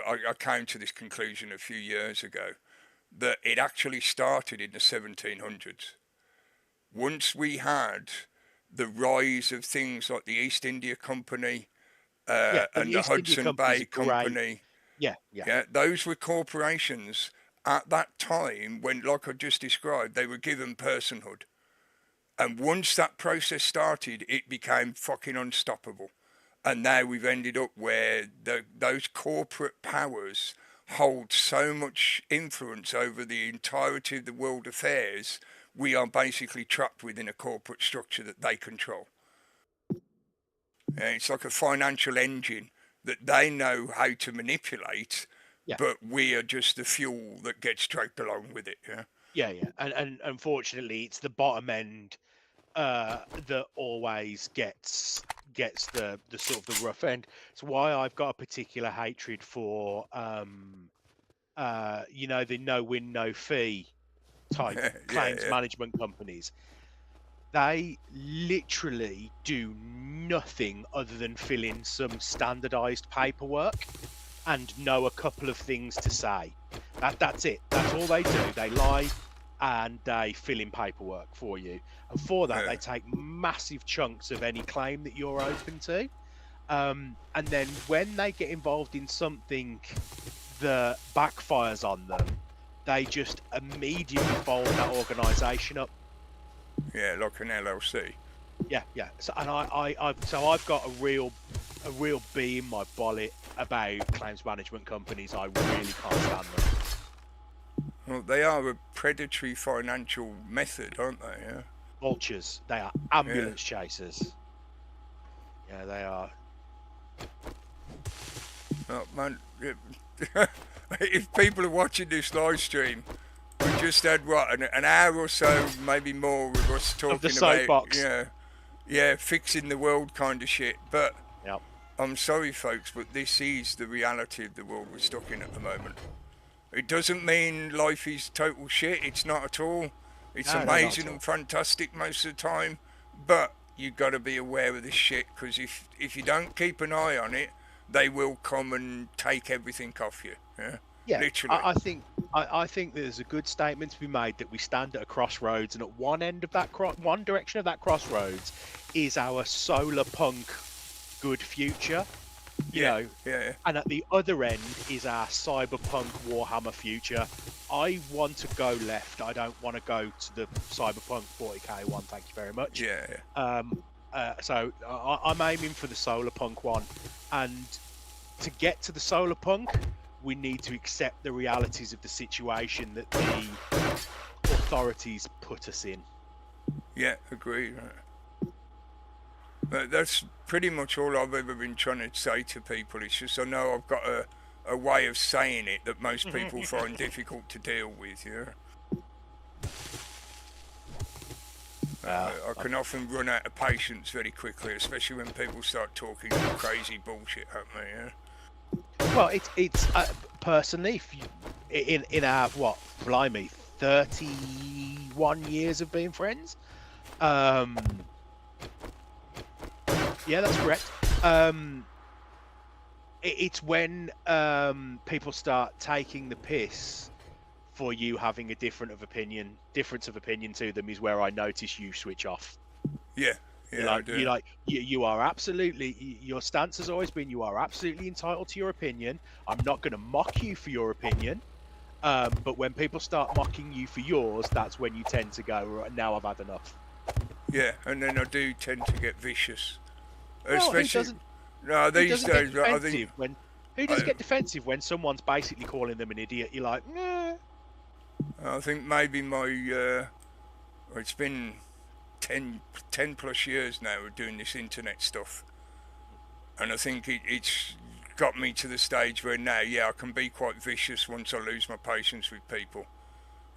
I came to this conclusion a few years ago, that it actually started in the 1700s. Once we had the rise of things like the East India Company and the Hudson Bay Company. Yeah. Those were corporations at that time when, like I just described, they were given personhood. And once that process started, it became fucking unstoppable. And now we've ended up where those corporate powers hold so much influence over the entirety of the world affairs, we are basically trapped within a corporate structure that they control. It's like a financial engine that they know how to manipulate, but we are just the fuel that gets dragged along with it. Yeah. And unfortunately, it's the bottom end that always gets the sort of the rough end. It's why I've got a particular hatred for the no win no fee type claims management companies. They literally do nothing other than fill in some standardized paperwork and know a couple of things to say. That's it. That's all they do. They lie and they fill in paperwork for you. And for that, they take massive chunks of any claim that you're open to. And then when they get involved in something that backfires on them, they just immediately fold that organisation up. Yeah, like an LLC. Yeah. So I've got a real bee in my bonnet about claims management companies. I really can't stand them. Well, they are a predatory financial method, aren't they? Yeah. Vultures. They are ambulance chasers. Yeah, they are. Oh man, if people are watching this live stream, we just had an hour or so, maybe more, of us talking about fixing the world kind of shit. But I'm sorry, folks, but this is the reality of the world we're stuck in at the moment. It doesn't mean life is total shit. It's not at all. It's amazing and fantastic most of the time. But you've got to be aware of this shit, because if you don't keep an eye on it, they will come and take everything off you. Yeah, literally. I think there's a good statement to be made that we stand at a crossroads, and at one end of that one direction of that crossroads is our solar punk good future. You know, and at the other end is our cyberpunk Warhammer future. I want to go left. I don't want to go to the cyberpunk 40k one. Thank you very much. So I'm aiming for the solar punk one, and to get to the solar punk, we need to accept the realities of the situation that the authorities put us in. Yeah, agree. But that's pretty much all I've ever been trying to say to people. It's just I know I've got a way of saying it that most people find difficult to deal with. I can often run out of patience very quickly, especially when people start talking crazy bullshit at me. Well, it's personally, if you, in our 31 years of being friends. Yeah, that's correct. It's when people start taking the piss for you having a difference of opinion to them is where I notice you switch off. Yeah, Yeah, I do. You are absolutely, your stance has always been, you are absolutely entitled to your opinion. I'm not going to mock you for your opinion. But when people start mocking you for yours, that's when you tend to go, right, now I've had enough. Yeah, and then I do tend to get vicious. Well, Especially, no, these days, I think... Who doesn't get defensive when someone's basically calling them an idiot? You're like, nah. I think maybe it's been 10 plus years now of doing this internet stuff. And I think it's got me to the stage where now, I can be quite vicious once I lose my patience with people.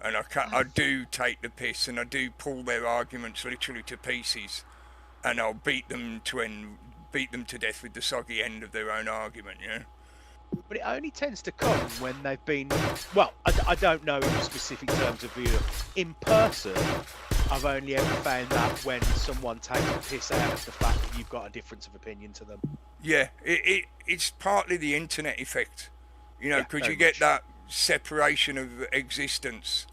And I do take the piss, and I do pull their arguments literally to pieces. And I'll beat them to death with the soggy end of their own argument, But it only tends to come when they've been, well, I don't know in specific terms of view. In person, I've only ever found that when someone takes the piss out of the fact that you've got a difference of opinion to them. Yeah, it's partly the internet effect, because you get that separation of existence.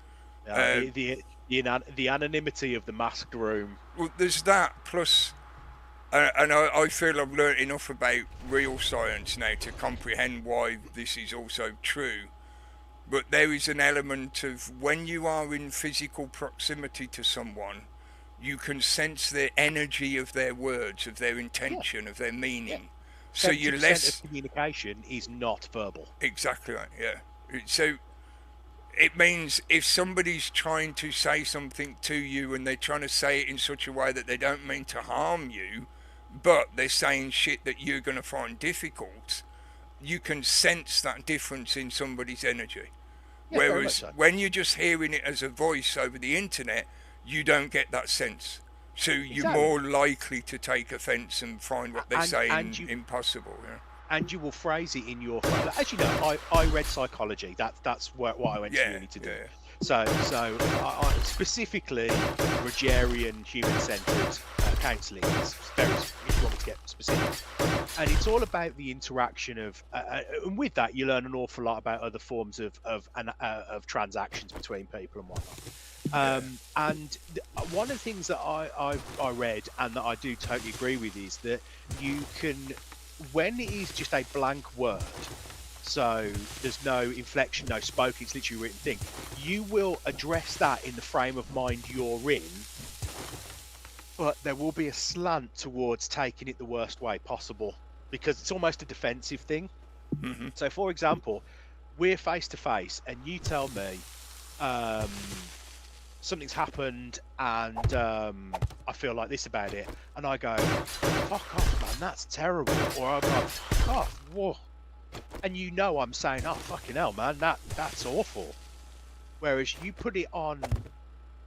The anonymity of the masked room. Well, there's that, plus... and I feel I've learnt enough about real science now to comprehend why this is also true. But there is an element of when you are in physical proximity to someone, you can sense the energy of their words, of their intention, of their meaning. Yeah. So you're less... of communication is not verbal. Exactly right, yeah. So it means if somebody's trying to say something to you and they're trying to say it in such a way that they don't mean to harm you, but they're saying shit that you're going to find difficult, you can sense that difference in somebody's energy. Yeah, whereas when you're just hearing it as a voice over the internet, you don't get that sense. So you're more likely to take offence and find what they're saying impossible. Yeah. And you will phrase it in your... As you know, I read psychology. That's what I went to uni to do. Yeah. So I specifically Rogerian human-centered counselling is very, if you want me to get specific, and it's all about the interaction of, and with that you learn an awful lot about other forms of transactions between people and whatnot. And one of the things that I read and that I do totally agree with is that you can, when it is just a blank word, so there's no inflection, no spoken, it's literally a written thing, you will address that in the frame of mind you're in, but there will be a slant towards taking it the worst way possible because it's almost a defensive thing. Mm-hmm. So for example, we're face to face and you tell me something's happened and I feel like this about it, and I go, fuck off man, that's terrible, or I go, fuck off, whoa. And you know I'm saying, oh fucking hell man, that's awful. Whereas you put it on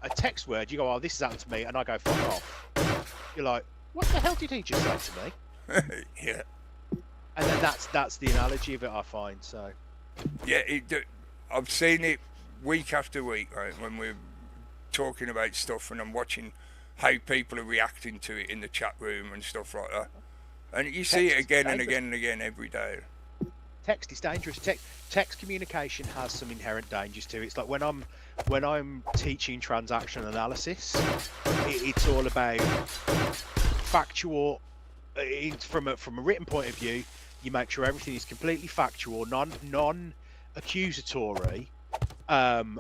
a text word, you go, oh this has happened to me, and I go, fuck off. You're like, what the hell did he just say to me? Yeah. And then that's the analogy of it, I find. So yeah, I've seen it week after week, right, when we're talking about stuff and I'm watching how people are reacting to it in the chat room and stuff like that, and you see it again and again and again every day. Text is dangerous. Text communication has some inherent dangers to it. It's like when I'm teaching transaction analysis, it's all about factual. From a written point of view, you make sure everything is completely factual, non-accusatory, and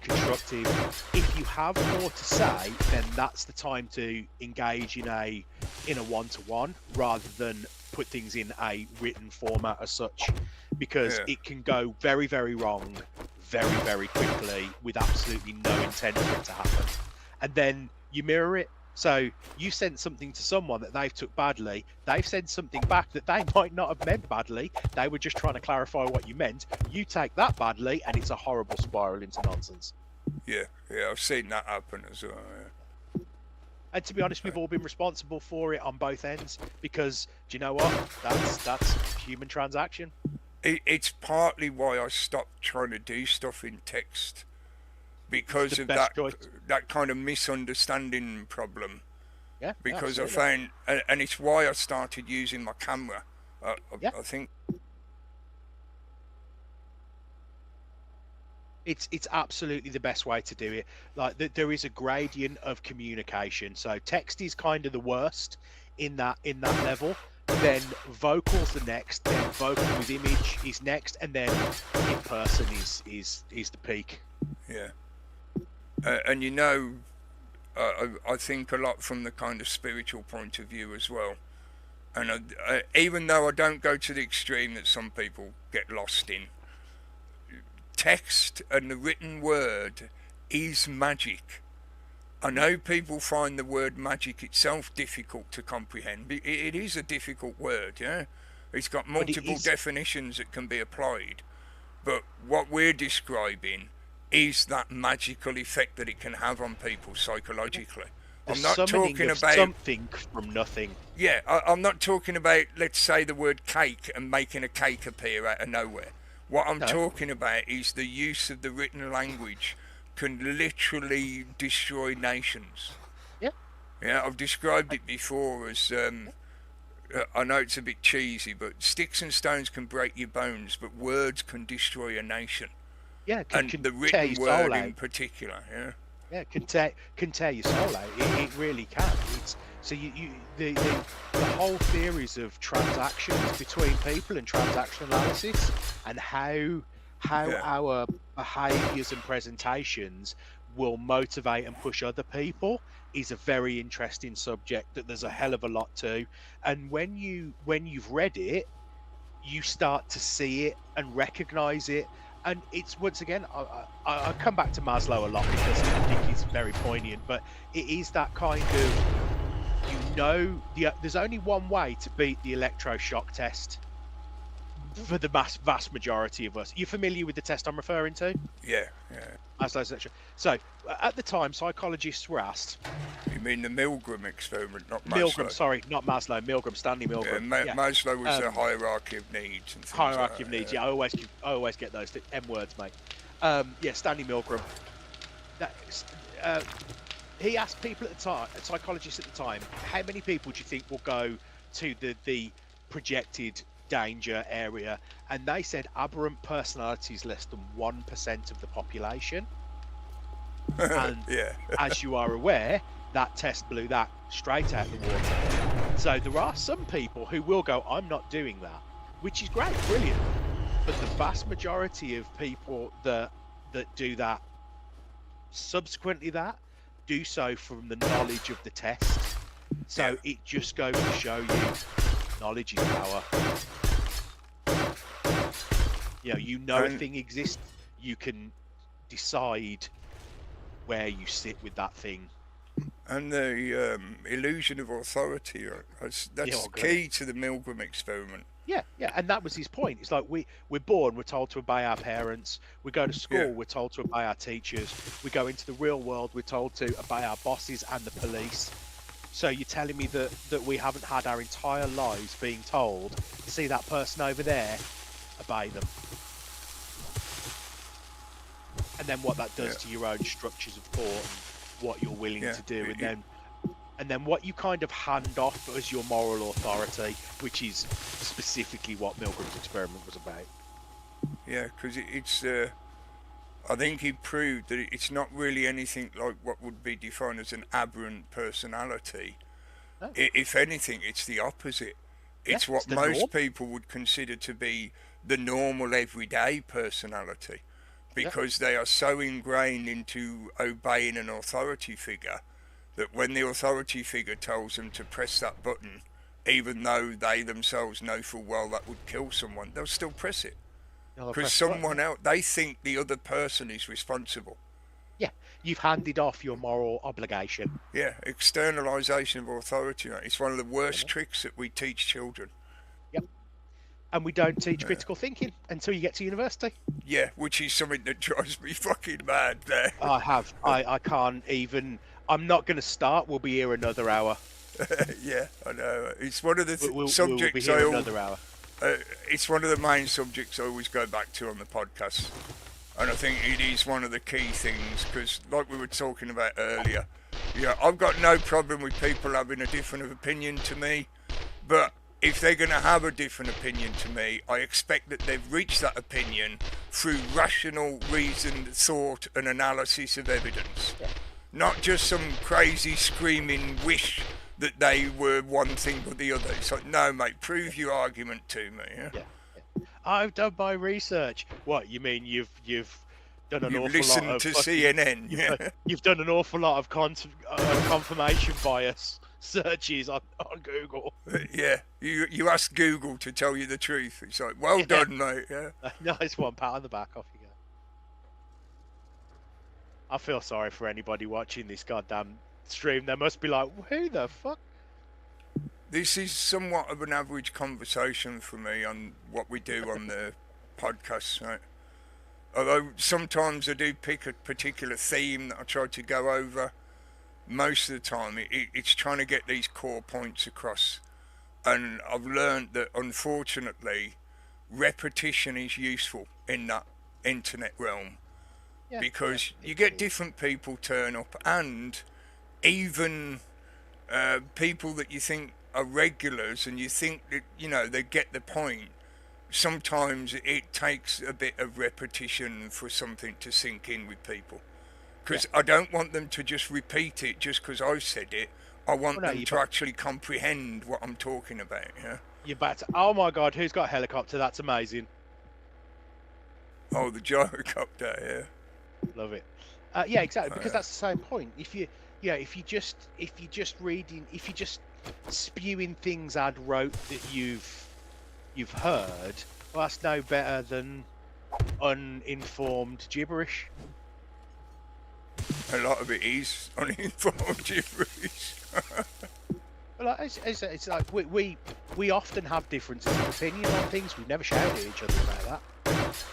constructive. If you have more to say, then that's the time to engage in a one-to-one rather than put things in a written format as such, because it can go very, very wrong very, very quickly with absolutely no intent for it to happen. And then you mirror it. So you sent something to someone that they've took badly, they've sent something back that they might not have meant badly, they were just trying to clarify what you meant, you take that badly, and it's a horrible spiral into nonsense. Yeah, I've seen that happen as well. Yeah. And to be honest, we've all been responsible for it on both ends, because do you know what? That's human transaction. It's partly why I stopped trying to do stuff in text, because of that kind of misunderstanding problem. Yeah. Because I found, and it's why I started using my camera. I think It's absolutely the best way to do it. Like there is a gradient of communication. So text is kind of the worst in that level. Then vocal's the next. Then vocal with image is next, and then in person is the peak. Yeah. And you know, I think a lot from the kind of spiritual point of view as well. And even though I don't go to the extreme that some people get lost in, text and the written word is magic. I know people find the word magic itself difficult to comprehend. It is a difficult word, yeah? It's got multiple definitions that can be applied. But what we're describing is that magical effect that it can have on people psychologically. I'm not talking about something from nothing. Yeah, I'm not talking about, let's say, the word cake and making a cake appear out of nowhere. What I'm talking about is the use of the written language can literally destroy nations. Yeah. Yeah, I've described it before as, I know it's a bit cheesy, but sticks and stones can break your bones, but words can destroy a nation. Yeah, and the written word in particular, yeah. Yeah, can tear your soul out. It really can. So the whole theories of transactions between people and transaction analysis and how our behaviours and presentations will motivate and push other people is a very interesting subject that there's a hell of a lot to. And when you've read it, you start to see it and recognise it. And it's, once again, I come back to Maslow a lot because I think it's very poignant, but it is that kind of, there's only one way to beat the electroshock test for the vast majority of us. Are you familiar with the test I'm referring to? Yeah. Maslow's electro. So, at the time, psychologists were asked... You mean the Milgram experiment, not Maslow? Milgram, sorry, not Maslow, Milgram, Stanley Milgram. Yeah, Maslow was a hierarchy of needs. And hierarchy of needs, yeah. I always get those M words, mate. Yeah, Stanley Milgram. He asked people at the time, psychologists at the time, how many people do you think will go to the projected danger area? And they said aberrant personalities less than 1% of the population. And as you are aware, that test blew that straight out the water. So there are some people who will go, I'm not doing that, which is great, brilliant. But the vast majority of people that do that, subsequently do so from the knowledge of the test. So it just goes to show you, knowledge is power. You know a thing exists, you can decide where you sit with that thing. And the illusion of authority, that's key to the Milgram experiment. Yeah, and that was his point. It's like we're born, we're told to obey our parents. We go to school, we're told to obey our teachers. We go into the real world, we're told to obey our bosses and the police. So you're telling me that we haven't had our entire lives being told, see that person over there, obey them. And then what that does to your own structures of thought and what you're willing to do, and then what you kind of hand off as your moral authority, which is specifically what Milgram's experiment was about. Yeah, because it's I think he proved that it's not really anything like what would be defined as an aberrant personality. No. If anything, it's the opposite. It's what most people would consider to be the normal everyday personality, because they are so ingrained into obeying an authority figure that when the authority figure tells them to press that button, even though they themselves know full well that would kill someone, they'll still press it. Because someone else, they think the other person is responsible. Yeah, you've handed off your moral obligation. Yeah, externalisation of authority. It's one of the worst tricks that we teach children. Yep. And we don't teach critical thinking until you get to university. Yeah, which is something that drives me fucking mad there. I can't even... I'm not going to start. We'll be here another hour. Yeah, I know. It's one of the subjects we'll be here another hour. It's one of the main subjects I always go back to on the podcast. And I think it is one of the key things, because like we were talking about earlier, I've got no problem with people having a different opinion to me, but if they're going to have a different opinion to me, I expect that they've reached that opinion through rational, reasoned thought and analysis of evidence. Yeah. Not just some crazy screaming wish that they were one thing or the other. It's like, no, mate, prove your argument to me. Yeah? Yeah. I've done my research. What, you mean you've done an You've awful lot listened of to fucking- CNN. You've done an awful lot of confirmation bias searches on Google. Yeah, you ask Google to tell you the truth. It's like, well done, mate. Yeah. Nice one, pat on the back, off you go. I feel sorry for anybody watching this goddamn stream. They must be like, who the fuck? This is somewhat of an average conversation for me on what we do on the podcast, right? Although sometimes I do pick a particular theme that I try to go over. Most of the time it's trying to get these core points across. And I've learned that, unfortunately, repetition is useful in that internet realm. Yeah, because you get different people turn up, and even people that you think are regulars and you think that, you know, they get the point. Sometimes it takes a bit of repetition for something to sink in with people. Because I don't want them to just repeat it just because I said it. I want them to actually comprehend what I'm talking about. Yeah. You're back to, oh my god, who's got a helicopter? That's amazing. Oh, the gyrocopter, yeah. Love it. Yeah, exactly. Because that's the same point. If you just spewing things ad rote that you've heard, well, that's no better than uninformed gibberish. A lot of it is uninformed gibberish. Well, it's like we often have differences of opinion on things. We've never shouted at each other about that.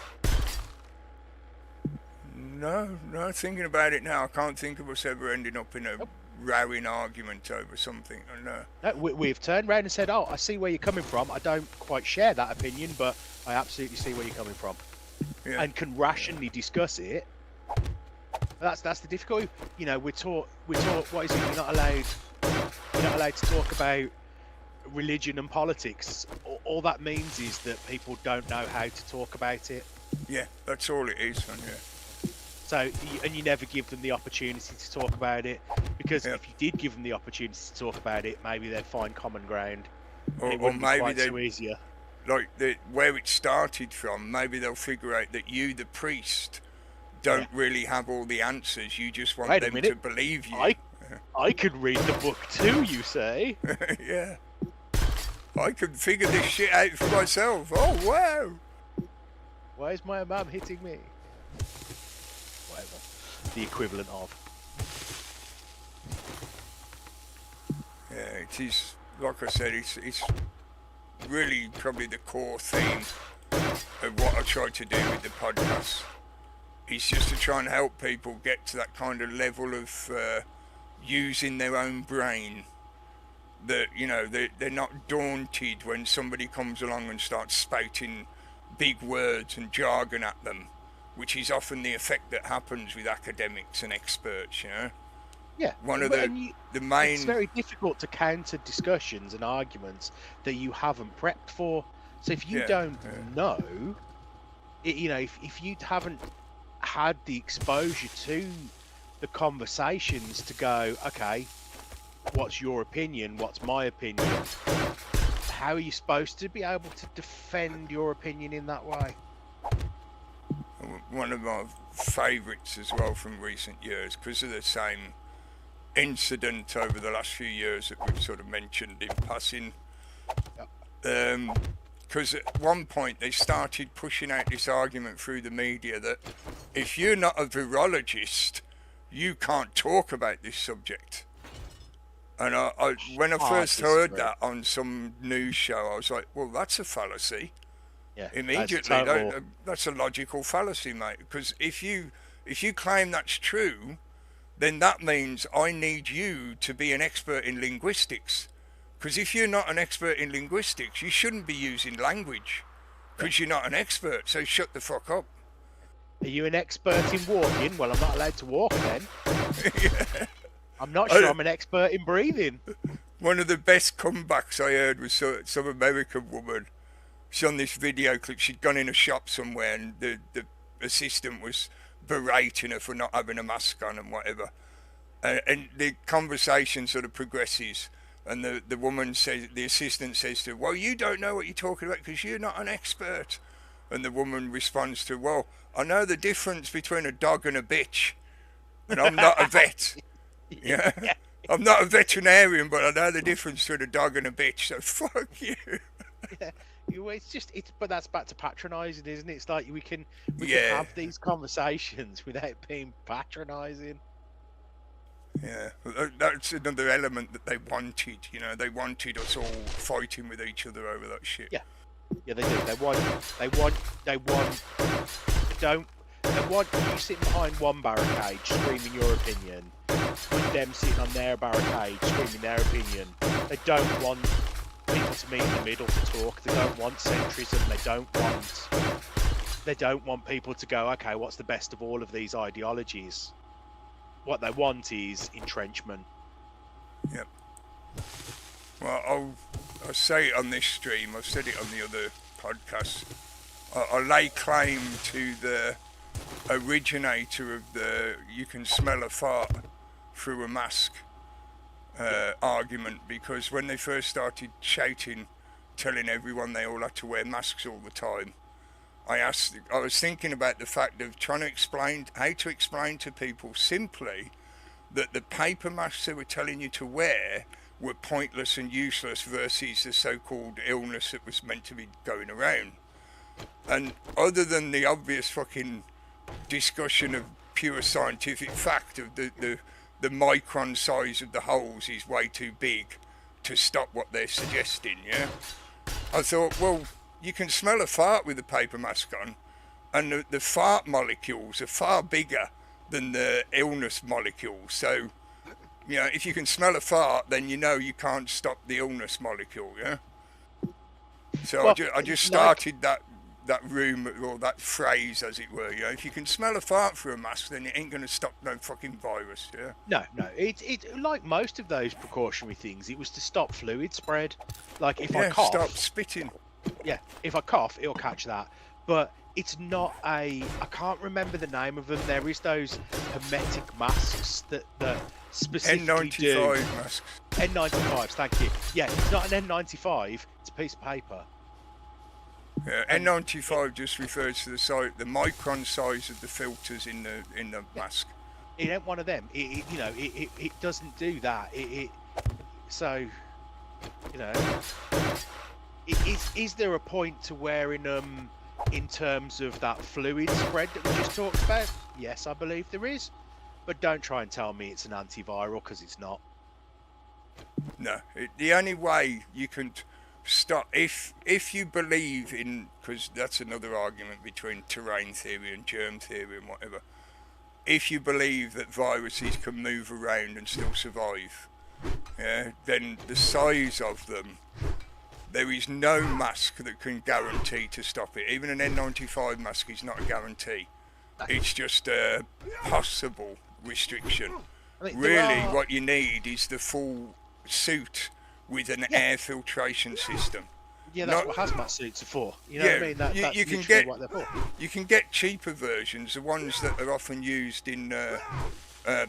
No, thinking about it now, I can't think of us ever ending up in a rowing argument over something. No, we've turned around and said, oh, I see where you're coming from. I don't quite share that opinion, but I absolutely see where you're coming from. Yeah. And can rationally discuss it. That's the difficulty. You know, we're taught. What is it? You're not allowed to talk about religion and politics. All that means is that people don't know how to talk about it. Yeah, that's all it is. And yeah. So, and you never give them the opportunity to talk about it, because if you did give them the opportunity to talk about it, maybe they'd find common ground. Or maybe they'd easier. Like where it started from. Maybe they'll figure out that you, the priest, don't really have all the answers. You just want them to believe you. I could read the book too, you say? Yeah. I can figure this shit out for myself. Oh, wow. Why is my mum hitting me? Whatever. The equivalent of. Yeah, it is, like I said, it's really probably the core theme of what I try to do with the podcast. It's just to try and help people get to that kind of level of using their own brain, that, you know, they're not daunted when somebody comes along and starts spouting big words and jargon at them, which is often the effect that happens with academics and experts, you know. Yeah, one of the main. It's very difficult to counter discussions and arguments that you haven't prepped for. So if you don't know, you know, if you haven't had the exposure to the conversations to go, okay, what's your opinion? What's my opinion? How are you supposed to be able to defend your opinion in that way? One of my favourites as well from recent years, because of the same incident over the last few years that we've sort of mentioned in passing. Because at one point they started pushing out this argument through the media that if you're not a virologist, you can't talk about this subject. And when I first heard that on some news show, I was like, well, that's a fallacy. Yeah, immediately, that's a logical fallacy, mate. Because if you claim that's true, then that means I need you to be an expert in linguistics. Because if you're not an expert in linguistics, you shouldn't be using language, because you're not an expert, so shut the fuck up. Are you an expert in walking? Well, I'm not allowed to walk then. Yeah. I'm not sure I'm an expert in breathing. One of the best comebacks I heard was some American woman. She's on this video clip. She'd gone in a shop somewhere, and the assistant was berating her for not having a mask on and whatever. And the conversation sort of progresses, and the woman says, the assistant says to her, "Well, you don't know what you're talking about because you're not an expert." And the woman responds to her, "Well, I know the difference between a dog and a bitch, and I'm not a vet. Yeah, I'm not a veterinarian, but I know the difference between a dog and a bitch. So fuck you." Yeah. But that's back to patronising, isn't it? It's like we can have these conversations without being patronising. Yeah, that's another element that they wanted. You know, they wanted us all fighting with each other over that shit. Yeah, they do. They want you sitting behind one barricade screaming your opinion, with them sitting on their barricade screaming their opinion. They don't want people to meet in the middle to talk. They don't want centrism. They don't want people to go, okay, what's the best of all of these ideologies? What they want is entrenchment. Yep. Well, I'll say it on this stream. I've said it on the other podcast. I lay claim to the originator of the "you can smell a fart through a mask" argument, because when they first started shouting, telling everyone they all had to wear masks all the time, I was thinking about the fact of trying to explain how to explain to people simply that the paper masks they were telling you to wear were pointless and useless versus the so-called illness that was meant to be going around. And other than the obvious fucking discussion of pure scientific fact of the micron size of the holes is way too big to stop what they're suggesting, yeah? I thought, well, you can smell a fart with a paper mask on, and the fart molecules are far bigger than the illness molecules. So, you know, if you can smell a fart, then you know you can't stop the illness molecule, yeah? So well, I just started that room, or that phrase, as it were, you know, if you can smell a fart through a mask, then it ain't going to stop no fucking virus, yeah? No, it's like most of those precautionary things, it was to stop fluid spread. Like if I cough... stop spitting. Yeah, if I cough, it'll catch that. But it's not I can't remember the name of them. There is those hermetic masks that specifically N95 masks. N95s, thank you. Yeah, it's not an N95, it's a piece of paper. Yeah, N95 just refers to the micron size of the filters in the mask. It ain't one of them. It doesn't do that. So, you know, is there a point to wearing them in terms of that fluid spread that we just talked about? Yes, I believe there is. But don't try and tell me it's an antiviral, because it's not. No, the only way you can stop, if you believe in, because that's another argument between terrain theory and germ theory and whatever, if you believe that viruses can move around and still survive, yeah, then the size of them, there is no mask that can guarantee to stop it. Even an N95 mask is not a guarantee. It's just a possible restriction. I mean, really, what you need is the full suit with an air filtration system. Yeah, that's what hazmat suits are for. You know what I mean? That's you can get what they're for. You can get cheaper versions, the ones that are often used in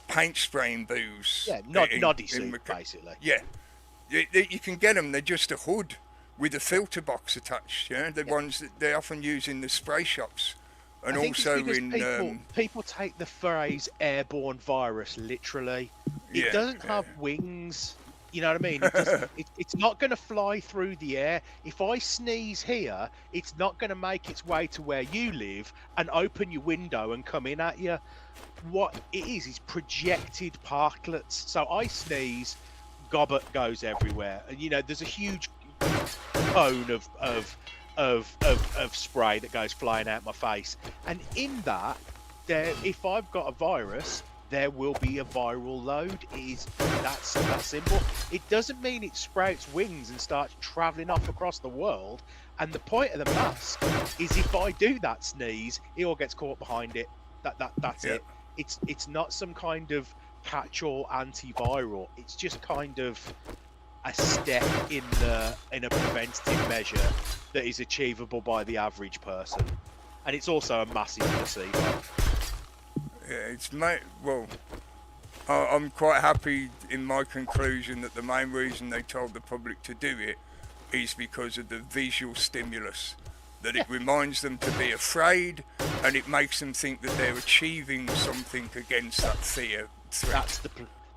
paint spraying booths. Yeah, noddy suit, basically. Yeah, you can get them. They're just a hood with a filter box attached. Yeah, the ones that they often use in the spray shops, and also in people take the phrase airborne virus literally. It doesn't have wings. You know what I mean? It's not going to fly through the air. If I sneeze here, it's not going to make its way to where you live and open your window and come in at you. What it is projected particulates. So I sneeze, gobbet goes everywhere. And, you know, there's a huge cone of spray that goes flying out my face. And in that, if I've got a virus, there will be a viral load. That's simple. It doesn't mean it sprouts wings and starts traveling off across the world. And the point of the mask is if I do that sneeze, it all gets caught behind it. That's it. It's not some kind of catch-all antiviral. It's just kind of a step in a preventative measure that is achievable by the average person, and it's also a massive placebo. Yeah, well, I'm quite happy in my conclusion that the main reason they told the public to do it is because of the visual stimulus, that it reminds them to be afraid, and it makes them think that they're achieving something against that fear threat.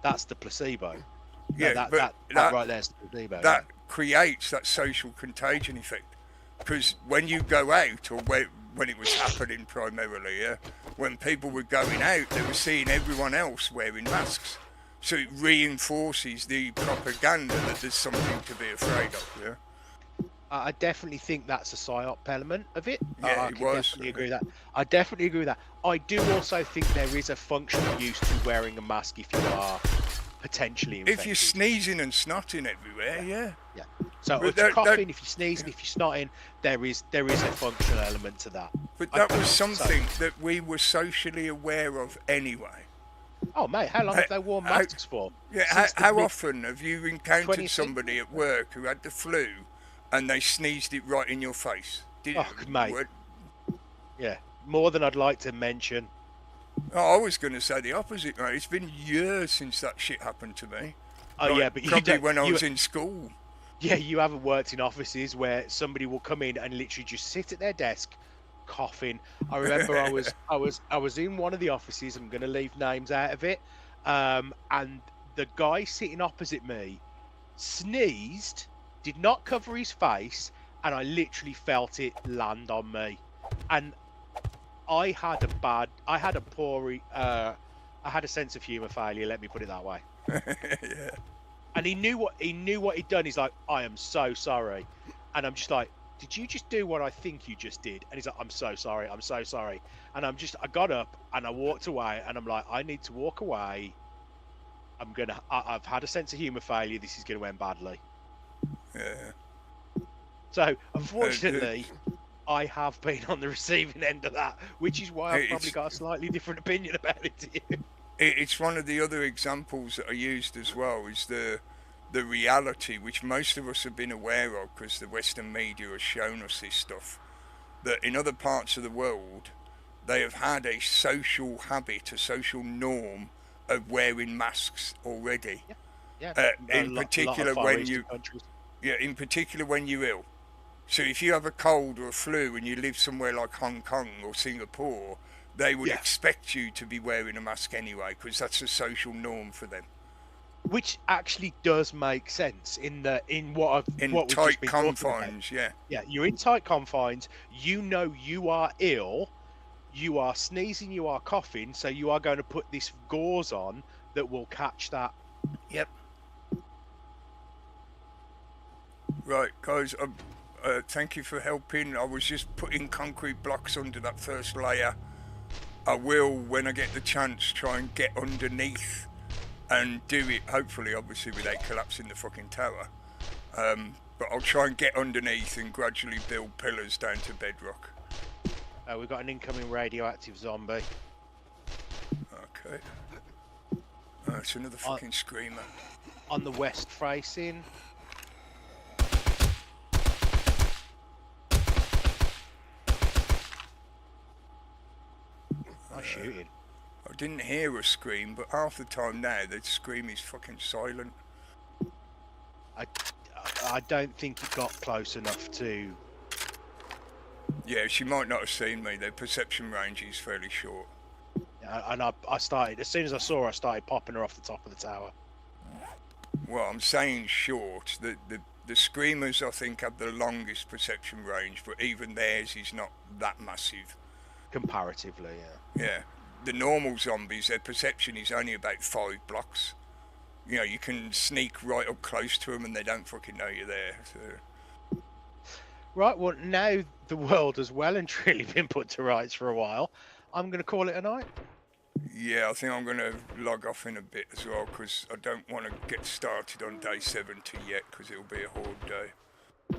That's the placebo. Yeah, that right there's the placebo. That creates that social contagion effect, because when you go out, or when it was happening primarily, when people were going out, they were seeing everyone else wearing masks. So it reinforces the propaganda that there's something to be afraid of, yeah? I definitely think that's a psyop element of it. Yeah, I definitely agree with that. I definitely agree with that. I do also think there is a functional use to wearing a mask if you are potentially infected. If you're sneezing and snotting everywhere, yeah. Yeah. So if you're coughing, if you're sneezing, if you're snotting, there is a functional element to that. But that was something that we were socially aware of anyway. Oh mate, how long have they worn masks for? Yeah, how often have you encountered somebody at work who had the flu and they sneezed it right in your face? Mate. Yeah, more than I'd like to mention. Oh, I was going to say the opposite, mate. It's been years since that shit happened to me. Oh, yeah, but probably when I was in school. Yeah, you haven't worked in offices where somebody will come in and literally just sit at their desk, coughing. I remember I was in one of the offices. I'm going to leave names out of it, and the guy sitting opposite me sneezed, did not cover his face, and I literally felt it land on me, and I had a sense of humour failure. Let me put it that way. Yeah. And he knew what he'd done. He's like, I am so sorry. And I'm just like, did you just do what I think you just did? And he's like, I'm so sorry. I'm so sorry. And I got up and I walked away, and I'm like, I need to walk away. I've had a sense of humour failure. This is going to end badly. Yeah. So unfortunately, I have been on the receiving end of that, which is why I've probably got a slightly different opinion about it to you. It's one of the other examples that are used as well, is the reality, which most of us have been aware of because the Western media has shown us this stuff, that in other parts of the world they have had a social habit, a social norm of wearing masks already. Yeah. In particular when you're ill. So if you have a cold or a flu and you live somewhere like Hong Kong or Singapore, they would expect you to be wearing a mask anyway, because that's a social norm for them. Which actually does make sense in what we've just been tight confines, yeah. Yeah, you're in tight confines. You know you are ill. You are sneezing. You are coughing. So you are going to put this gauze on that will catch that. Yep. Right, guys. Thank you for helping. I was just putting concrete blocks under that first layer. I will, when I get the chance, try and get underneath and do it, hopefully, obviously, without collapsing the fucking tower. But I'll try and get underneath and gradually build pillars down to bedrock. We've got an incoming radioactive zombie. Okay. It's another fucking screamer. On the west facing. Shooting. I didn't hear a scream, but half the time now the scream is fucking silent. I don't think it got close enough to. Yeah, she might not have seen me. Their perception range is fairly short. And I started, as soon as I saw her, I started popping her off the top of the tower. Well, I'm saying short. The screamers, I think, have the longest perception range, but even theirs is not that massive. Comparatively, yeah. Yeah. The normal zombies, their perception is only about 5 blocks. You know, you can sneak right up close to them and they don't fucking know you're there. So. Right, well, now the world has well and truly been put to rights for a while. I'm going to call it a night. Yeah, I think I'm going to log off in a bit as well, because I don't want to get started on day 70 yet, because it'll be a horde day.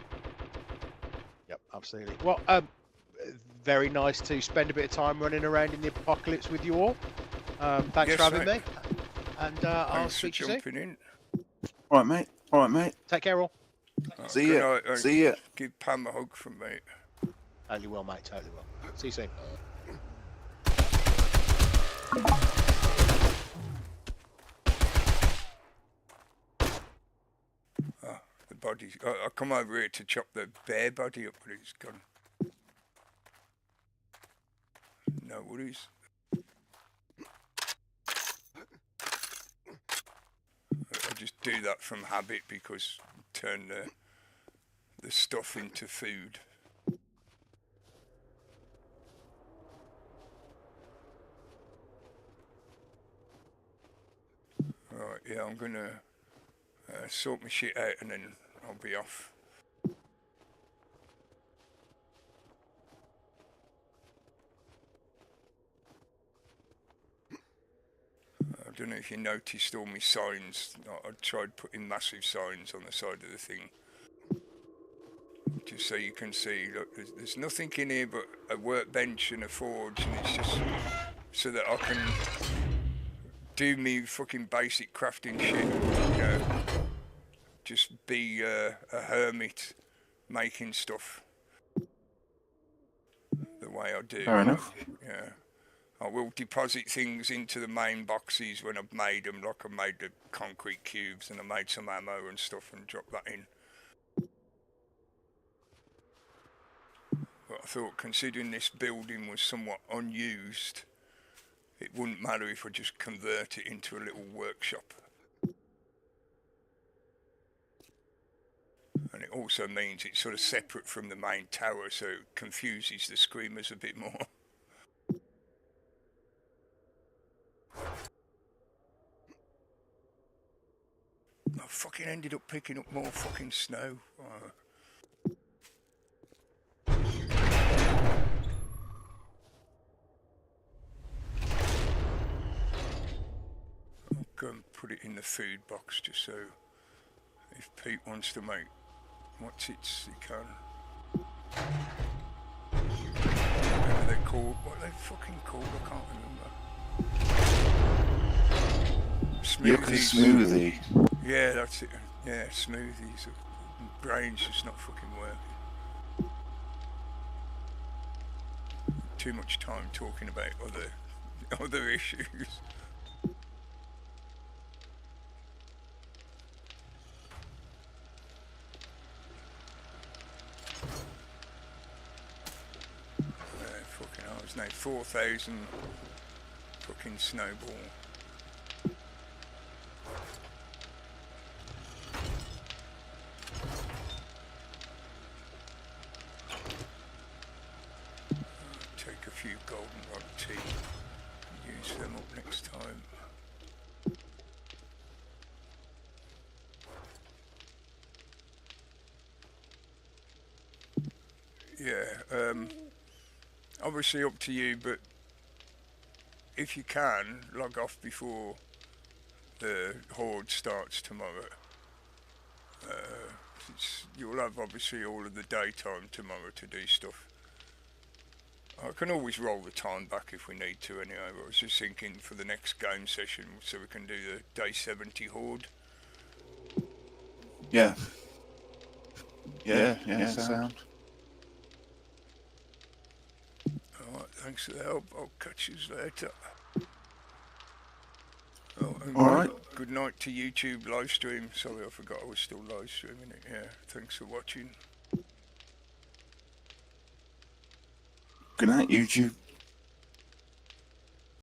Yep, absolutely. Well, very nice to spend a bit of time running around in the apocalypse with you all. Thanks for having me. And I'll speak to you soon. All right, mate. All right, mate. Take care, all. See Good ya. night, See ya. Give Pam a hug from me. Totally well, mate. Totally well. See you soon. The body. I come over here to chop the bear body up, but it's gone. No worries. I just do that from habit because turn the stuff into food. Right, yeah, I'm gonna sort my shit out and then I'll be off. I don't know if you noticed all my signs. I tried putting massive signs on the side of the thing. Just so you can see, look, there's nothing in here but a workbench and a forge, and it's just so that I can do me fucking basic crafting shit, you know. Just be a hermit making stuff the way I do. Fair enough. Yeah. I will deposit things into the main boxes when I've made them, like I made the concrete cubes and I made some ammo and stuff and drop that in. But I thought, considering this building was somewhat unused, it wouldn't matter if I just convert it into a little workshop. And it also means it's sort of separate from the main tower, so it confuses the screamers a bit more. I fucking ended up picking up more fucking snow. I'll go and put it in the food box just so if Pete wants to make what's it, he can. Whatever they're called, what are they fucking called, I can't remember. Smoothies. Smoothie. Yeah, that's it. Yeah, smoothies. Brain's just not fucking working. Too much time talking about other issues. Fucking hell, there's no 4,000 fucking snowball. Take a few goldenrod tea and use them up next time. Yeah, obviously up to you, but if you can, log off before the horde starts tomorrow. You'll have obviously all of the daytime tomorrow to do stuff. I can always roll the time back if we need to anyway, but I was just thinking for the next game session so we can do the day 70 horde. Yeah. Yeah, sound. Alright, thanks for the help. I'll catch you later. Oh, and Alright. Good night to YouTube live stream. Sorry, I forgot I was still live streaming it. Yeah, thanks for watching. Good night, YouTube.